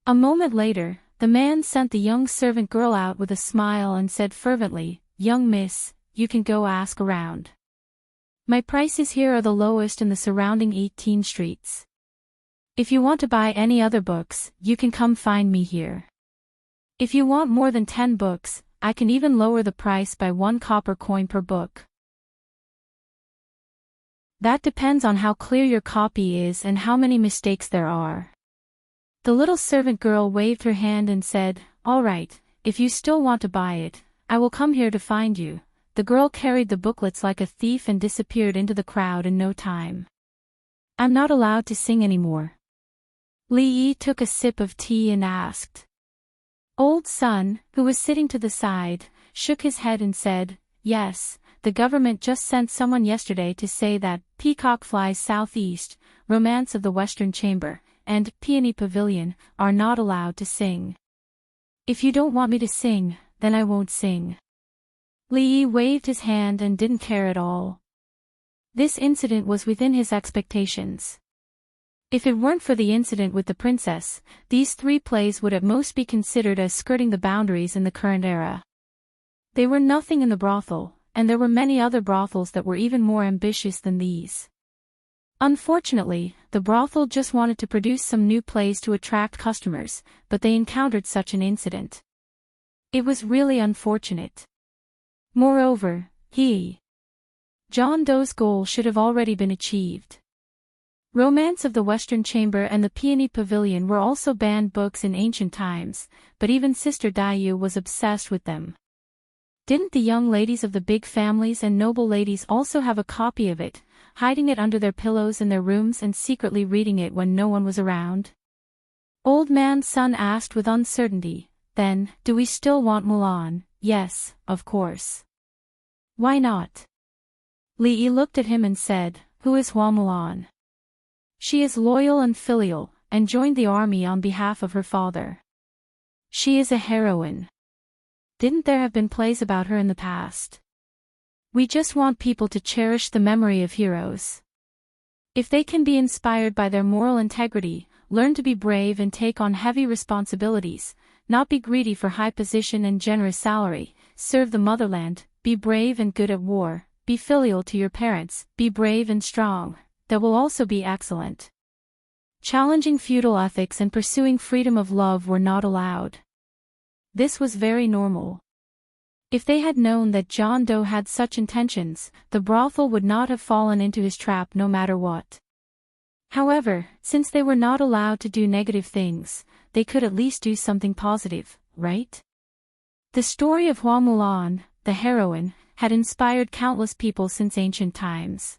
A moment later, the man sent the young servant girl out with a smile and said fervently, Young miss, you can go ask around. My prices here are the lowest in the surrounding 18 streets. If you want to buy any other books, you can come find me here. If you want more than 10 books, I can even lower the price by 1 copper coin per book. That depends on how clear your copy is and how many mistakes there are. The little servant girl waved her hand and said, All right, if you still want to buy it, I will come here to find you. The girl carried the booklets like a thief and disappeared into the crowd in no time. I'm not allowed to sing anymore. Li Yi took a sip of tea and asked. Old Sun, who was sitting to the side, shook his head and said, Yes, the government just sent someone yesterday to say that Peacock Flies Southeast, Romance of the Western Chamber, and Peony Pavilion are not allowed to sing. If you don't want me to sing, then I won't sing. Li Yi waved his hand and didn't care at all. This incident was within his expectations. If it weren't for the incident with the princess, these 3 plays would at most be considered as skirting the boundaries in the current era. They were nothing in the brothel, and there were many other brothels that were even more ambitious than these. Unfortunately, the brothel just wanted to produce some new plays to attract customers, but they encountered such an incident. It was really unfortunate. Moreover, John Doe's goal should have already been achieved. Romance of the Western Chamber and the Peony Pavilion were also banned books in ancient times, but even Sister Daiyu was obsessed with them. Didn't the young ladies of the big families and noble ladies also have a copy of it, hiding it under their pillows in their rooms and secretly reading it when no one was around? Old Man Sun asked with uncertainty, Then, do we still want Mulan? Yes, of course. Why not? Li Yi looked at him and said, Who is Hua Mulan? She is loyal and filial, and joined the army on behalf of her father. She is a heroine. Didn't there have been plays about her in the past? We just want people to cherish the memory of heroes. If they can be inspired by their moral integrity, learn to be brave and take on heavy responsibilities, not be greedy for high position and generous salary, serve the motherland, be brave and good at war, be filial to your parents, be brave and strong, that will also be excellent. Challenging feudal ethics and pursuing freedom of love were not allowed. This was very normal. If they had known that John Doe had such intentions, the brothel would not have fallen into his trap no matter what. However, since they were not allowed to do negative things, they could at least do something positive, right? The story of Hua Mulan, the heroine, had inspired countless people since ancient times.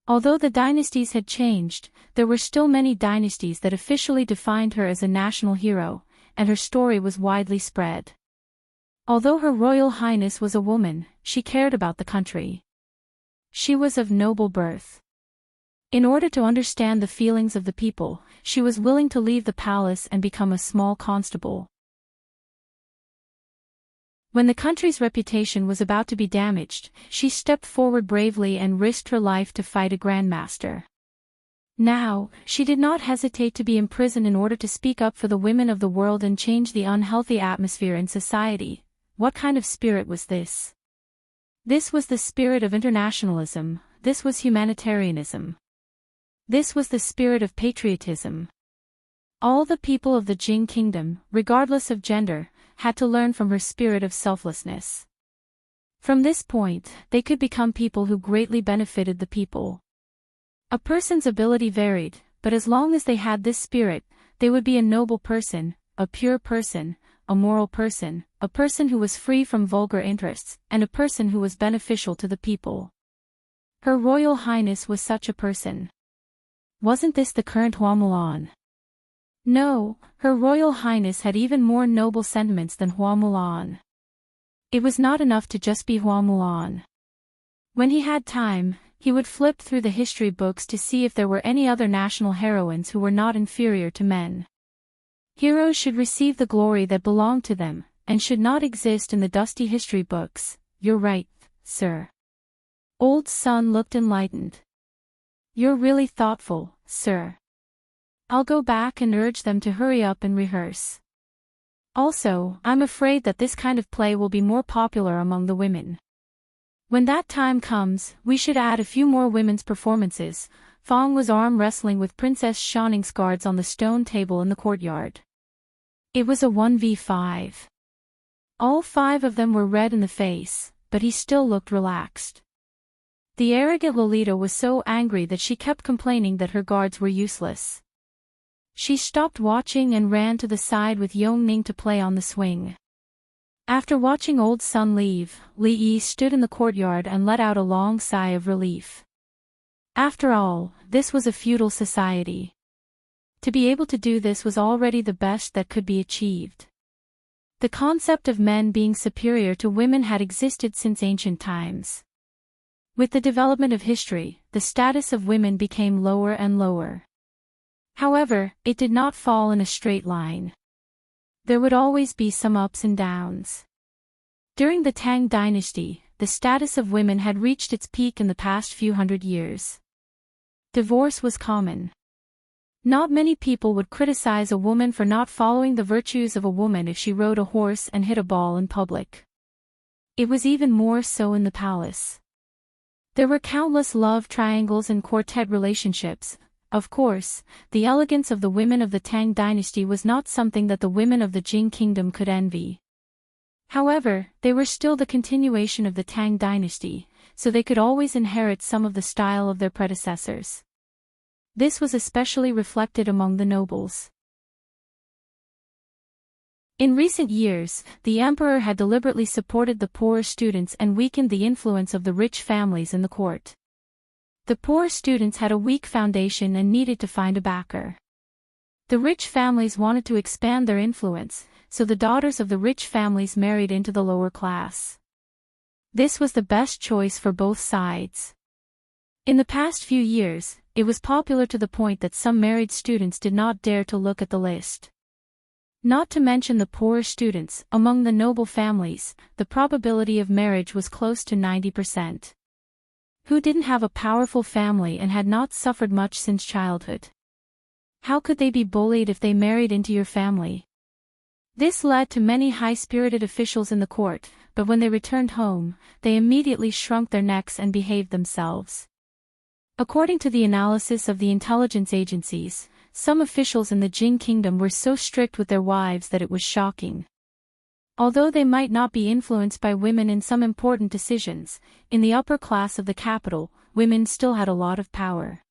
Although the dynasties had changed, there were still many dynasties that officially defined her as a national hero, and her story was widely spread. Although Her Royal Highness was a woman, she cared about the country. She was of noble birth. In order to understand the feelings of the people, she was willing to leave the palace and become a small constable. When the country's reputation was about to be damaged, she stepped forward bravely and risked her life to fight a grandmaster. Now, she did not hesitate to be imprisoned in order to speak up for the women of the world and change the unhealthy atmosphere in society. What kind of spirit was this? This was the spirit of internationalism, this was humanitarianism. This was the spirit of patriotism. All the people of the Jing Kingdom, regardless of gender, had to learn from her spirit of selflessness. From this point, they could become people who greatly benefited the people. A person's ability varied, but as long as they had this spirit, they would be a noble person, a pure person, a moral person, a person who was free from vulgar interests, and a person who was beneficial to the people. Her Royal Highness was such a person. Wasn't this the current Hua Mulan? No, Her Royal Highness had even more noble sentiments than Hua Mulan. It was not enough to just be Hua Mulan. When he had time, he would flip through the history books to see if there were any other national heroines who were not inferior to men. Heroes should receive the glory that belonged to them, and should not exist in the dusty history books. You're right, sir. Old Sun looked enlightened. You're really thoughtful, sir. I'll go back and urge them to hurry up and rehearse. Also, I'm afraid that this kind of play will be more popular among the women. When that time comes, we should add a few more women's performances. Fong was arm wrestling with Princess Shanning's guards on the stone table in the courtyard. It was a 1v5. All 5 of them were red in the face, but he still looked relaxed. The arrogant Lolita was so angry that she kept complaining that her guards were useless. She stopped watching and ran to the side with Yongning to play on the swing. After watching Old Sun leave, Li Yi stood in the courtyard and let out a long sigh of relief. After all, this was a feudal society. To be able to do this was already the best that could be achieved. The concept of men being superior to women had existed since ancient times. With the development of history, the status of women became lower and lower. However, it did not fall in a straight line. There would always be some ups and downs. During the Tang dynasty, the status of women had reached its peak in the past few hundred years. Divorce was common. Not many people would criticize a woman for not following the virtues of a woman if she rode a horse and hit a ball in public. It was even more so in the palace. There were countless love triangles and quartet relationships. Of course, the elegance of the women of the Tang dynasty was not something that the women of the Jing kingdom could envy. However, they were still the continuation of the Tang dynasty, so they could always inherit some of the style of their predecessors. This was especially reflected among the nobles. In recent years, the emperor had deliberately supported the poorer students and weakened the influence of the rich families in the court. The poor students had a weak foundation and needed to find a backer. The rich families wanted to expand their influence, so the daughters of the rich families married into the lower class. This was the best choice for both sides. In the past few years, it was popular to the point that some married students did not dare to look at the list. Not to mention the poorer students, among the noble families, the probability of marriage was close to 90%. Who didn't have a powerful family and had not suffered much since childhood? How could they be bullied if they married into your family? This led to many high-spirited officials in the court, but when they returned home, they immediately shrunk their necks and behaved themselves. According to the analysis of the intelligence agencies, some officials in the Jing kingdom were so strict with their wives that it was shocking. Although they might not be influenced by women in some important decisions, in the upper class of the capital, women still had a lot of power.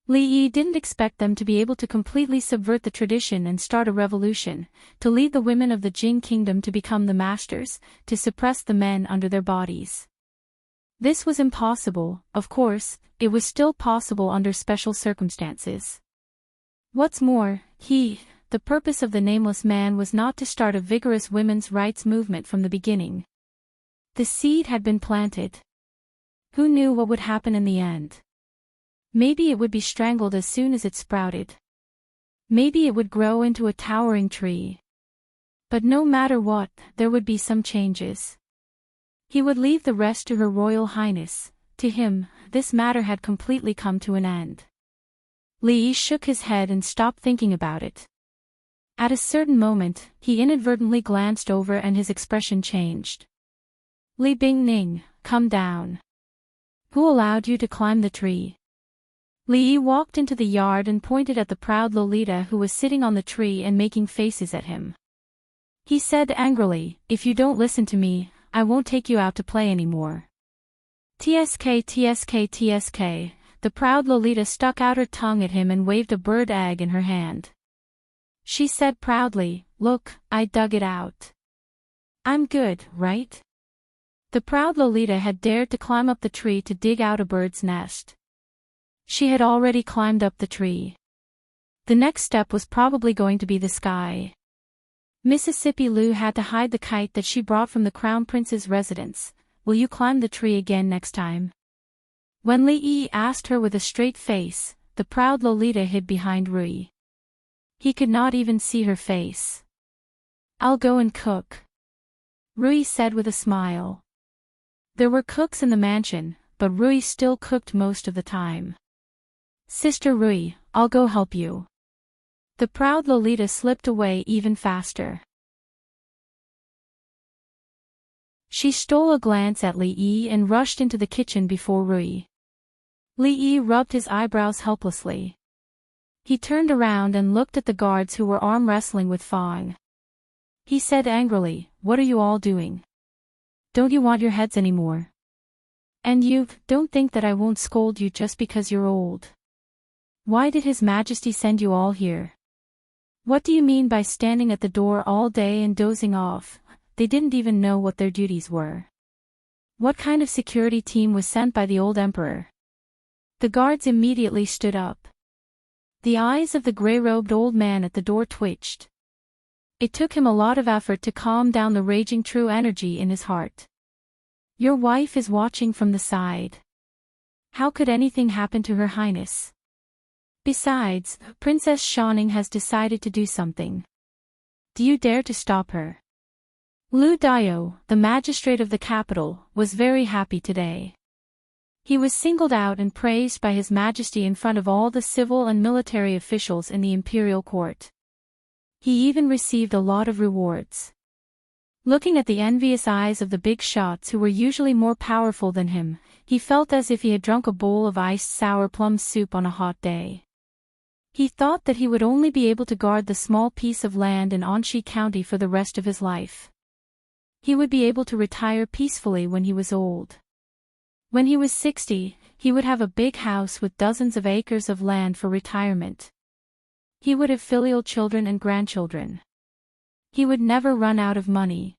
Li Yi didn't expect them to be able to completely subvert the tradition and start a revolution, to lead the women of the Jing kingdom to become the masters, to suppress the men under their bodies. This was impossible. Of course, it was still possible under special circumstances. What's more, the purpose of the nameless man was not to start a vigorous women's rights movement from the beginning. The seed had been planted. Who knew what would happen in the end? Maybe it would be strangled as soon as it sprouted. Maybe it would grow into a towering tree. But no matter what, there would be some changes. He would leave the rest to Her Royal Highness. To him, this matter had completely come to an end. Li shook his head and stopped thinking about it. At a certain moment, he inadvertently glanced over and his expression changed. Li Bingning, come down. Who allowed you to climb the tree? Li walked into the yard and pointed at the proud Lolita who was sitting on the tree and making faces at him. He said angrily, if you don't listen to me, I won't take you out to play anymore. TSK. The proud Lolita stuck out her tongue at him and waved a bird egg in her hand. She said proudly, look, I dug it out. I'm good, right? The proud Lolita had dared to climb up the tree to dig out a bird's nest. She had already climbed up the tree. The next step was probably going to be the sky. Mississippi Lou had to hide the kite that she brought from the Crown Prince's residence. Will you climb the tree again next time? When Li asked her with a straight face, the proud Lolita hid behind Rui. He could not even see her face. I'll go and cook, Rui said with a smile. There were cooks in the mansion, but Rui still cooked most of the time. Sister Rui, I'll go help you. The proud Lolita slipped away even faster. She stole a glance at Li and rushed into the kitchen before Rui. Li rubbed his eyebrows helplessly. He turned around and looked at the guards who were arm wrestling with Fong. He said angrily, what are you all doing? Don't you want your heads anymore? And you, don't think that I won't scold you just because you're old. Why did His Majesty send you all here? What do you mean by standing at the door all day and dozing off? They didn't even know what their duties were. What kind of security team was sent by the old emperor? The guards immediately stood up. The eyes of the gray-robed old man at the door twitched. It took him a lot of effort to calm down the raging true energy in his heart. Your wife is watching from the side. How could anything happen to Her Highness? Besides, Princess Shining has decided to do something. Do you dare to stop her? Lu Dao, the magistrate of the capital, was very happy today. He was singled out and praised by His Majesty in front of all the civil and military officials in the imperial court. He even received a lot of rewards. Looking at the envious eyes of the big shots who were usually more powerful than him, he felt as if he had drunk a bowl of iced sour plum soup on a hot day. He thought that he would only be able to guard the small piece of land in Anxi County for the rest of his life. He would be able to retire peacefully when he was old. When he was 60, he would have a big house with dozens of acres of land for retirement. He would have filial children and grandchildren. He would never run out of money.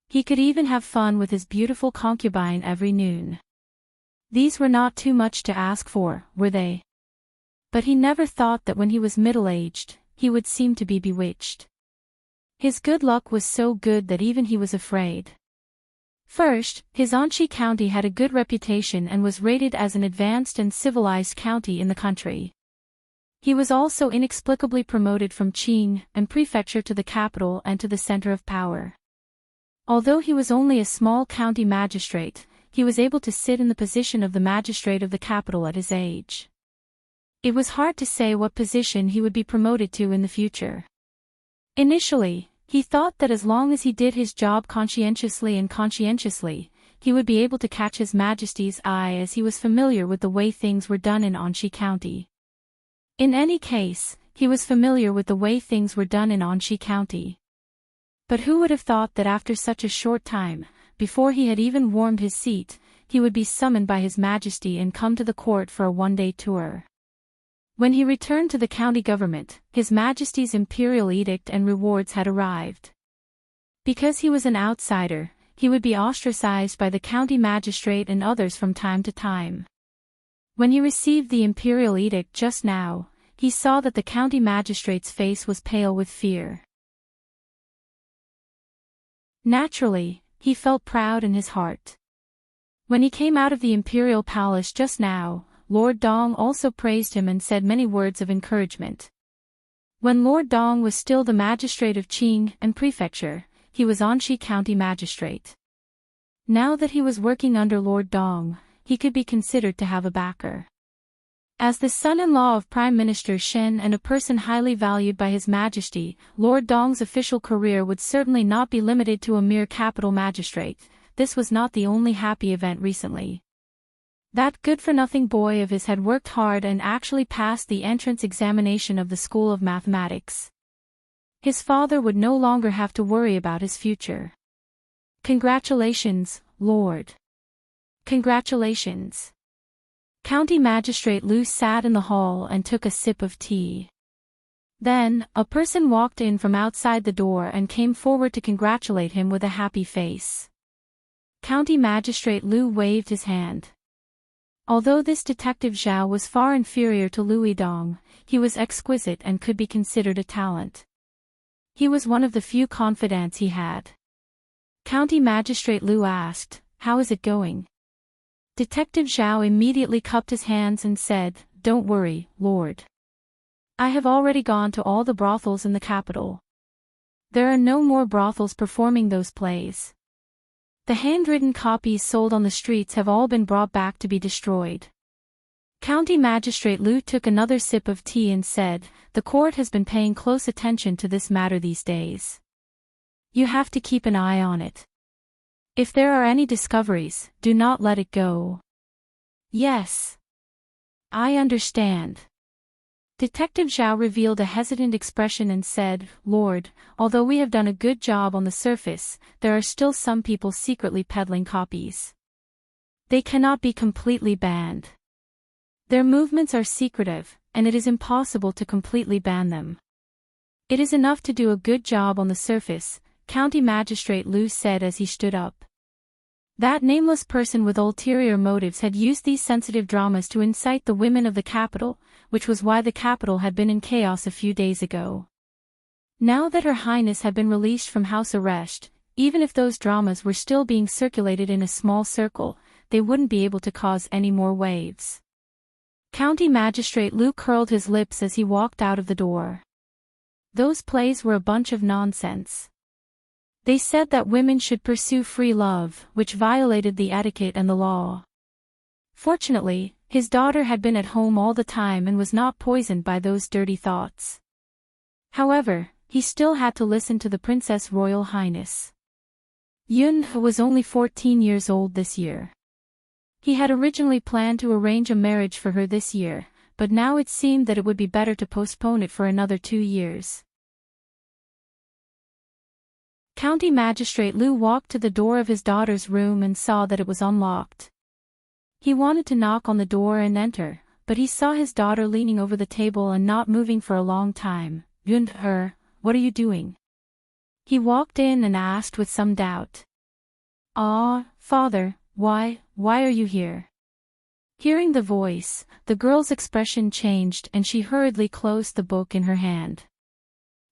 He could even have fun with his beautiful concubine every noon. These were not too much to ask for, were they? But he never thought that when he was middle-aged, he would seem to be bewitched. His good luck was so good that even he was afraid. First, his Anxi County had a good reputation and was rated as an advanced and civilized county in the country. He was also inexplicably promoted from Qing and prefecture to the capital and to the center of power. Although he was only a small county magistrate, he was able to sit in the position of the magistrate of the capital at his age. It was hard to say what position he would be promoted to in the future. Initially, he thought that as long as he did his job conscientiously, he would be able to catch His Majesty's eye as he was familiar with the way things were done in Anxi County. In any case, he was familiar with the way things were done in Anxi County. But who would have thought that after such a short time, before he had even warmed his seat, he would be summoned by His Majesty and come to the court for a one-day tour. When he returned to the county government, His Majesty's imperial edict and rewards had arrived. Because he was an outsider, he would be ostracized by the county magistrate and others from time to time. When he received the imperial edict just now, he saw that the county magistrate's face was pale with fear. Naturally, he felt proud in his heart. When he came out of the imperial palace just now, Lord Dong also praised him and said many words of encouragement. When Lord Dong was still the magistrate of Qing and Prefecture, he was Anxi County Magistrate. Now that he was working under Lord Dong, he could be considered to have a backer. As the son-in-law of Prime Minister Shen and a person highly valued by His Majesty, Lord Dong's official career would certainly not be limited to a mere capital magistrate. This was not the only happy event recently. That good-for-nothing boy of his had worked hard and actually passed the entrance examination of the School of Mathematics. His father would no longer have to worry about his future. Congratulations, Lord. Congratulations. County Magistrate Liu sat in the hall and took a sip of tea. Then, a person walked in from outside the door and came forward to congratulate him with a happy face. County Magistrate Liu waved his hand. Although this detective Zhao was far inferior to Liu Dong, he was exquisite and could be considered a talent. He was one of the few confidants he had. County Magistrate Liu asked, "How is it going?" Detective Zhao immediately cupped his hands and said, "Don't worry, Lord. I have already gone to all the brothels in the capital. There are no more brothels performing those plays. The handwritten copies sold on the streets have all been brought back to be destroyed." County Magistrate Liu took another sip of tea and said, "The court has been paying close attention to this matter these days. You have to keep an eye on it. If there are any discoveries, do not let it go." "Yes. I understand." Detective Zhao revealed a hesitant expression and said, "Lord, although we have done a good job on the surface, there are still some people secretly peddling copies. They cannot be completely banned. Their movements are secretive, and it is impossible to completely ban them. It is enough to do a good job on the surface," County Magistrate Liu said as he stood up. That nameless person with ulterior motives had used these sensitive dramas to incite the women of the capital, which was why the capital had been in chaos a few days ago. Now that Her Highness had been released from house arrest, even if those dramas were still being circulated in a small circle, they wouldn't be able to cause any more waves. County Magistrate Liu curled his lips as he walked out of the door. Those plays were a bunch of nonsense. They said that women should pursue free love, which violated the etiquette and the law. Fortunately, his daughter had been at home all the time and was not poisoned by those dirty thoughts. However, he still had to listen to the Princess Royal Highness. Yun was only 14 years old this year. He had originally planned to arrange a marriage for her this year, but now it seemed that it would be better to postpone it for another 2 years. County Magistrate Liu walked to the door of his daughter's room and saw that it was unlocked. He wanted to knock on the door and enter, but he saw his daughter leaning over the table and not moving for a long time. "Yun, what are you doing?" He walked in and asked with some doubt. "Ah, father, why are you here?" Hearing the voice, the girl's expression changed and she hurriedly closed the book in her hand.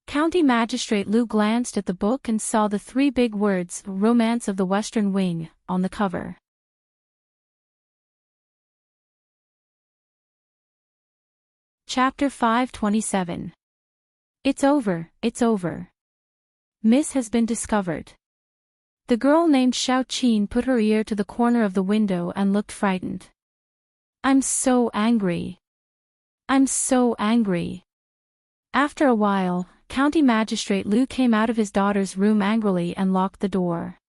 County Magistrate Liu glanced at the book and saw the 3 big words, "Romance of the Western Wing," on the cover. Chapter 527. It's over, it's over. Miss has been discovered. The girl named Xiao Qin put her ear to the corner of the window and looked frightened. "I'm so angry. I'm so angry." After a while, County Magistrate Liu came out of his daughter's room angrily and locked the door.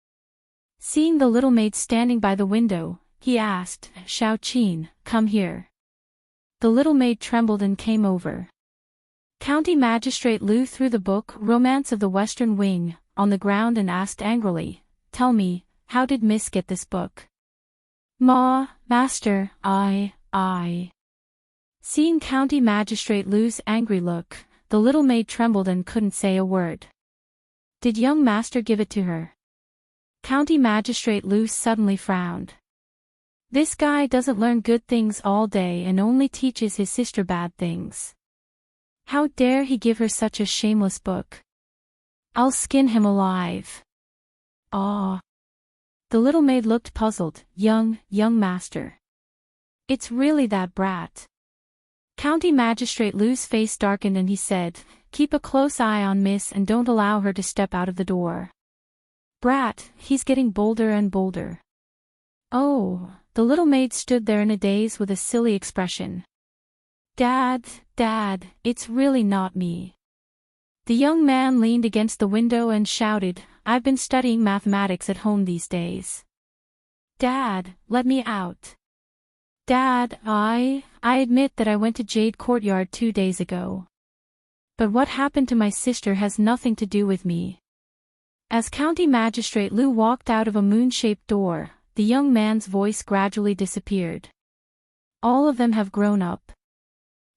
Seeing the little maid standing by the window, he asked, "Xiao Qin, come here." The little maid trembled and came over. County Magistrate Liu threw the book, Romance of the Western Wing, on the ground and asked angrily, "Tell me, how did Miss get this book?" Master, I. Seeing County Magistrate Liu's angry look, the little maid trembled and couldn't say a word. "Did young master give it to her?" County Magistrate Liu suddenly frowned. This guy doesn't learn good things all day and only teaches his sister bad things. How dare he give her such a shameless book? I'll skin him alive. Ah. The little maid looked puzzled. Young master. It's really that brat. County Magistrate Lou's face darkened and he said, keep a close eye on Miss and don't allow her to step out of the door. Brat, he's getting bolder and bolder. Oh, the little maid stood there in a daze with a silly expression. Dad, it's really not me. The young man leaned against the window and shouted, I've been studying mathematics at home these days. Dad, let me out. Dad, I admit that I went to Jade Courtyard 2 days ago. But what happened to my sister has nothing to do with me. As County Magistrate Lou walked out of a moon-shaped door, the young man's voice gradually disappeared. All of them have grown up.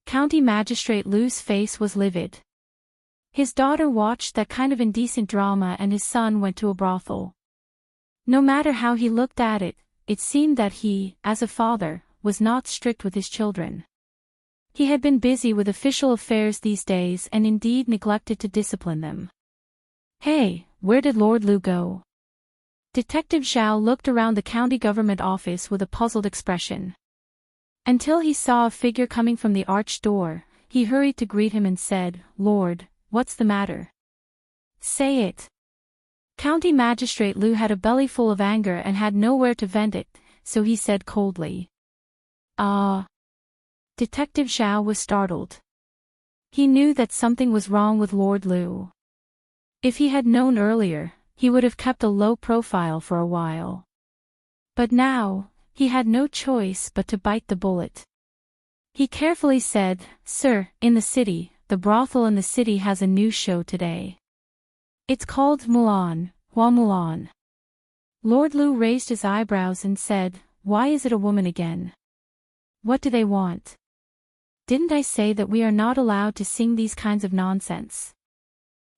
County Magistrate Lou's face was livid. His daughter watched that kind of indecent drama and his son went to a brothel. No matter how he looked at it, it seemed that he, as a father, was not strict with his children. He had been busy with official affairs these days and indeed neglected to discipline them. Hey, where did Lord Lou go? Detective Zhao looked around the county government office with a puzzled expression. Until he saw a figure coming from the arched door, he hurried to greet him and said, Lord, what's the matter? Say it. County Magistrate Lou had a belly full of anger and had nowhere to vent it, so he said coldly. Detective Zhao was startled. He knew that something was wrong with Lord Lou. If he had known earlier, he would have kept a low profile for a while. But now, he had no choice but to bite the bullet. He carefully said, Sir, in the city, the brothel in the city has a new show today. It's called Mulan, Hua Mulan. Lord Lou raised his eyebrows and said, Why is it a woman again? What do they want? Didn't I say that we are not allowed to sing these kinds of nonsense?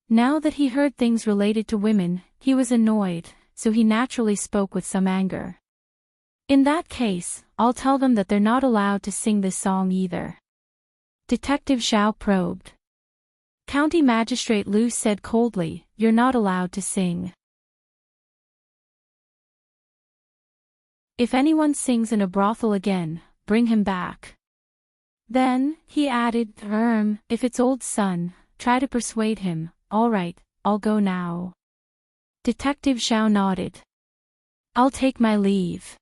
Now that he heard things related to women, he was annoyed, so he naturally spoke with some anger. In that case, I'll tell them that they're not allowed to sing this song either. Detective Zhao probed. County Magistrate Lou said coldly, You're not allowed to sing. If anyone sings in a brothel again, bring him back. Then, he added, if it's old son, try to persuade him. All right, I'll go now. Detective Zhao nodded. I'll take my leave.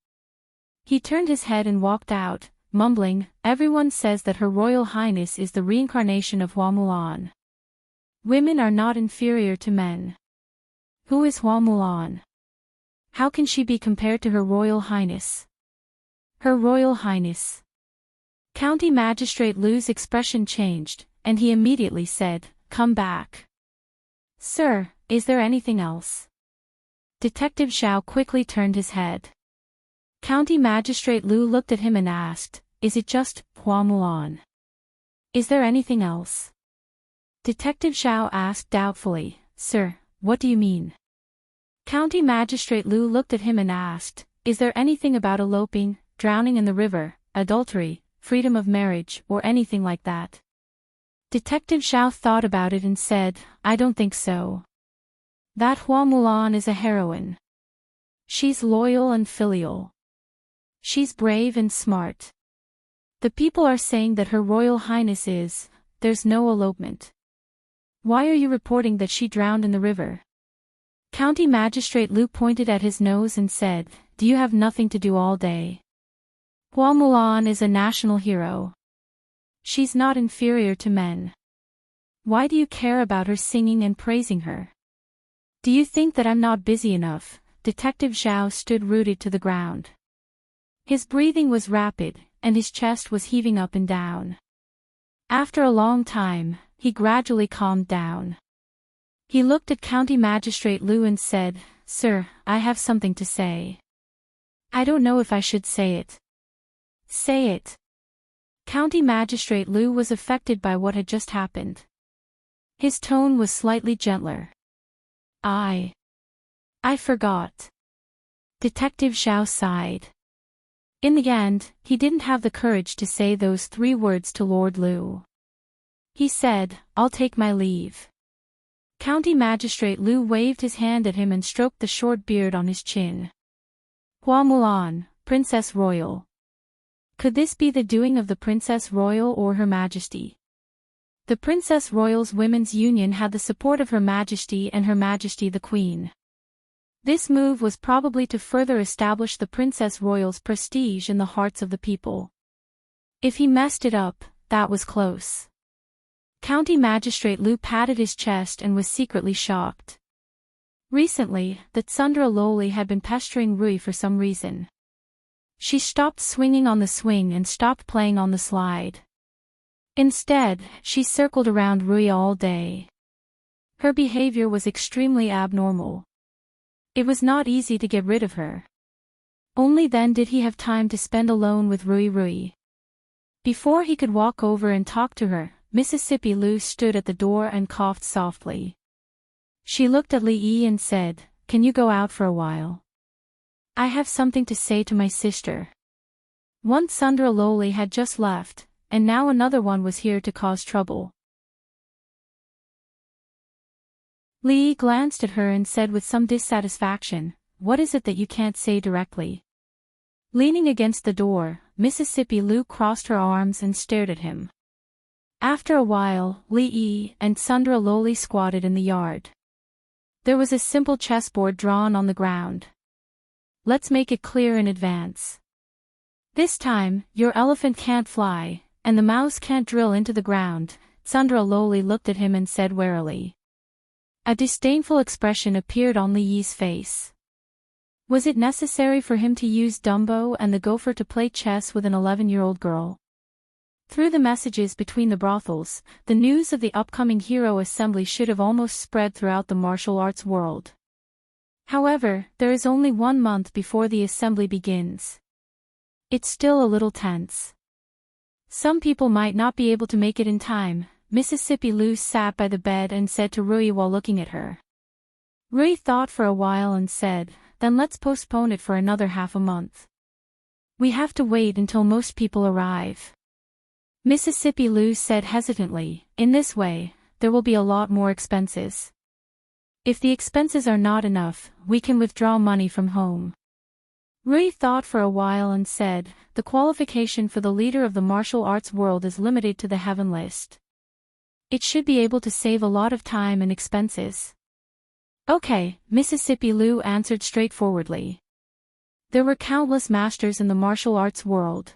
He turned his head and walked out, mumbling, Everyone says that Her Royal Highness is the reincarnation of Hua Mulan. Women are not inferior to men. Who is Hua Mulan? How can she be compared to Her Royal Highness? Her Royal Highness. County Magistrate Lou's expression changed, and he immediately said, Come back. Sir, is there anything else? Detective Zhao quickly turned his head. County Magistrate Lou looked at him and asked, Is it just Hua Mulan? Is there anything else? Detective Zhao asked doubtfully, Sir, what do you mean? County Magistrate Lou looked at him and asked, Is there anything about eloping, drowning in the river, adultery, freedom of marriage, or anything like that? Detective Zhao thought about it and said, I don't think so. That Hua Mulan is a heroine. She's loyal and filial. She's brave and smart. The people are saying that Her Royal Highness is, there's no elopement. Why are you reporting that she drowned in the river? County Magistrate Lou pointed at his nose and said, Do you have nothing to do all day? Hua Mulan is a national hero. She's not inferior to men. Why do you care about her singing and praising her? Do you think that I'm not busy enough? Detective Zhao stood rooted to the ground. His breathing was rapid, and his chest was heaving up and down. After a long time, he gradually calmed down. He looked at County Magistrate Lou and said, Sir, I have something to say. I don't know if I should say it. Say it. County Magistrate Lou was affected by what had just happened. His tone was slightly gentler. I forgot. Detective Zhao sighed. In the end, he didn't have the courage to say those 3 words to Lord Lou. He said, "I'll take my leave." County Magistrate Lu waved his hand at him and stroked the short beard on his chin. Hua Mulan, Princess Royal. Could this be the doing of the Princess Royal or Her Majesty? The Princess Royal's Women's Union had the support of Her Majesty and Her Majesty the Queen. This move was probably to further establish the Princess Royal's prestige in the hearts of the people. If he messed it up, that was close. County Magistrate Lu patted his chest and was secretly shocked. Recently, the Tsundere Loli had been pestering Rui for some reason. She stopped swinging on the swing and stopped playing on the slide. Instead, she circled around Rui all day. Her behavior was extremely abnormal. It was not easy to get rid of her. Only then did he have time to spend alone with Rui. Before he could walk over and talk to her, Mississippi Lu stood at the door and coughed softly. She looked at Li Yi and said, "Can you go out for a while? I have something to say to my sister." One Tsundere Loli had just left, and now another one was here to cause trouble. Li Yi glanced at her and said with some dissatisfaction, "What is it that you can't say directly?" Leaning against the door, Mississippi Lu crossed her arms and stared at him. After a while, Li Yi and Tsundere Loli squatted in the yard. There was a simple chessboard drawn on the ground. Let's make it clear in advance. This time, your elephant can't fly, and the mouse can't drill into the ground. Tsundere Loli looked at him and said warily. A disdainful expression appeared on Li Yi's face. Was it necessary for him to use Dumbo and the gopher to play chess with an 11-year-old girl? Through the messages between the brothels, the news of the upcoming hero assembly should have almost spread throughout the martial arts world. However, there is only 1 month before the assembly begins. It's still a little tense. Some people might not be able to make it in time. Mississippi Lu sat by the bed and said to Rui while looking at her. Rui thought for a while and said, "Then let's postpone it for another half a month. We have to wait until most people arrive." Mississippi Lu said hesitantly, "In this way, there will be a lot more expenses. If the expenses are not enough, we can withdraw money from home." Rui thought for a while and said, "The qualification for the leader of the martial arts world is limited to the heaven list. It should be able to save a lot of time and expenses." "Okay," Mississippi Lu answered straightforwardly. There were countless masters in the martial arts world.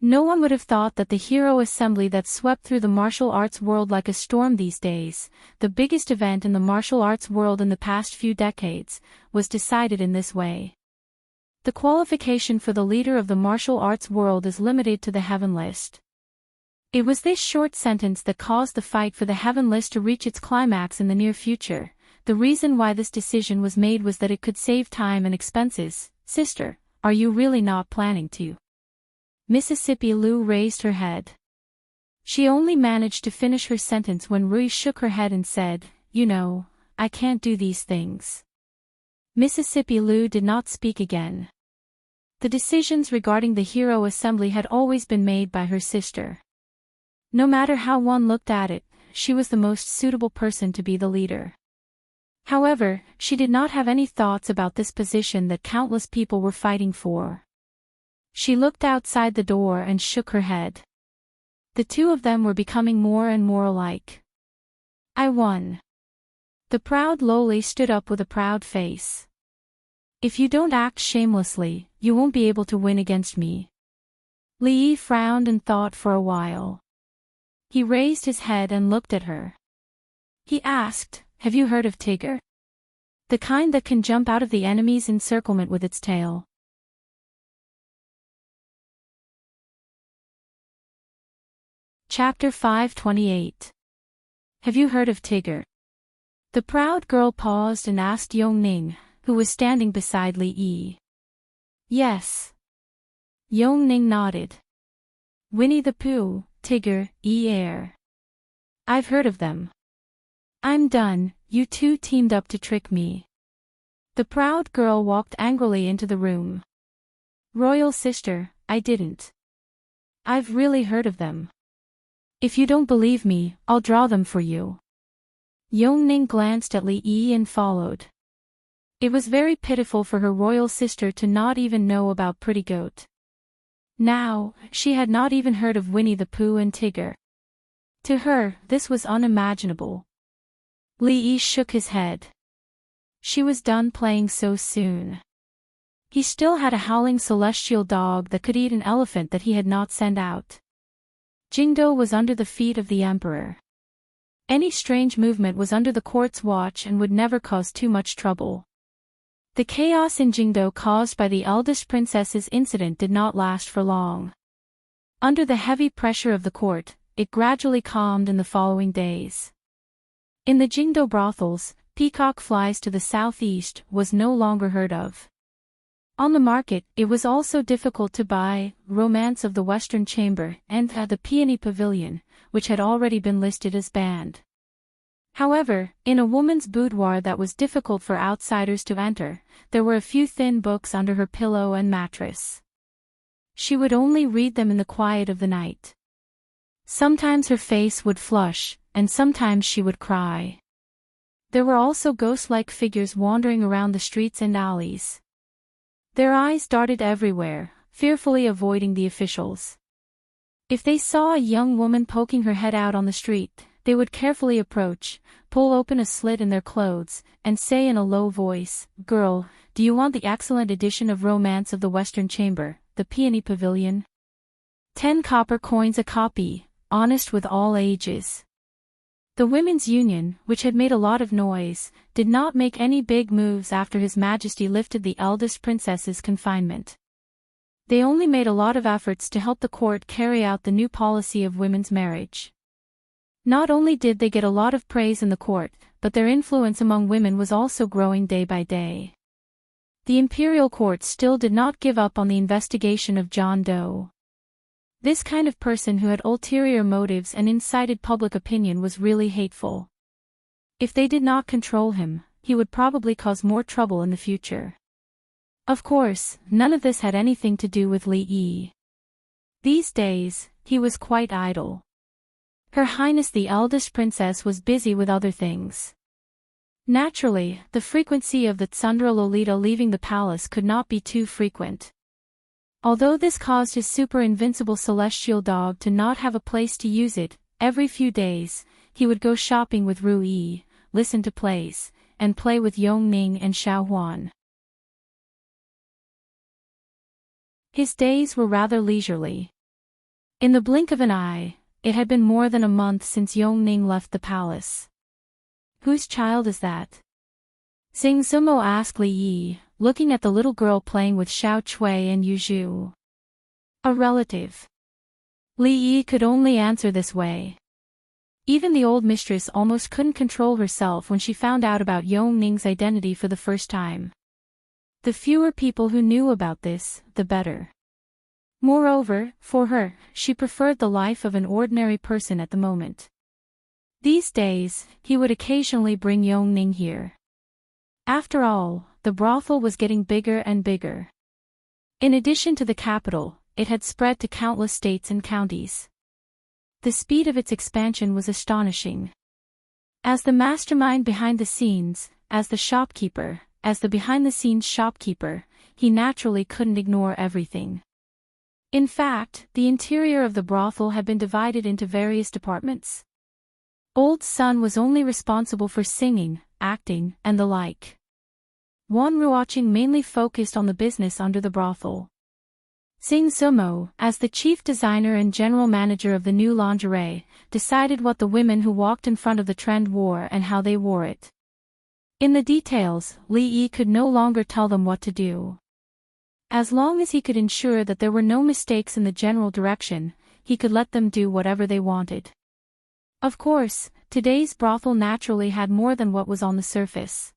No one would have thought that the hero assembly that swept through the martial arts world like a storm these days, the biggest event in the martial arts world in the past few decades, was decided in this way. The qualification for the leader of the martial arts world is limited to the heaven list. It was this short sentence that caused the fight for the heaven list to reach its climax in the near future. The reason why this decision was made was that it could save time and expenses. "Sister, are you really not planning to?" Mississippi Lu raised her head. She only managed to finish her sentence when Rui shook her head and said, "You know, I can't do these things." Mississippi Lu did not speak again. The decisions regarding the hero assembly had always been made by her sister. No matter how one looked at it, she was the most suitable person to be the leader. However, she did not have any thoughts about this position that countless people were fighting for. She looked outside the door and shook her head. The two of them were becoming more and more alike. "I won." The proud Loli stood up with a proud face. "If you don't act shamelessly, you won't be able to win against me." Li Yi frowned and thought for a while. He raised his head and looked at her. He asked, "Have you heard of Tiger? The kind that can jump out of the enemy's encirclement with its tail." Chapter 528. Have you heard of Tiger? The proud girl paused and asked Yongning, who was standing beside Li Yi. "Yes." Yongning nodded. "Winnie the Pooh, Tiger, Air. I've heard of them." "I'm done, you two teamed up to trick me." The proud girl walked angrily into the room. "Royal sister, I didn't. I've really heard of them." If you don't believe me, I'll draw them for you. Yongning glanced at Li Yi and followed. It was very pitiful for her royal sister to not even know about Pretty Goat. Now, she had not even heard of Winnie the Pooh and Tigger. To her, this was unimaginable. Li Yi shook his head. She was done playing so soon. He still had a howling celestial dog that could eat an elephant that he had not sent out. Jingdo was under the feet of the emperor. Any strange movement was under the court's watch and would never cause too much trouble. The chaos in Jingdo caused by the eldest princess's incident did not last for long. Under the heavy pressure of the court, it gradually calmed in the following days. In the Jingdo brothels, peacock flies to the southeast was no longer heard of. On the market, it was also difficult to buy Romance of the Western Chamber and the Peony Pavilion, which had already been listed as banned. However, in a woman's boudoir that was difficult for outsiders to enter, there were a few thin books under her pillow and mattress. She would only read them in the quiet of the night. Sometimes her face would flush, and sometimes she would cry. There were also ghost-like figures wandering around the streets and alleys. Their eyes darted everywhere, fearfully avoiding the officials. If they saw a young woman poking her head out on the street, they would carefully approach, pull open a slit in their clothes, and say in a low voice, "Girl, do you want the excellent edition of Romance of the Western Chamber, the Peony Pavilion? 10 copper coins a copy, honest with all ages." The Women's Union, which had made a lot of noise, did not make any big moves after His Majesty lifted the eldest princess's confinement. They only made a lot of efforts to help the court carry out the new policy of women's marriage. Not only did they get a lot of praise in the court, but their influence among women was also growing day by day. The imperial court still did not give up on the investigation of John Doe. This kind of person who had ulterior motives and incited public opinion was really hateful. If they did not control him, he would probably cause more trouble in the future. Of course, none of this had anything to do with Li Yi. These days, he was quite idle. Her Highness the eldest princess was busy with other things. Naturally, the frequency of the Tsundra Lolita leaving the palace could not be too frequent. Although this caused his super invincible celestial dog to not have a place to use it, every few days, he would go shopping with Ru Yi, listen to plays, and play with Yongning and Xiao Huan. His days were rather leisurely. In the blink of an eye, it had been more than a month since Yongning left the palace. "Whose child is that?" Xing Sumo asked Li Yi, looking at the little girl playing with Xiao Chui and Yu Zhu. "A relative." Li Yi could only answer this way. Even the old mistress almost couldn't control herself when she found out about Yongning's identity for the first time. The fewer people who knew about this, the better. Moreover, for her, she preferred the life of an ordinary person at the moment. These days, he would occasionally bring Yongning here. After all, the brothel was getting bigger and bigger. In addition to the capital, it had spread to countless states and counties. The speed of its expansion was astonishing. As the mastermind behind the scenes, as the behind-the-scenes shopkeeper, he naturally couldn't ignore everything. In fact, the interior of the brothel had been divided into various departments. Old Sun was only responsible for singing, acting, and the like. Wan Ruoqing mainly focused on the business under the brothel. Xing Sumo, as the chief designer and general manager of the new lingerie, decided what the women who walked in front of the trend wore and how they wore it. In the details, Li Yi could no longer tell them what to do. As long as he could ensure that there were no mistakes in the general direction, he could let them do whatever they wanted. Of course, today's brothel naturally had more than what was on the surface.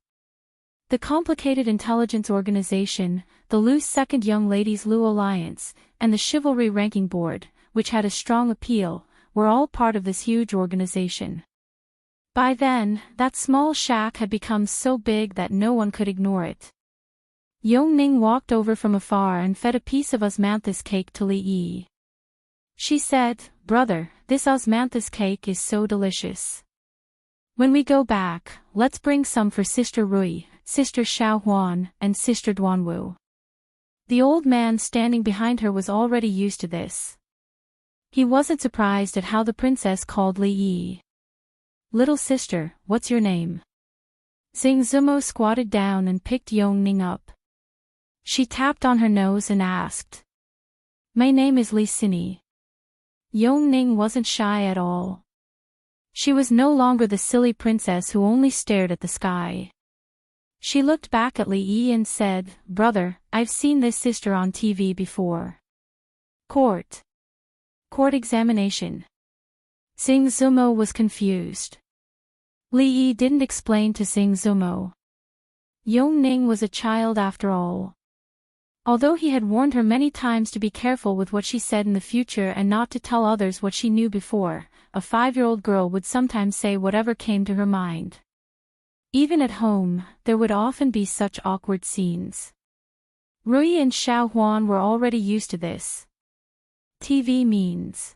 The complicated intelligence organization, the loose Second Young Ladies Lu Alliance, and the Chivalry Ranking Board, which had a strong appeal, were all part of this huge organization. By then, that small shack had become so big that no one could ignore it. Yongning walked over from afar and fed a piece of osmanthus cake to Li Yi. She said, "Brother, this osmanthus cake is so delicious. When we go back, let's bring some for Sister Rui, Sister Xiao Huan, and Sister Duanwu." The old man standing behind her was already used to this. He wasn't surprised at how the princess called Li Yi. "Little sister, what's your name?" Xing Zumo squatted down and picked Yongning up. She tapped on her nose and asked, "My name is Li Sini." Yongning wasn't shy at all. She was no longer the silly princess who only stared at the sky. She looked back at Li Yi and said, "Brother, I've seen this sister on TV before." Court examination. Xing Zumo was confused. Li Yi didn't explain to Xing Zumo. Yongning was a child after all. Although he had warned her many times to be careful with what she said in the future and not to tell others what she knew before, a 5-year-old girl would sometimes say whatever came to her mind. Even at home, there would often be such awkward scenes. Rui and Xiao Huan were already used to this. TV means.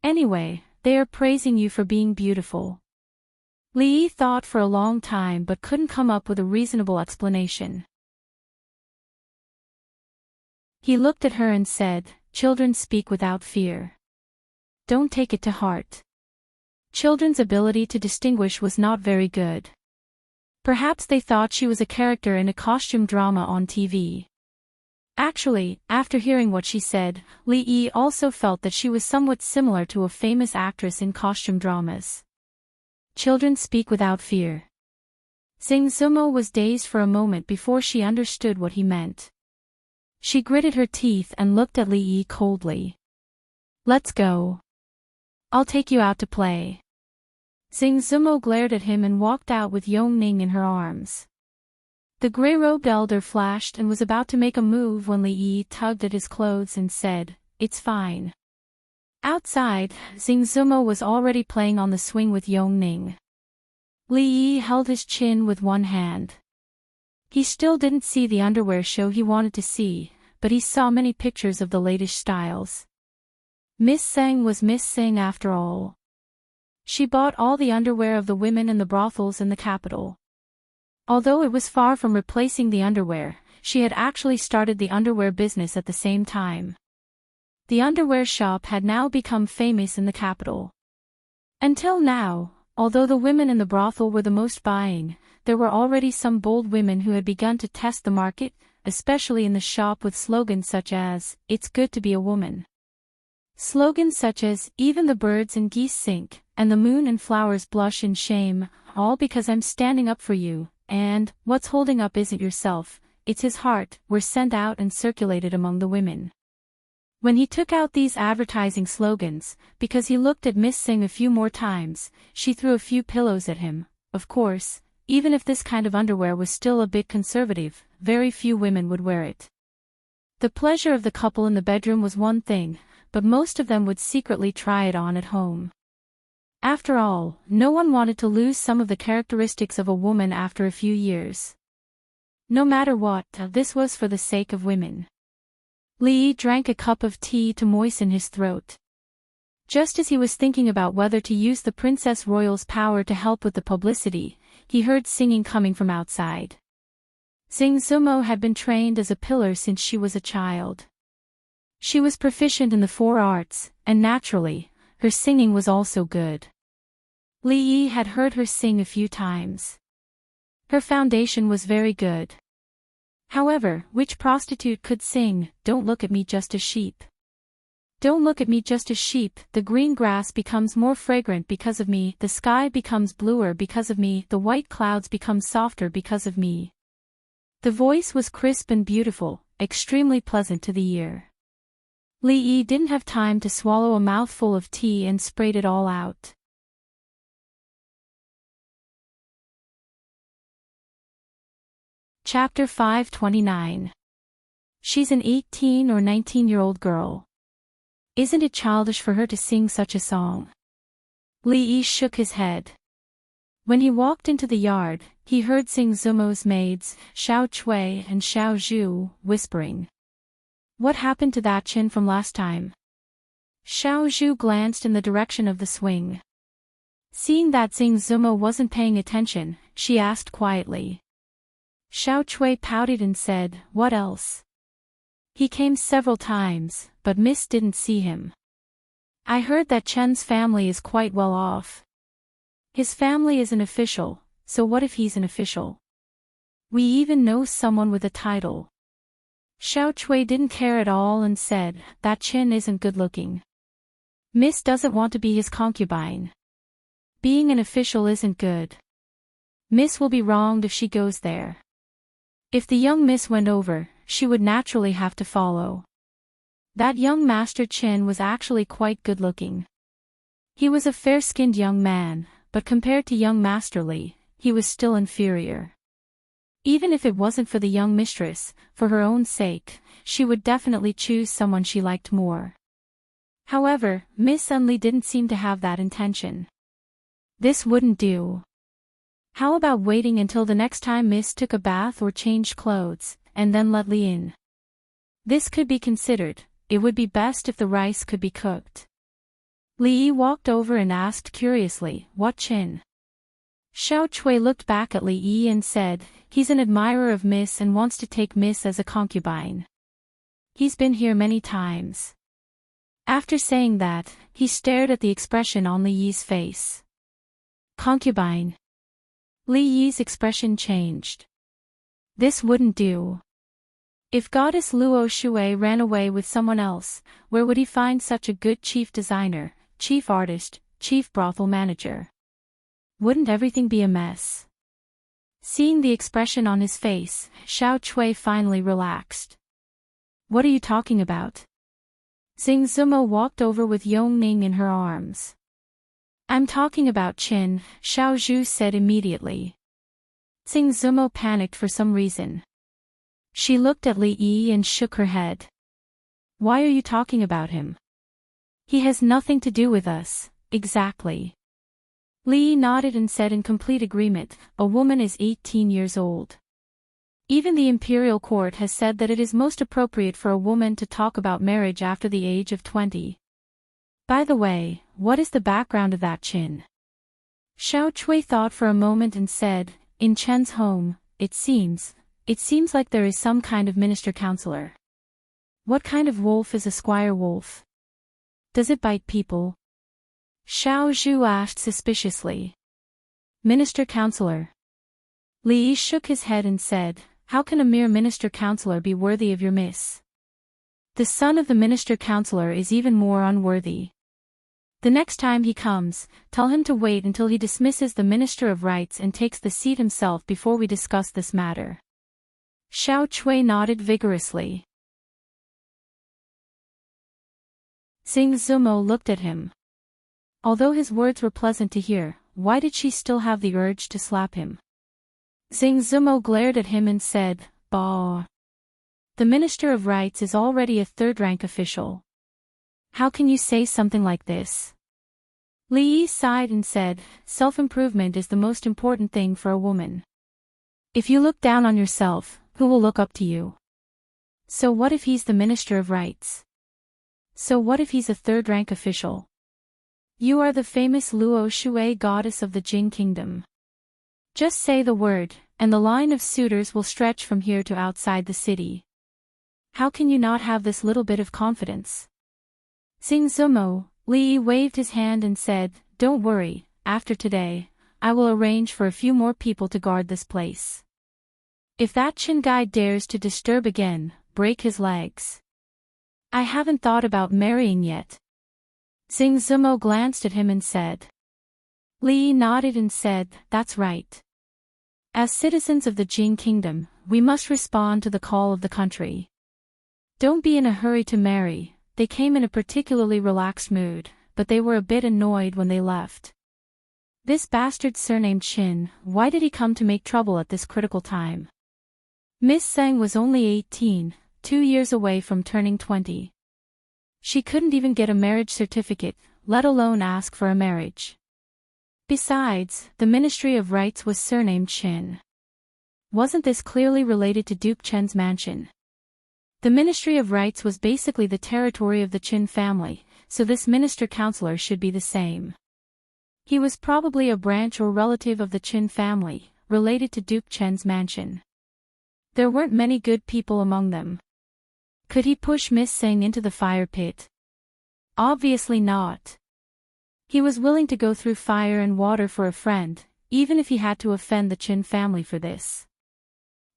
Anyway, they are praising you for being beautiful. Li Yi thought for a long time but couldn't come up with a reasonable explanation. He looked at her and said, "Children speak without fear. Don't take it to heart." Children's ability to distinguish was not very good. Perhaps they thought she was a character in a costume drama on TV. Actually, after hearing what she said, Li Yi also felt that she was somewhat similar to a famous actress in costume dramas. Children speak without fear. Xing Zumo was dazed for a moment before she understood what he meant. She gritted her teeth and looked at Li Yi coldly. "Let's go. I'll take you out to play." Xing Zumo glared at him and walked out with Yongning in her arms. The gray-robed elder flashed and was about to make a move when Li Yi tugged at his clothes and said, "It's fine." Outside, Xing Zumo was already playing on the swing with Yongning. Li Yi held his chin with one hand. He still didn't see the underwear show he wanted to see, but he saw many pictures of the latest styles. Miss Seng was Miss Seng after all. She bought all the underwear of the women in the brothels in the capital. Although it was far from replacing the underwear, she had actually started the underwear business at the same time. The underwear shop had now become famous in the capital. Until now, although the women in the brothel were the most buying, there were already some bold women who had begun to test the market, especially in the shop with slogans such as, "It's good to be a woman." Slogans such as, "Even the birds and geese sink, and the moon and flowers blush in shame, all because I'm standing up for you," and, "What's holding up isn't yourself, it's his heart," were sent out and circulated among the women. When he took out these advertising slogans, because he looked at Miss Singh a few more times, she threw a few pillows at him. Of course, even if this kind of underwear was still a bit conservative, very few women would wear it. The pleasure of the couple in the bedroom was one thing, but most of them would secretly try it on at home. After all, no one wanted to lose some of the characteristics of a woman after a few years. No matter what, this was for the sake of women. Li Yi drank a cup of tea to moisten his throat. Just as he was thinking about whether to use the Princess Royal's power to help with the publicity, he heard singing coming from outside. Xing Zumo had been trained as a pillar since she was a child. She was proficient in the 4 arts, and naturally, her singing was also good. Li Yi had heard her sing a few times. Her foundation was very good. However, which prostitute could sing, "Don't look at me just as sheep. Don't look at me just as sheep, the green grass becomes more fragrant because of me, the sky becomes bluer because of me, the white clouds become softer because of me." The voice was crisp and beautiful, extremely pleasant to the ear. Li Yi didn't have time to swallow a mouthful of tea and sprayed it all out. Chapter 529. She's an 18 or 19-year-old girl. Isn't it childish for her to sing such a song? Li Yi shook his head. When he walked into the yard, he heard Xing Zumo's maids, Xiao Chui and Xiao Zhu, whispering. "What happened to that chin from last time? Xiao Zhu glanced in the direction of the swing. Seeing that Xing Zumo wasn't paying attention, she asked quietly. Xiao Chui pouted and said, "What else?" "He came several times, but Miss didn't see him. I heard that Chen's family is quite well off." "His family is an official, so what if he's an official? We even know someone with a title." Xiao Chui didn't care at all and said, "That Chen isn't good looking. Miss doesn't want to be his concubine. Being an official isn't good. Miss will be wronged if she goes there. If the young Miss went over, she would naturally have to follow." That young Master Chen was actually quite good looking. He was a fair-skinned young man, but compared to young Master Li, he was still inferior. Even if it wasn't for the young mistress, for her own sake, she would definitely choose someone she liked more. However, Miss Li didn't seem to have that intention. This wouldn't do. How about waiting until the next time Miss took a bath or changed clothes, and then let Li in? This could be considered. It would be best if the rice could be cooked. Li walked over and asked curiously, "What Chin?" Xiao Chui looked back at Li and said, "He's an admirer of Miss and wants to take Miss as a concubine. He's been here many times." After saying that, he stared at the expression on Li Yi's face. Concubine. Li Yi's expression changed. This wouldn't do. If Goddess Luo Shui ran away with someone else, where would he find such a good chief designer, chief artist, chief brothel manager? Wouldn't everything be a mess? Seeing the expression on his face, Xiao Chui finally relaxed. "What are you talking about?" Xing Zumo walked over with Yong Ning in her arms. "I'm talking about Qin," Xiao Zhu said immediately. Xing Zumo panicked for some reason. She looked at Li Yi and shook her head. "Why are you talking about him? He has nothing to do with us." "Exactly." Li Yi nodded and said in complete agreement, "A woman is 18 years old. Even the imperial court has said that it is most appropriate for a woman to talk about marriage after the age of 20. By the way, what is the background of that Qin?" Xiao Chui thought for a moment and said, "In Chen's home, it seems like there is some kind of minister-counselor." "What kind of wolf is a squire wolf? Does it bite people?" Xiao Zhu asked suspiciously. "Minister-counselor." Li Yi shook his head and said, "How can a mere minister-counselor be worthy of your miss? The son of the minister-counselor is even more unworthy. The next time he comes, tell him to wait until he dismisses the Minister of Rights and takes the seat himself before we discuss this matter." Xiao Chui nodded vigorously. Xing Zumo looked at him. Although his words were pleasant to hear, why did she still have the urge to slap him? Xing Zumo glared at him and said, "Bah. The Minister of Rights is already a third-rank official. How can you say something like this?" Li Yi sighed and said, "Self-improvement is the most important thing for a woman. If you look down on yourself, who will look up to you? So what if he's the Minister of Rights? So what if he's a third-rank official? You are the famous Luo Shui goddess of the Jing kingdom. Just say the word, and the line of suitors will stretch from here to outside the city. How can you not have this little bit of confidence?" Xing Zumo, Li Yi waved his hand and said, "Don't worry, after today, I will arrange for a few more people to guard this place. If that Qin guy dares to disturb again, break his legs. I haven't thought about marrying yet." Xing Zumo glanced at him and said. Li Yi nodded and said, "That's right. As citizens of the Jing kingdom, we must respond to the call of the country. Don't be in a hurry to marry." They came in a particularly relaxed mood, but they were a bit annoyed when they left. This bastard surnamed Qin, why did he come to make trouble at this critical time? Miss Zhang was only 18, 2 years away from turning 20. She couldn't even get a marriage certificate, let alone ask for a marriage. Besides, the Ministry of Rights was surnamed Qin. Wasn't this clearly related to Duke Chen's mansion? The Ministry of Rights was basically the territory of the Qin family, so this minister-counselor should be the same. He was probably a branch or relative of the Qin family, related to Duke Chen's mansion. There weren't many good people among them. Could he push Miss Tseng into the fire pit? Obviously not. He was willing to go through fire and water for a friend, even if he had to offend the Qin family for this.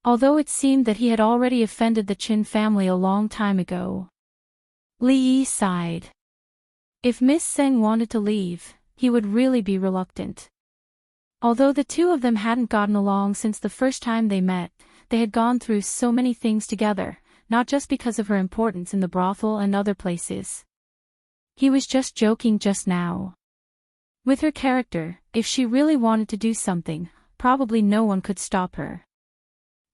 Although it seemed that he had already offended the Qin family a long time ago. Li Yi sighed. If Miss Tseng wanted to leave, he would really be reluctant. Although the two of them hadn't gotten along since the first time they met, they had gone through so many things together, not just because of her importance in the brothel and other places. He was just joking just now. With her character, if she really wanted to do something, probably no one could stop her.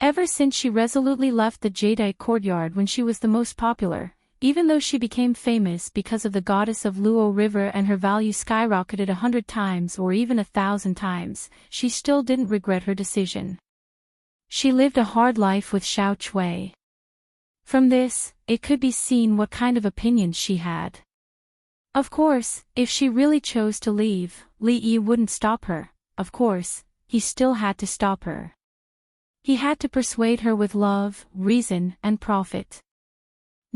Ever since she resolutely left the Jadeite courtyard when she was the most popular, even though she became famous because of the goddess of Luo River and her value skyrocketed 100 times or even 1,000 times, she still didn't regret her decision. She lived a hard life with Xiao Chui. From this, it could be seen what kind of opinions she had. Of course, if she really chose to leave, Li Yi wouldn't stop her. Of course, he still had to stop her. He had to persuade her with love, reason, and profit.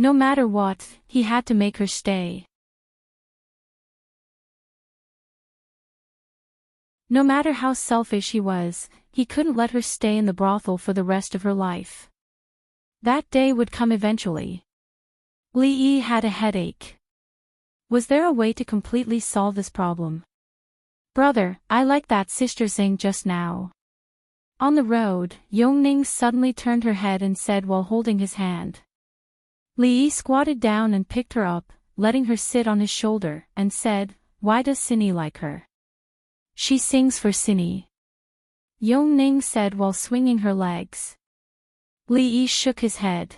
No matter what, he had to make her stay. No matter how selfish he was, he couldn't let her stay in the brothel for the rest of her life. That day would come eventually. Li Yi had a headache. Was there a way to completely solve this problem? Brother, I like that sister sang just now. On the road, Yongning suddenly turned her head and said while holding his hand. Li Yi squatted down and picked her up, letting her sit on his shoulder, and said, "Why does Cindy like her?" "She sings for Cindy," Yongning said while swinging her legs. Li Yi shook his head.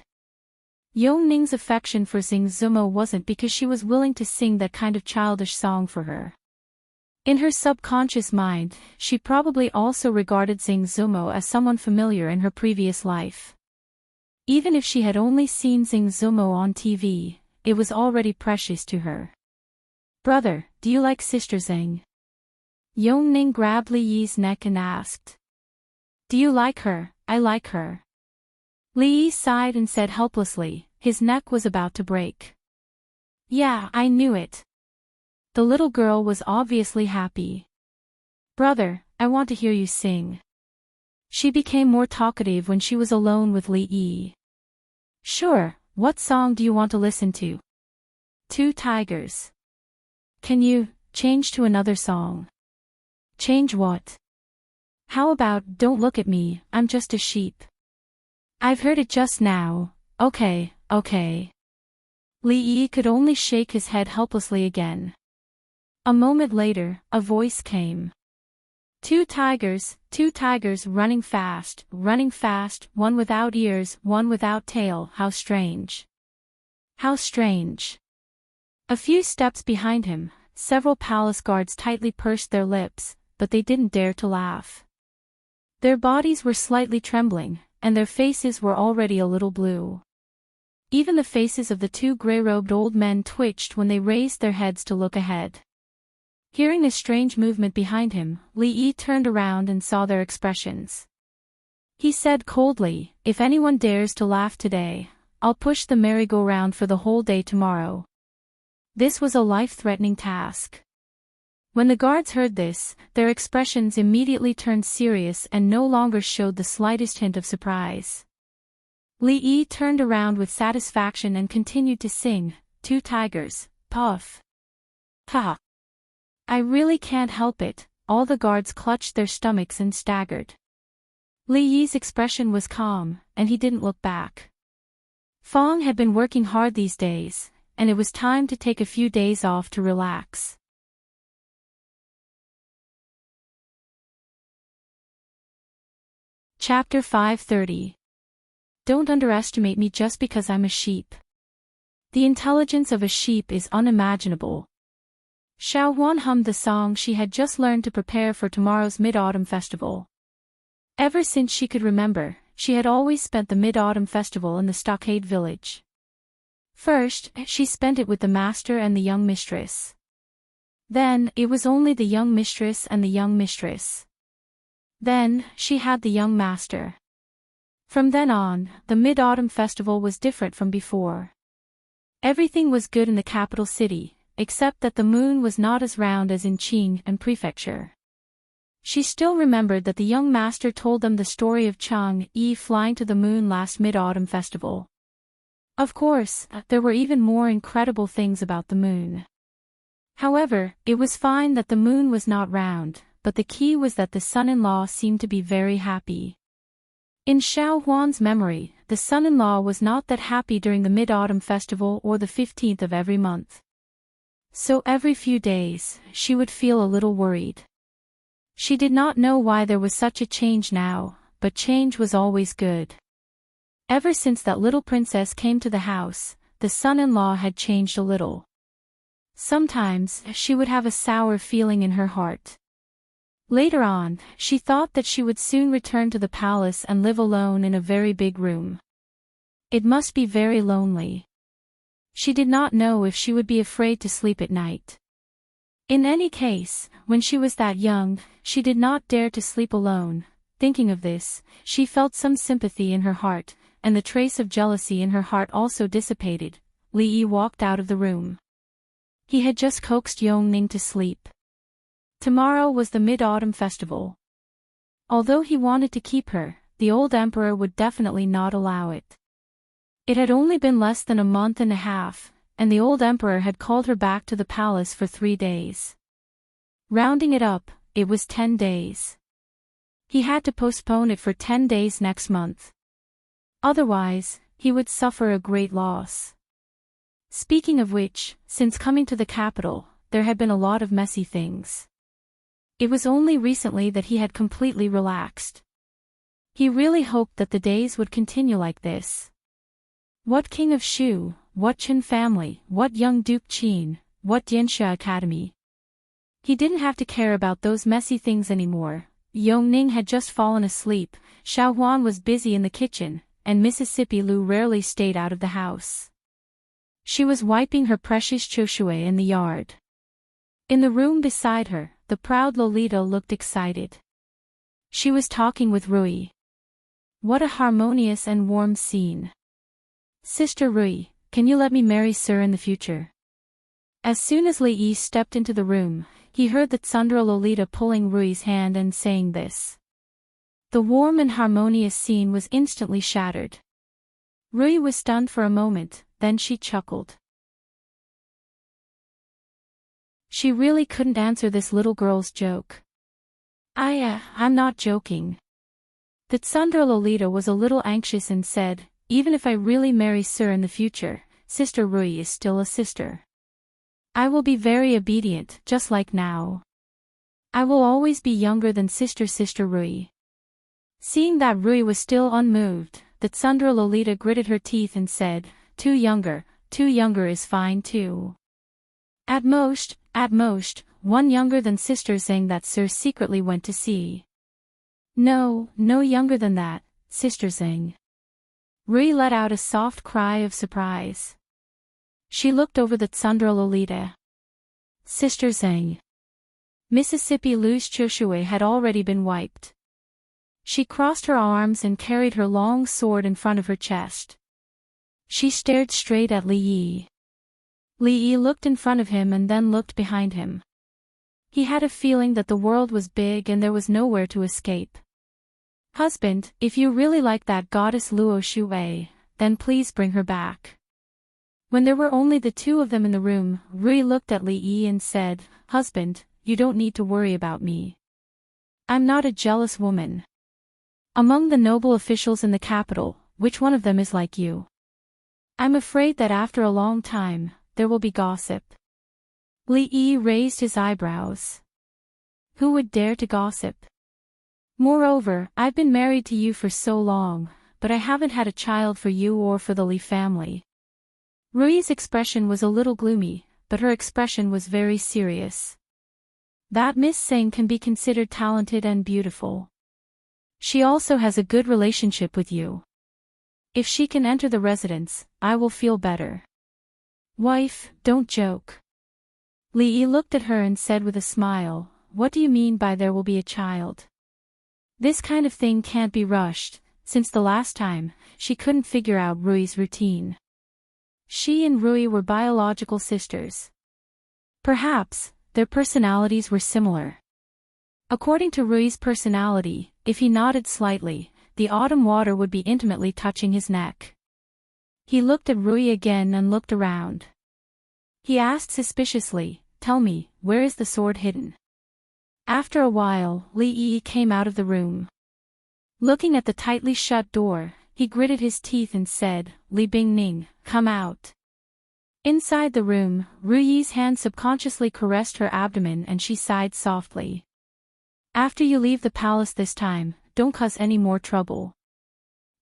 Yongning's affection for Xing Zumo wasn't because she was willing to sing that kind of childish song for her. In her subconscious mind, she probably also regarded Xing Zumo as someone familiar in her previous life. Even if she had only seen Xing Zumo on TV, it was already precious to her. "Brother, do you like Sister Xing?" Yongning grabbed Li Yi's neck and asked. "Do you like her?" "I like her." Li Yi sighed and said helplessly, his neck was about to break. "Yeah, I knew it." The little girl was obviously happy. "Brother, I want to hear you sing." She became more talkative when she was alone with Li Yi. "Sure, what song do you want to listen to?" "Two Tigers." "Can you change to another song?" "Change what?" "How about Don't Look at Me, I'm Just a Sheep?" "I've heard it just now." Okay. Li Yi could only shake his head helplessly again. A moment later, a voice came. Two tigers running fast, one without ears, one without tail, how strange. How strange. A few steps behind him, several palace guards tightly pursed their lips, but they didn't dare to laugh. Their bodies were slightly trembling, and their faces were already a little blue. Even the faces of the two gray-robed old men twitched when they raised their heads to look ahead. Hearing this strange movement behind him, Li Yi turned around and saw their expressions. He said coldly, "If anyone dares to laugh today, I'll push the merry-go-round for the whole day tomorrow." This was a life-threatening task. When the guards heard this, their expressions immediately turned serious and no longer showed the slightest hint of surprise. Li Yi turned around with satisfaction and continued to sing, "Two tigers, puff. Ha. I really can't help it." All the guards clutched their stomachs and staggered. Li Yi's expression was calm, and he didn't look back. Fong had been working hard these days, and it was time to take a few days off to relax. Chapter 530. Don't underestimate me just because I'm a sheep. The intelligence of a sheep is unimaginable. Xiao Wan hummed the song she had just learned to prepare for tomorrow's Mid-Autumn Festival. Ever since she could remember, she had always spent the Mid-Autumn Festival in the stockade village. First, she spent it with the master and the young mistress. Then, it was only the young mistress and the young mistress. Then, she had the young master. From then on, the Mid-Autumn Festival was different from before. Everything was good in the capital city, except that the moon was not as round as in Qing and Prefecture. She still remembered that the young master told them the story of Chang-Yi flying to the moon last Mid-Autumn Festival. Of course, there were even more incredible things about the moon. However, it was fine that the moon was not round, but the key was that the son-in-law seemed to be very happy. In Xiao Huan's memory, the son-in-law was not that happy during the Mid-Autumn Festival or the 15th of every month. So every few days, she would feel a little worried. She did not know why there was such a change now, but change was always good. Ever since that little princess came to the house, the son-in-law had changed a little. Sometimes, she would have a sour feeling in her heart. Later on, she thought that she would soon return to the palace and live alone in a very big room. It must be very lonely. She did not know if she would be afraid to sleep at night. In any case, when she was that young, she did not dare to sleep alone. Thinking of this, she felt some sympathy in her heart, and the trace of jealousy in her heart also dissipated. Li Yi walked out of the room. He had just coaxed Yongning to sleep. Tomorrow was the Mid-Autumn Festival. Although he wanted to keep her, the old emperor would definitely not allow it. It had only been less than a month and a half, and the old emperor had called her back to the palace for 3 days. Rounding it up, it was 10 days. He had to postpone it for 10 days next month. Otherwise, he would suffer a great loss. Speaking of which, since coming to the capital, there had been a lot of messy things. It was only recently that he had completely relaxed. He really hoped that the days would continue like this. What king of Shu, what Qin family, what young Duke Qin, what Dianxia Academy. He didn't have to care about those messy things anymore. Yongning had just fallen asleep, Xiao Huan was busy in the kitchen, and Mississippi Lu rarely stayed out of the house. She was wiping her precious Choshue in the yard. In the room beside her, the proud Lolita looked excited. She was talking with Rui. What a harmonious and warm scene. Sister Rui, can you let me marry Sir in the future? As soon as Li Yi stepped into the room, he heard the Tsundra Lolita pulling Rui's hand and saying this. The warm and harmonious scene was instantly shattered. Rui was stunned for a moment, then she chuckled. She really couldn't answer this little girl's joke. I'm not joking. The Tsundra Lolita was a little anxious and said, even if I really marry Sir in the future, Sister Rui is still a sister. I will be very obedient, just like now. I will always be younger than Sister Rui. Seeing that Rui was still unmoved, the Tsundra Lolita gritted her teeth and said, Two younger is fine too. At most, 1 younger than Sister Zheng that Sir secretly went to see. No younger than that, Sister Zheng. Rui let out a soft cry of surprise. She looked over the Tsundra Lolita. Sister Zheng. Mississippi Lu's Choshue had already been wiped. She crossed her arms and carried her long sword in front of her chest. She stared straight at Li Yi. Li Yi looked in front of him and then looked behind him. He had a feeling that the world was big and there was nowhere to escape. Husband, if you really like that goddess Luo Shui, then please bring her back. When there were only the two of them in the room, Rui looked at Li Yi and said, Husband, you don't need to worry about me. I'm not a jealous woman. Among the noble officials in the capital, which one of them is like you? I'm afraid that after a long time, there will be gossip. Li Yi raised his eyebrows. Who would dare to gossip? Moreover, I've been married to you for so long, but I haven't had a child for you or for the Li family. Rui's expression was a little gloomy, but her expression was very serious. That Miss Zheng can be considered talented and beautiful. She also has a good relationship with you. If she can enter the residence, I will feel better. Wife, don't joke. Li Yi looked at her and said with a smile, what do you mean by there will be a child? This kind of thing can't be rushed, since the last time, she couldn't figure out Rui's routine. She and Rui were biological sisters. Perhaps, their personalities were similar. According to Rui's personality, if he nodded slightly, the autumn water would be intimately touching his neck. He looked at Rui again and looked around. He asked suspiciously, tell me, where is the sword hidden? After a while, Li Yi came out of the room. Looking at the tightly shut door, he gritted his teeth and said, Li Bingning, come out. Inside the room, Rui's hand subconsciously caressed her abdomen and she sighed softly. After you leave the palace this time, don't cause any more trouble.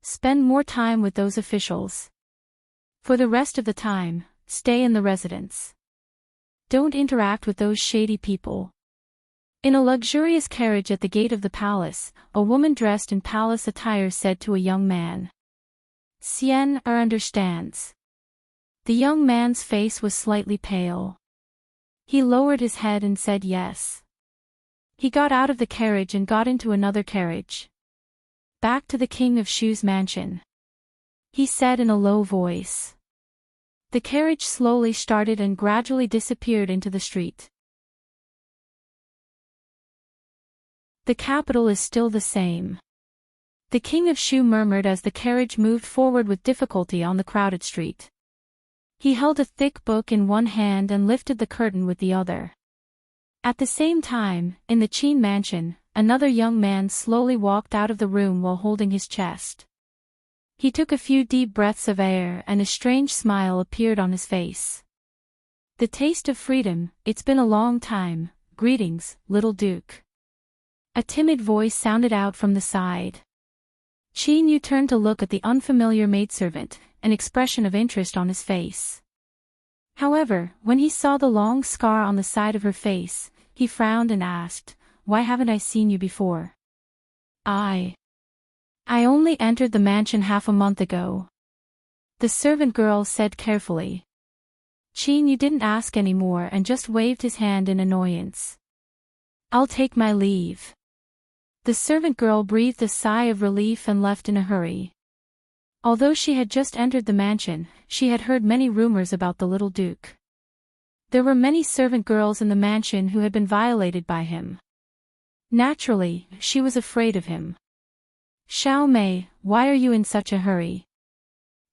Spend more time with those officials. For the rest of the time, stay in the residence. Don't interact with those shady people. In a luxurious carriage at the gate of the palace, a woman dressed in palace attire said to a young man. Xian understands. The young man's face was slightly pale. He lowered his head and said yes. He got out of the carriage and got into another carriage. Back to the King of Shu's mansion. He said in a low voice. The carriage slowly started and gradually disappeared into the street. The capital is still the same. The King of Shu murmured as the carriage moved forward with difficulty on the crowded street. He held a thick book in one hand and lifted the curtain with the other. At the same time, in the Qin mansion, another young man slowly walked out of the room while holding his chest. He took a few deep breaths of air and a strange smile appeared on his face. The taste of freedom, it's been a long time, greetings, little Duke. A timid voice sounded out from the side. Qin Yu turned to look at the unfamiliar maidservant, an expression of interest on his face. However, when he saw the long scar on the side of her face, he frowned and asked, why haven't I seen you before? I only entered the mansion half a month ago. The servant girl said carefully. Qin Yu didn't ask any more and just waved his hand in annoyance. I'll take my leave. The servant girl breathed a sigh of relief and left in a hurry. Although she had just entered the mansion, she had heard many rumors about the little Duke. There were many servant girls in the mansion who had been violated by him. Naturally, she was afraid of him. Xiao Mei, why are you in such a hurry?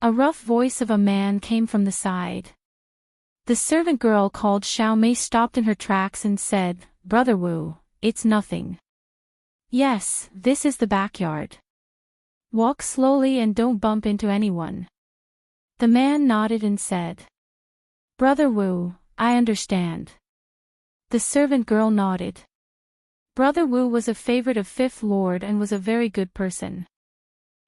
A rough voice of a man came from the side. The servant girl called Xiao Mei stopped in her tracks and said, Brother Wu, it's nothing. Yes, this is the backyard. Walk slowly and don't bump into anyone. The man nodded and said. Brother Wu, I understand. The servant girl nodded. Brother Wu was a favorite of Fifth Lord and was a very good person.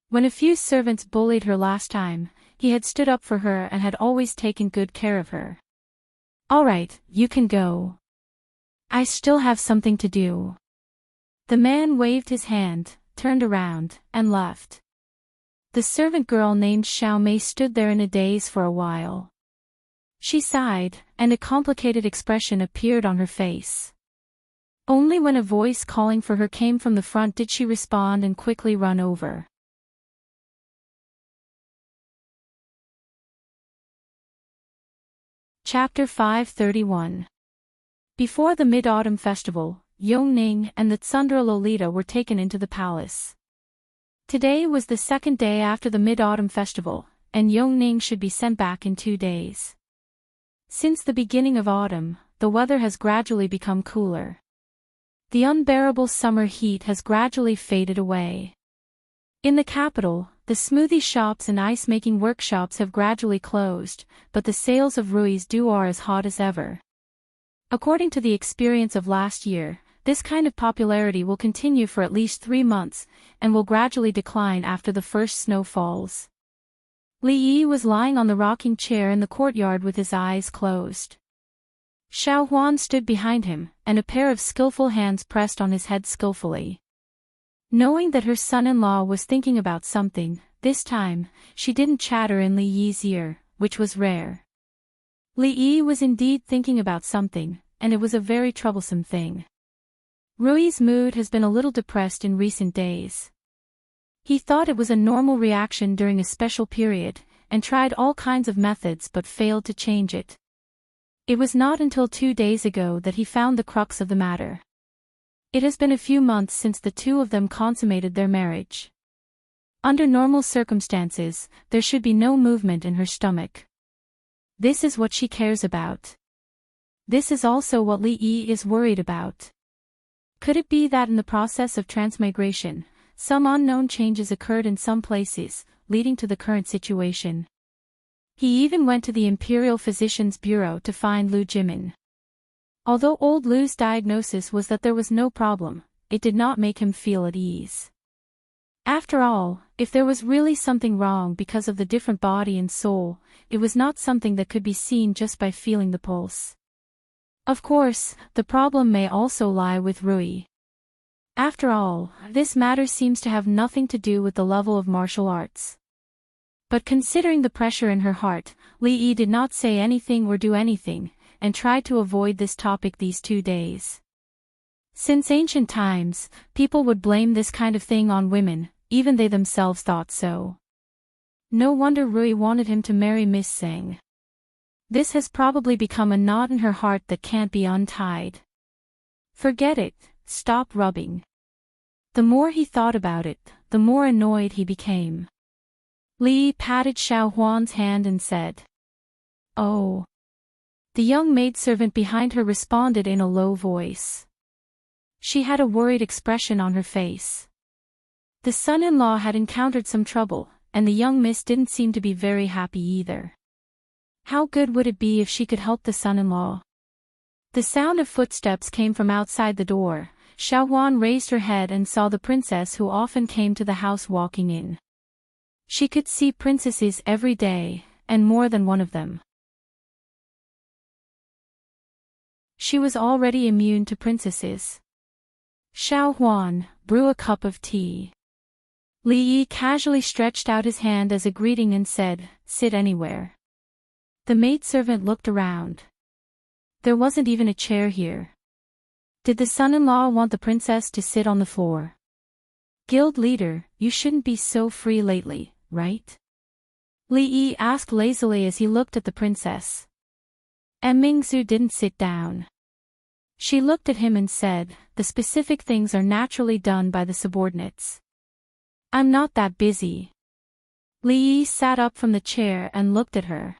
When a few servants bullied her last time, he had stood up for her and had always taken good care of her. All right, you can go. I still have something to do. The man waved his hand, turned around, and left. The servant girl named Xiao Mei stood there in a daze for a while. She sighed, and a complicated expression appeared on her face. Only when a voice calling for her came from the front did she respond and quickly run over. Chapter 531. Before the Mid-Autumn Festival, Yongning and the Tsundra Lolita were taken into the palace. Today was the second day after the Mid-Autumn Festival, and Yongning should be sent back in 2 days. Since the beginning of autumn, the weather has gradually become cooler. The unbearable summer heat has gradually faded away. In the capital, the smoothie shops and ice-making workshops have gradually closed, but the sales of Rui's dough are as hot as ever. According to the experience of last year, this kind of popularity will continue for at least 3 months, and will gradually decline after the first snow falls. Li Yi was lying on the rocking chair in the courtyard with his eyes closed. Xiao Huan stood behind him, and a pair of skillful hands pressed on his head skillfully. Knowing that her son-in-law was thinking about something, this time, she didn't chatter in Li Yi's ear, which was rare. Li Yi was indeed thinking about something, and it was a very troublesome thing. Rui's mood has been a little depressed in recent days. He thought it was a normal reaction during a special period, and tried all kinds of methods but failed to change it. It was not until 2 days ago that he found the crux of the matter. It has been a few months since the two of them consummated their marriage. Under normal circumstances, there should be no movement in her stomach. This is what she cares about. This is also what Li Yi is worried about. Could it be that in the process of transmigration, some unknown changes occurred in some places, leading to the current situation? He even went to the Imperial Physician's Bureau to find Lu Jimin. Although old Lu's diagnosis was that there was no problem, it did not make him feel at ease. After all, if there was really something wrong because of the different body and soul, it was not something that could be seen just by feeling the pulse. Of course, the problem may also lie with Rui. After all, this matter seems to have nothing to do with the level of martial arts. But considering the pressure in her heart, Li Yi did not say anything or do anything, and tried to avoid this topic these 2 days. Since ancient times, people would blame this kind of thing on women, even they themselves thought so. No wonder Rui wanted him to marry Miss Sang. This has probably become a knot in her heart that can't be untied. Forget it, stop rubbing. The more he thought about it, the more annoyed he became. Li patted Xiao Huan's hand and said, "Oh." The young maidservant behind her responded in a low voice. She had a worried expression on her face. The son-in-law had encountered some trouble, and the young miss didn't seem to be very happy either. How good would it be if she could help the son-in-law? The sound of footsteps came from outside the door. Xiao Huan raised her head and saw the princess who often came to the house walking in. She could see princesses every day, and more than one of them. She was already immune to princesses. "Xiao Huan, brew a cup of tea." Li Yi casually stretched out his hand as a greeting and said, "Sit anywhere." The maidservant looked around. There wasn't even a chair here. Did the son-in-law want the princess to sit on the floor? "Guild leader, you shouldn't be so free lately, right?" Li Yi asked lazily as he looked at the princess. And Mingzu didn't sit down. She looked at him and said, "The specific things are naturally done by the subordinates. I'm not that busy." Li Yi sat up from the chair and looked at her.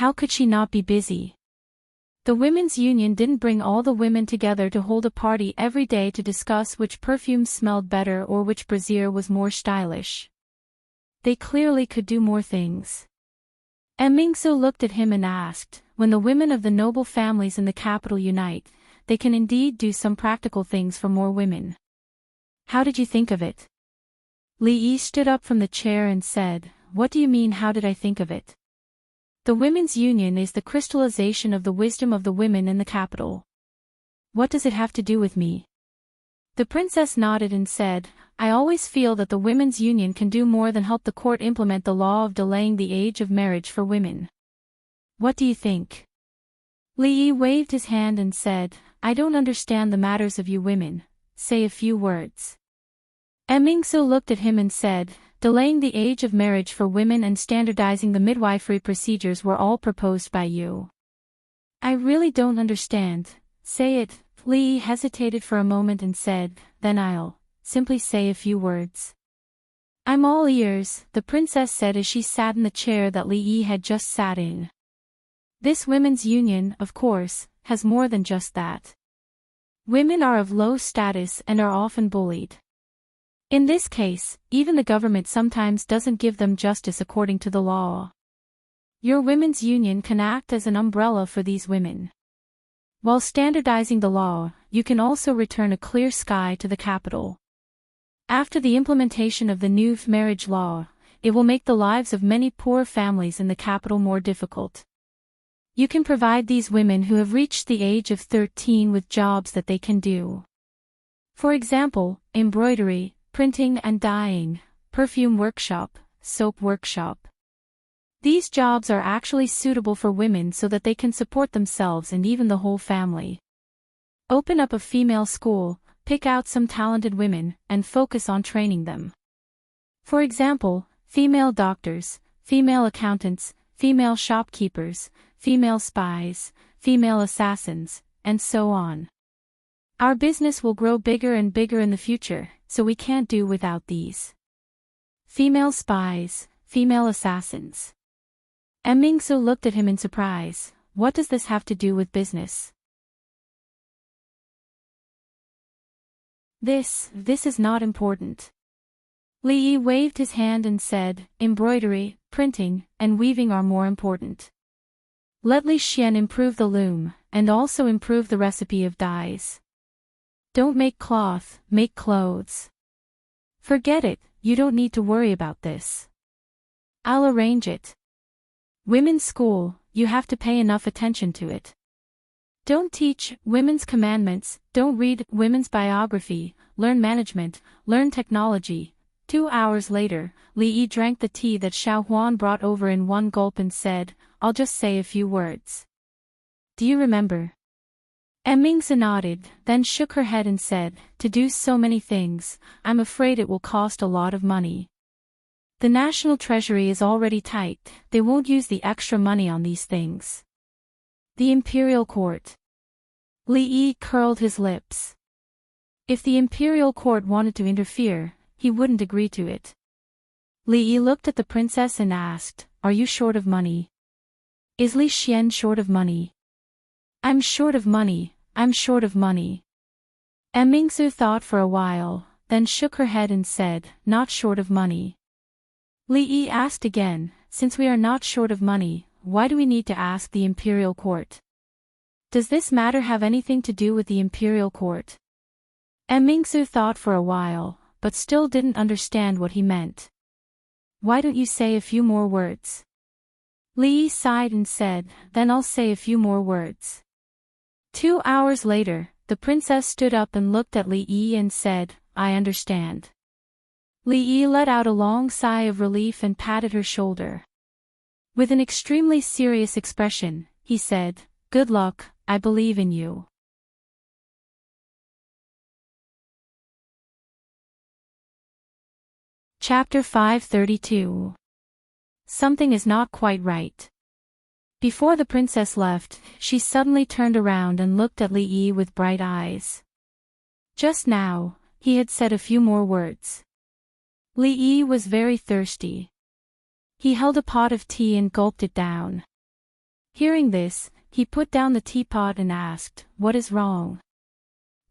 How could she not be busy? The women's union didn't bring all the women together to hold a party every day to discuss which perfume smelled better or which brassiere was more stylish. They clearly could do more things. And Mingzu looked at him and asked, "When the women of the noble families in the capital unite, they can indeed do some practical things for more women. How did you think of it?" Li Yi stood up from the chair and said, "What do you mean, how did I think of it? The women's union is the crystallization of the wisdom of the women in the capital. What does it have to do with me?" The princess nodded and said, "I always feel that the women's union can do more than help the court implement the law of delaying the age of marriage for women. What do you think?" Li Yi waved his hand and said, "I don't understand the matters of you women, say a few words." And Mingzu looked at him and said, "Delaying the age of marriage for women and standardizing the midwifery procedures were all proposed by you." "I really don't understand, say it." Li Yi hesitated for a moment and said, "Then I'll simply say a few words." "I'm all ears," the princess said as she sat in the chair that Li Yi had just sat in. This women's union, of course, has more than just that. Women are of low status and are often bullied. In this case, even the government sometimes doesn't give them justice according to the law. Your women's union can act as an umbrella for these women. While standardizing the law, you can also return a clear sky to the capital. After the implementation of the new marriage law, it will make the lives of many poor families in the capital more difficult. You can provide these women who have reached the age of 13 with jobs that they can do. For example, embroidery, printing and dyeing, perfume workshop, soap workshop. These jobs are actually suitable for women so that they can support themselves and even the whole family. Open up a female school, pick out some talented women, and focus on training them. For example, female doctors, female accountants, female shopkeepers, female spies, female assassins, and so on. Our business will grow bigger and bigger in the future, so we can't do without these. Female spies, female assassins. Mingsu looked at him in surprise. What does this have to do with business? This is not important. Li Yi waved his hand and said, embroidery, printing, and weaving are more important. Let Li Xian improve the loom, and also improve the recipe of dyes. Don't make cloth, make clothes. Forget it, you don't need to worry about this. I'll arrange it. Women's school, you have to pay enough attention to it. Don't teach women's commandments, don't read women's biography, learn management, learn technology. 2 hours later, Li Yi drank the tea that Xiao Huan brought over in one gulp and said, I'll just say a few words. Do you remember? Mingzi nodded, then shook her head and said, to do so many things, I'm afraid it will cost a lot of money. The national treasury is already tight, they won't use the extra money on these things. The imperial court. Li Yi curled his lips. If the imperial court wanted to interfere, he wouldn't agree to it. Li Yi looked at the princess and asked, are you short of money? Is Li Xian short of money? I'm short of money, I'm short of money. Mingsu thought for a while, then shook her head and said, not short of money. Li Yi asked again, since we are not short of money, why do we need to ask the imperial court? Does this matter have anything to do with the imperial court? Mingsu thought for a while, but still didn't understand what he meant. Why don't you say a few more words? Li Yi sighed and said, then I'll say a few more words. 2 hours later, the princess stood up and looked at Li Yi and said, I understand. Li Yi let out a long sigh of relief and patted her shoulder. With an extremely serious expression, he said, good luck, I believe in you. Chapter 532. Something is not quite right. Before the princess left, she suddenly turned around and looked at Li Yi with bright eyes. Just now, he had said a few more words. Li Yi was very thirsty. He held a pot of tea and gulped it down. Hearing this, he put down the teapot and asked, what is wrong?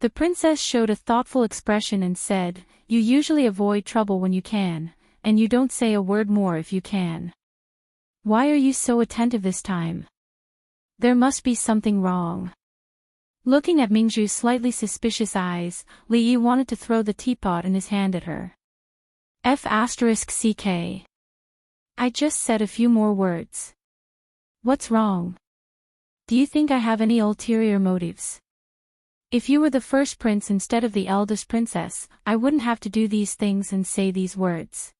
The princess showed a thoughtful expression and said, you usually avoid trouble when you can, and you don't say a word more if you can. Why are you so attentive this time? There must be something wrong. Looking at Mingzhu's slightly suspicious eyes, Li Yi wanted to throw the teapot in his hand at her. F***ck. I just said a few more words. What's wrong? Do you think I have any ulterior motives? If you were the first prince instead of the eldest princess, I wouldn't have to do these things and say these words.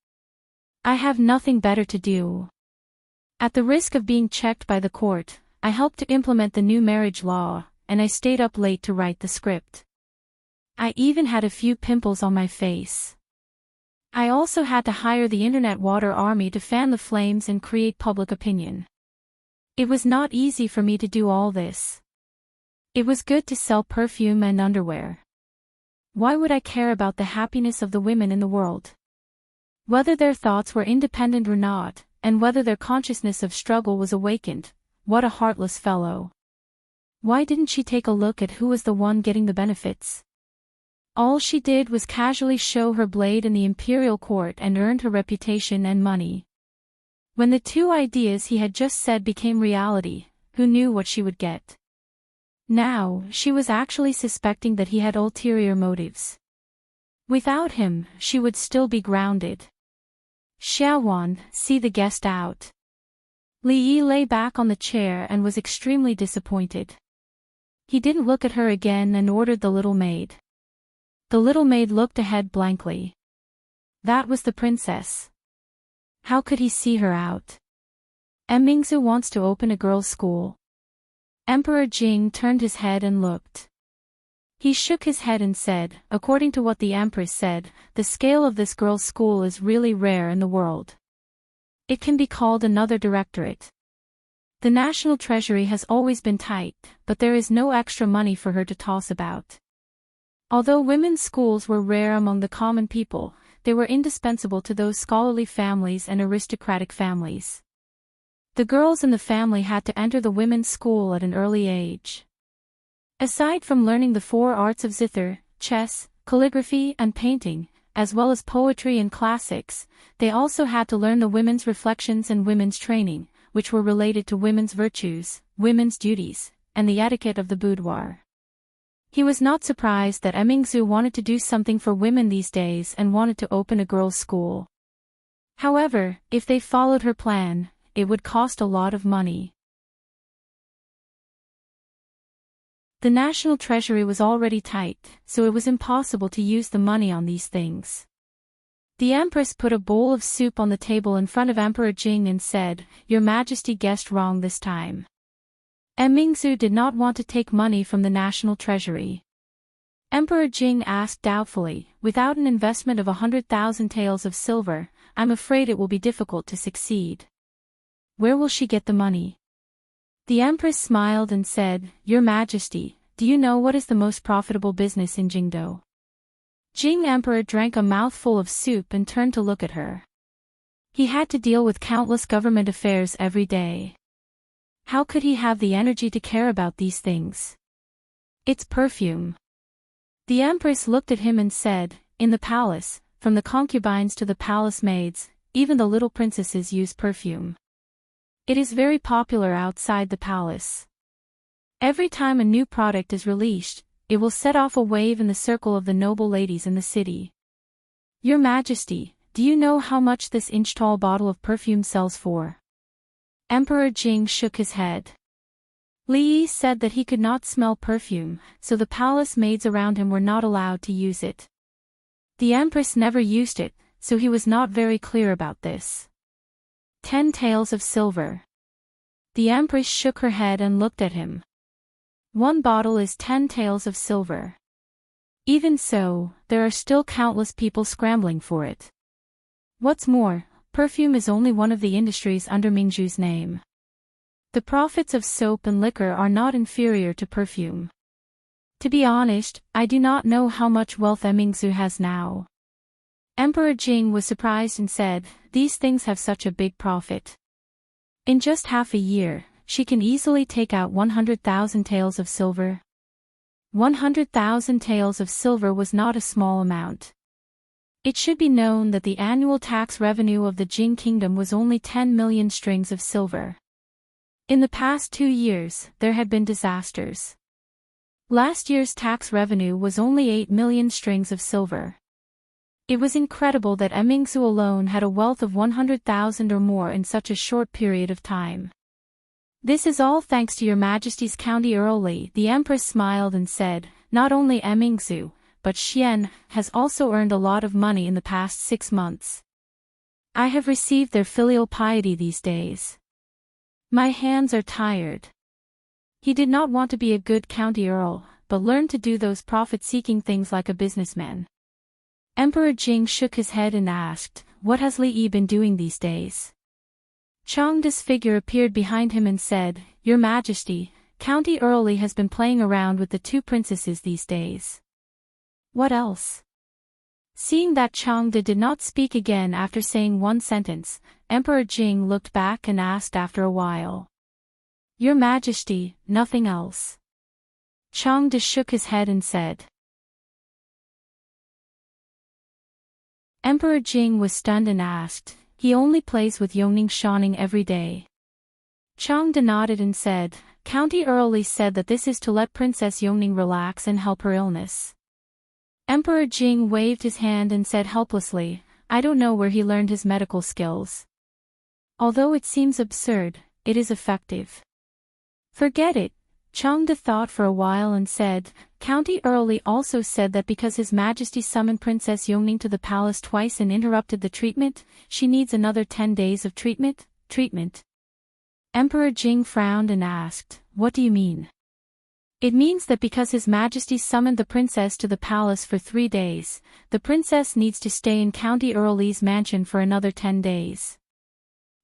I have nothing better to do. At the risk of being checked by the court, I helped to implement the new marriage law, and I stayed up late to write the script. I even had a few pimples on my face. I also had to hire the internet water army to fan the flames and create public opinion. It was not easy for me to do all this. It was good to sell perfume and underwear. Why would I care about the happiness of the women in the world? Whether their thoughts were independent or not, and whether their consciousness of struggle was awakened, what a heartless fellow. Why didn't she take a look at who was the one getting the benefits? All she did was casually show her blade in the imperial court and earned her reputation and money. When the two ideas he had just said became reality, who knew what she would get? Now, she was actually suspecting that he had ulterior motives. Without him, she would still be grounded. Xiaowan, see the guest out. Li Yi lay back on the chair and was extremely disappointed. He didn't look at her again and ordered the little maid. The little maid looked ahead blankly. That was the princess. How could he see her out? Mingzu wants to open a girls' school. Emperor Jing turned his head and looked. He shook his head and said, according to what the Empress said, the scale of this girls' school is really rare in the world. It can be called another directorate. The national treasury has always been tight, but there is no extra money for her to toss about. Although women's schools were rare among the common people, they were indispensable to those scholarly families and aristocratic families. The girls in the family had to enter the women's school at an early age. Aside from learning the 4 arts of zither, chess, calligraphy and painting, as well as poetry and classics, they also had to learn the women's reflections and women's training, which were related to women's virtues, women's duties, and the etiquette of the boudoir. He was not surprised that Mingzu wanted to do something for women these days and wanted to open a girls' school. However, if they followed her plan, it would cost a lot of money. The national treasury was already tight, so it was impossible to use the money on these things. The Empress put a bowl of soup on the table in front of Emperor Jing and said, "Your Majesty guessed wrong this time." Mingzu did not want to take money from the national treasury. Emperor Jing asked doubtfully, "Without an investment of 100,000 taels of silver, I'm afraid it will be difficult to succeed. Where will she get the money?" The Empress smiled and said, "Your Majesty, do you know what is the most profitable business in Jingdo?" Jing Emperor drank a mouthful of soup and turned to look at her. He had to deal with countless government affairs every day. How could he have the energy to care about these things? "It's perfume." The Empress looked at him and said, "In the palace, from the concubines to the palace maids, even the little princesses use perfume. It is very popular outside the palace. Every time a new product is released, it will set off a wave in the circle of the noble ladies in the city. Your Majesty, do you know how much this inch-tall bottle of perfume sells for?" Emperor Jing shook his head. Li Yi said that he could not smell perfume, so the palace maids around him were not allowed to use it. The Empress never used it, so he was not very clear about this. 10 taels of silver. The Empress shook her head and looked at him. 1 bottle is 10 taels of silver. Even so, there are still countless people scrambling for it. What's more, perfume is only one of the industries under Mingzhu's name. The profits of soap and liquor are not inferior to perfume. To be honest, I do not know how much wealth Mingzhu has now. Emperor Jing was surprised and said, "These things have such a big profit. In just half a year, she can easily take out 100,000 taels of silver." 100,000 taels of silver was not a small amount. It should be known that the annual tax revenue of the Jing kingdom was only 10 million strings of silver. In the past 2 years, there had been disasters. Last year's tax revenue was only 8 million strings of silver. It was incredible that Mingzhu alone had a wealth of 100,000 or more in such a short period of time. "This is all thanks to your Majesty's County Earl Li," the Empress smiled and said. "Not only Mingzhu, but Xian, has also earned a lot of money in the past 6 months. I have received their filial piety these days. My hands are tired." He did not want to be a good county earl, but learned to do those profit-seeking things like a businessman. Emperor Jing shook his head and asked, "What has Li Yi been doing these days?" Changda's figure appeared behind him and said, "Your Majesty, County Earl Li has been playing around with the 2 princesses these days." "What else?" Seeing that Changda did not speak again after saying one sentence, Emperor Jing looked back and asked after a while. "Your Majesty, nothing else." Changda shook his head and said. Emperor Jing was stunned and asked, "He only plays with Yongning Shaning every day." Changda nodded and said, "County Earl Li said that this is to let Princess Yongning relax and help her illness." Emperor Jing waved his hand and said helplessly, "I don't know where he learned his medical skills. Although it seems absurd, it is effective." "Forget it." Changda thought for a while and said, "County Earl Li also said that because His Majesty summoned Princess Yongning to the palace twice and interrupted the treatment, she needs another 10 days of treatment. Emperor Jing frowned and asked, "What do you mean?" "It means that because His Majesty summoned the princess to the palace for 3 days, the princess needs to stay in County Earl's mansion for another 10 days.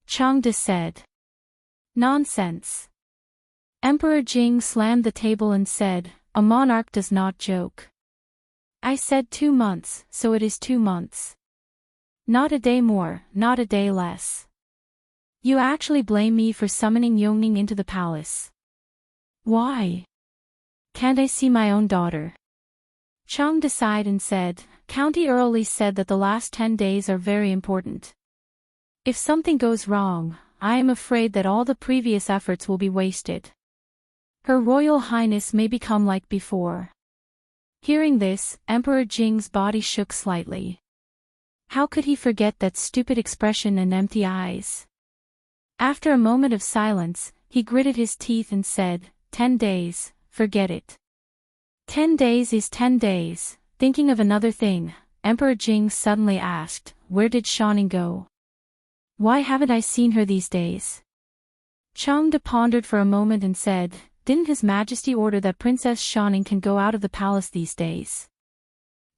Changde said. "Nonsense." Emperor Jing slammed the table and said, "A monarch does not joke. I said 2 months, so it is 2 months. Not a day more, not a day less. You actually blame me for summoning Yongning into the palace. Why? Can't I see my own daughter?" Chang sighed and said, "County Early said that the last 10 days are very important. If something goes wrong, I am afraid that all the previous efforts will be wasted. Her Royal Highness may become like before." Hearing this, Emperor Jing's body shook slightly. How could he forget that stupid expression and empty eyes? After a moment of silence, he gritted his teeth and said, 10 days, forget it. 10 days is 10 days. Thinking of another thing, Emperor Jing suddenly asked, "Where did Shaning go? Why haven't I seen her these days?" Changde pondered for a moment and said, "Didn't His Majesty order that Princess Shaning can go out of the palace these days?"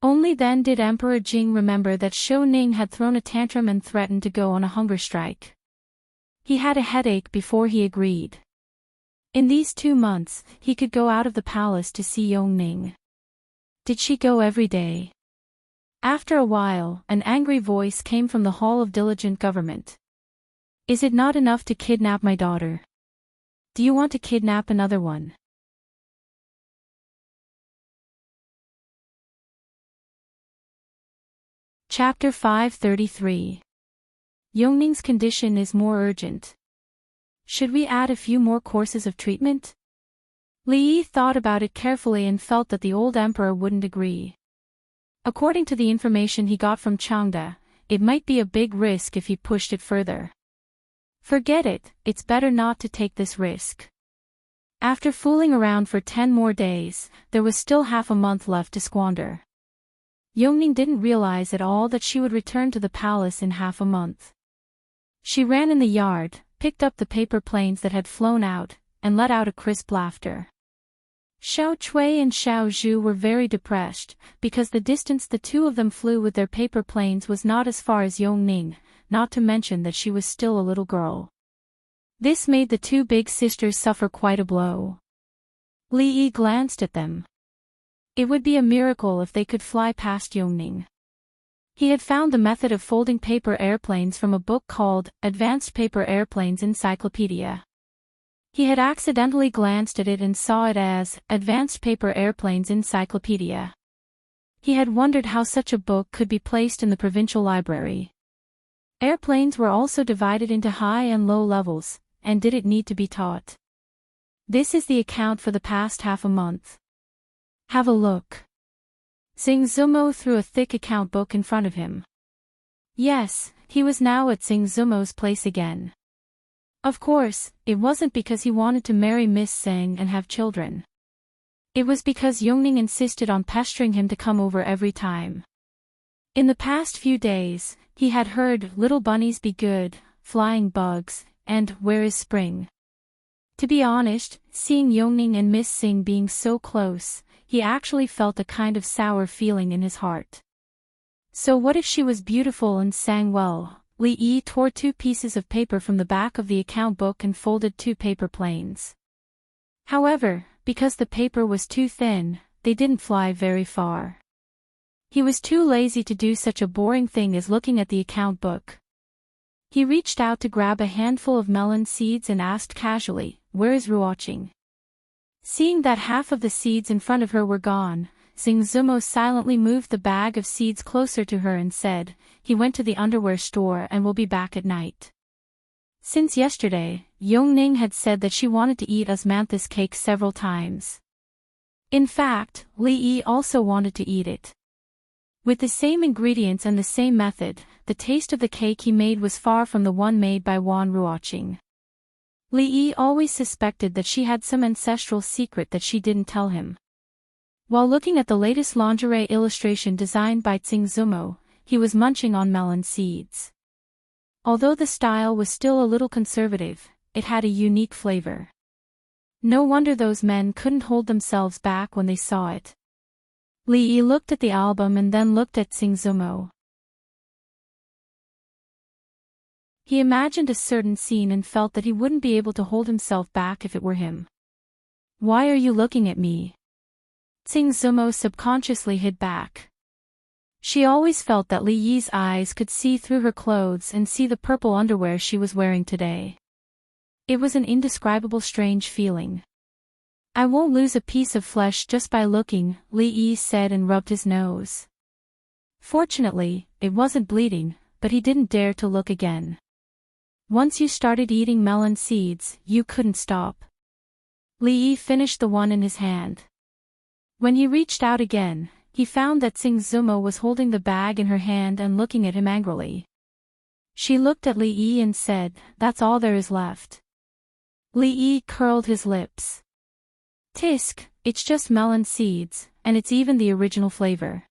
Only then did Emperor Jing remember that Shou Ning had thrown a tantrum and threatened to go on a hunger strike. He had a headache before he agreed. In these 2 months, he could go out of the palace to see Yongning. Did she go every day? After a while, an angry voice came from the Hall of Diligent Government. "Is it not enough to kidnap my daughter? Do you want to kidnap another one?" Chapter 533. Yongning's condition is more urgent. Should we add a few more courses of treatment? Li Yi thought about it carefully and felt that the old emperor wouldn't agree. According to the information he got from Changde, it might be a big risk if he pushed it further. Forget it, it's better not to take this risk. After fooling around for 10 more days, there was still half a month left to squander. Yongning didn't realize at all that she would return to the palace in half a month. She ran in the yard, picked up the paper planes that had flown out, and let out a crisp laughter. Xiao Chui and Xiao Zhu were very depressed, because the distance the two of them flew with their paper planes was not as far as Yongning, not to mention that she was still a little girl. This made the two big sisters suffer quite a blow. Li Yi glanced at them. It would be a miracle if they could fly past Yongning. He had found the method of folding paper airplanes from a book called Advanced Paper Airplanes Encyclopedia. He had accidentally glanced at it and saw it as Advanced Paper Airplanes Encyclopedia. He had wondered how such a book could be placed in the provincial library. Airplanes were also divided into high and low levels, and did it need to be taught? This is the account for the past half a month. Have a look. Xing Zumo threw a thick account book in front of him. Yes, he was now at Xing Zumo's place again. Of course, it wasn't because he wanted to marry Miss Zheng and have children. It was because Yongning insisted on pestering him to come over every time. In the past few days, he had heard Little Bunnies Be Good, Flying Bugs, and Where is Spring? To be honest, seeing Yongning and Miss Zheng being so close, he actually felt a kind of sour feeling in his heart. So what if she was beautiful and sang well? Li Yi tore 2 pieces of paper from the back of the account book and folded 2 paper planes. However, because the paper was too thin, they didn't fly very far. He was too lazy to do such a boring thing as looking at the account book. He reached out to grab a handful of melon seeds and asked casually, "Where is Ruoqing?" Seeing that half of the seeds in front of her were gone, Xing Zumo silently moved the bag of seeds closer to her and said, "He went to the underwear store and will be back at night." Since yesterday, Yongning had said that she wanted to eat osmanthus cake several times. In fact, Li Yi also wanted to eat it. With the same ingredients and the same method, the taste of the cake he made was far from the one made by Wan Ruoqing. Li Yi always suspected that she had some ancestral secret that she didn't tell him. While looking at the latest lingerie illustration designed by Xing Zumo, he was munching on melon seeds. Although the style was still a little conservative, it had a unique flavor. No wonder those men couldn't hold themselves back when they saw it. Li Yi looked at the album and then looked at Tsingzumo. He imagined a certain scene and felt that he wouldn't be able to hold himself back if it were him. "Why are you looking at me?" Tsingzumo subconsciously hid back. She always felt that Li Yi's eyes could see through her clothes and see the purple underwear she was wearing today. It was an indescribable strange feeling. "I won't lose a piece of flesh just by looking," Li Yi said and rubbed his nose. Fortunately, it wasn't bleeding, but he didn't dare to look again. Once you started eating melon seeds, you couldn't stop. Li Yi finished the one in his hand. When he reached out again, he found that Tsingzumo was holding the bag in her hand and looking at him angrily. She looked at Li Yi and said, "That's all there is left." Li Yi curled his lips. "Tisk, it's just melon seeds, and it's even the original flavor.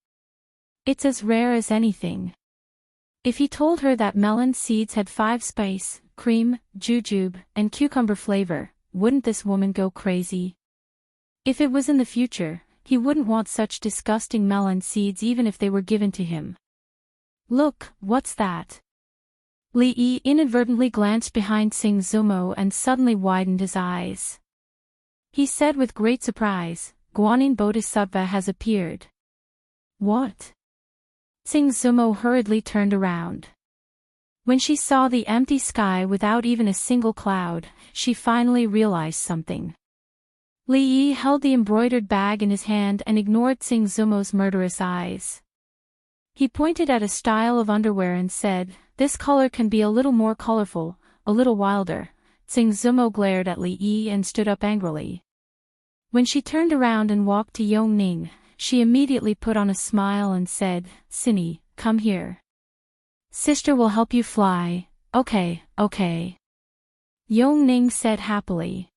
It's as rare as anything." If he told her that melon seeds had 5 spice, cream, jujube, and cucumber flavor, wouldn't this woman go crazy? If it was in the future, he wouldn't want such disgusting melon seeds even if they were given to him. "Look, what's that?" Li Yi inadvertently glanced behind Tsingzumo and suddenly widened his eyes. He said with great surprise, "Guanyin Bodhisattva has appeared." "What?" Tsingzumo hurriedly turned around. When she saw the empty sky without even a single cloud, she finally realized something. Li Yi held the embroidered bag in his hand and ignored Tsingzumo's murderous eyes. He pointed at a style of underwear and said, "This color can be a little more colorful, a little wilder." Tsingzumo glared at Li Yi and stood up angrily. When she turned around and walked to Yongning, she immediately put on a smile and said, "Cindy, come here. Sister will help you fly." Okay. Yongning said happily.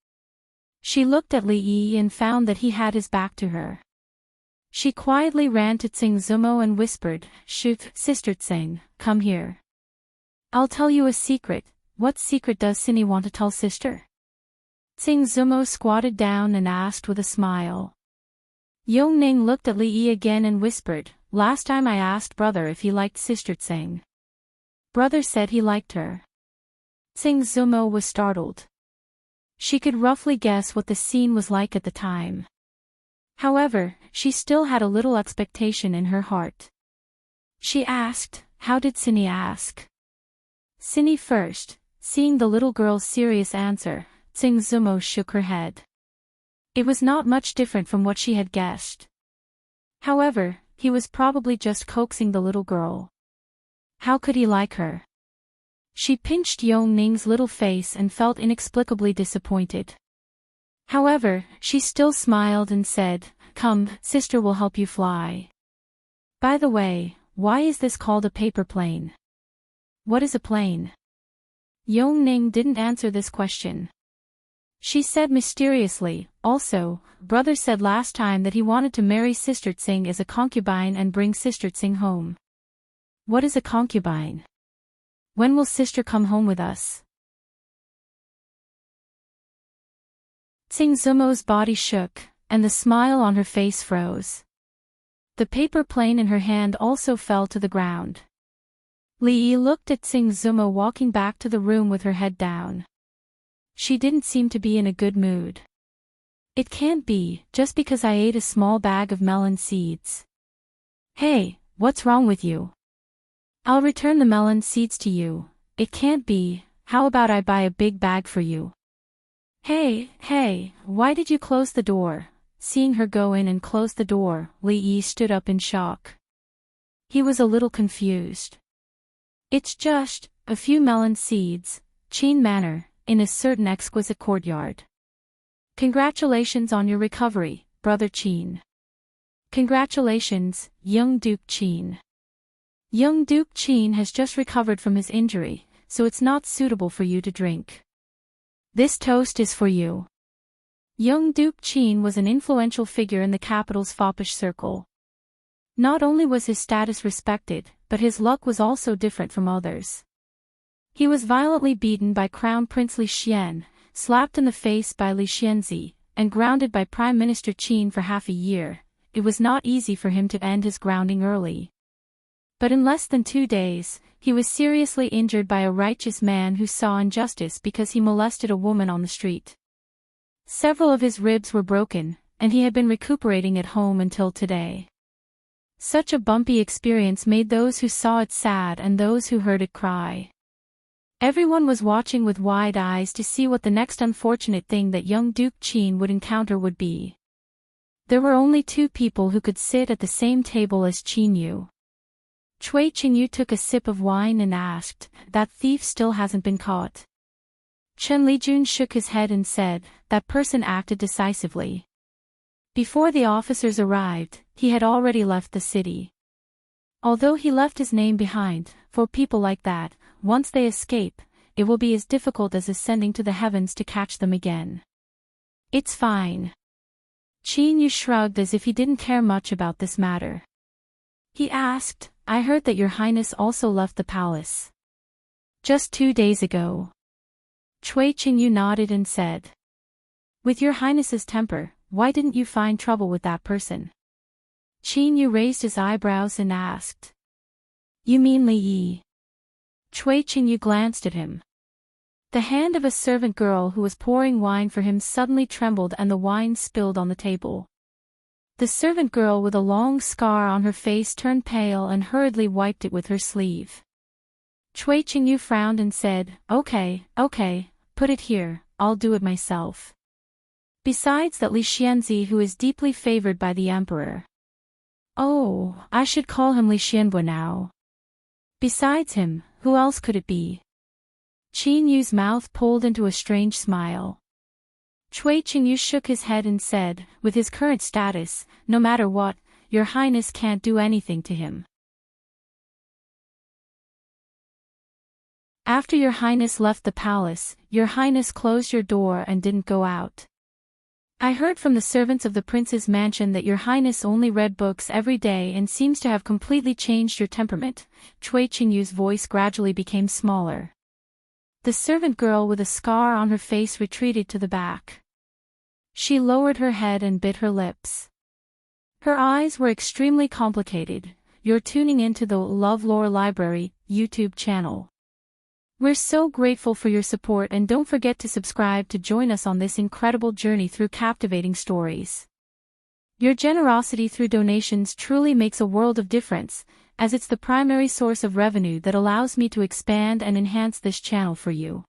She looked at Li Yi and found that he had his back to her. She quietly ran to Tsingzumo and whispered, "Shoot, Sister Tsing, come here. I'll tell you a secret." "What secret does Cindy want to tell Sister?" Tsingzumo squatted down and asked with a smile. Yongning looked at Li Yi again and whispered, "Last time I asked brother if he liked Sister Tsing. Brother said he liked her." Tsingzumo was startled. She could roughly guess what the scene was like at the time. However, she still had a little expectation in her heart. She asked, "How did Cindy ask?" "Cindy first." Seeing the little girl's serious answer, Tsingzumo shook her head. It was not much different from what she had guessed. However, he was probably just coaxing the little girl. How could he like her? She pinched Yongning's little face and felt inexplicably disappointed. However, she still smiled and said, "Come, Sister will help you fly. By the way, why is this called a paper plane?" "What is a plane?" Yongning didn't answer this question. She said mysteriously, "Also, brother said last time that he wanted to marry Sister Tsing as a concubine and bring Sister Tsing home." "What is a concubine? When will Sister come home with us?" Tsingzumo's body shook, and the smile on her face froze. The paper plane in her hand also fell to the ground. Li Yi looked at Tsingzumo walking back to the room with her head down. She didn't seem to be in a good mood. "It can't be, just because I ate a small bag of melon seeds." "Hey, what's wrong with you?" "I'll return the melon seeds to you." "It can't be, how about I buy a big bag for you?" Hey, why did you close the door?" Seeing her go in and close the door, Li Yi stood up in shock. He was a little confused. "It's just a few melon seeds, Qin Manor, in a certain exquisite courtyard. Congratulations on your recovery, Brother Qin." "Congratulations, young Duke Qin. Young Duke Qin has just recovered from his injury, so it's not suitable for you to drink. This toast is for you." Young Duke Qin was an influential figure in the capital's foppish circle. Not only was his status respected, but his luck was also different from others. He was violently beaten by Crown Prince Li Xian, slapped in the face by Li Xianzi, and grounded by Prime Minister Qin for half a year. It was not easy for him to end his grounding early. But in less than 2 days, he was seriously injured by a righteous man who saw injustice because he molested a woman on the street. Several of his ribs were broken, and he had been recuperating at home until today. Such a bumpy experience made those who saw it sad and those who heard it cry. Everyone was watching with wide eyes to see what the next unfortunate thing that young Duke Qin would encounter would be. There were only 2 people who could sit at the same table as Qin Yu. Cui Qingyu took a sip of wine and asked, "That thief still hasn't been caught?" Chen Lijun shook his head and said, "That person acted decisively. Before the officers arrived, he had already left the city. Although he left his name behind, for people like that, once they escape, it will be as difficult as ascending to the heavens to catch them again." "It's fine." Qin Yu shrugged as if he didn't care much about this matter. He asked, "I heard that your highness also left the palace." "Just 2 days ago." Cui Qingyu nodded and said, "With your highness's temper, why didn't you find trouble with that person?" Qin Yu raised his eyebrows and asked, "You mean Li Yi?" Cui Qingyu glanced at him. The hand of a servant girl who was pouring wine for him suddenly trembled and the wine spilled on the table. The servant girl with a long scar on her face turned pale and hurriedly wiped it with her sleeve. Cui Qingyu frowned and said, Okay, put it here, I'll do it myself. Besides that Li Xianzi who is deeply favored by the emperor. Oh, I should call him Li Xianbo now. Besides him, who else could it be? Qin Yu's mouth pulled into a strange smile. Cui Qingyu shook his head and said, "With his current status, no matter what, your highness can't do anything to him." After your highness left the palace, your highness closed your door and didn't go out. I heard from the servants of the prince's mansion that your highness only read books every day and seems to have completely changed your temperament. Cui Qingyu's voice gradually became smaller. The servant girl with a scar on her face retreated to the back. She lowered her head and bit her lips. Her eyes were extremely complicated. You're tuning into the LoveLore Library YouTube channel. We're so grateful for your support and don't forget to subscribe to join us on this incredible journey through captivating stories. Your generosity through donations truly makes a world of difference, as it's the primary source of revenue that allows me to expand and enhance this channel for you.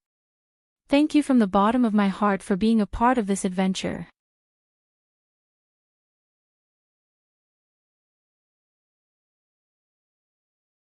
Thank you from the bottom of my heart for being a part of this adventure.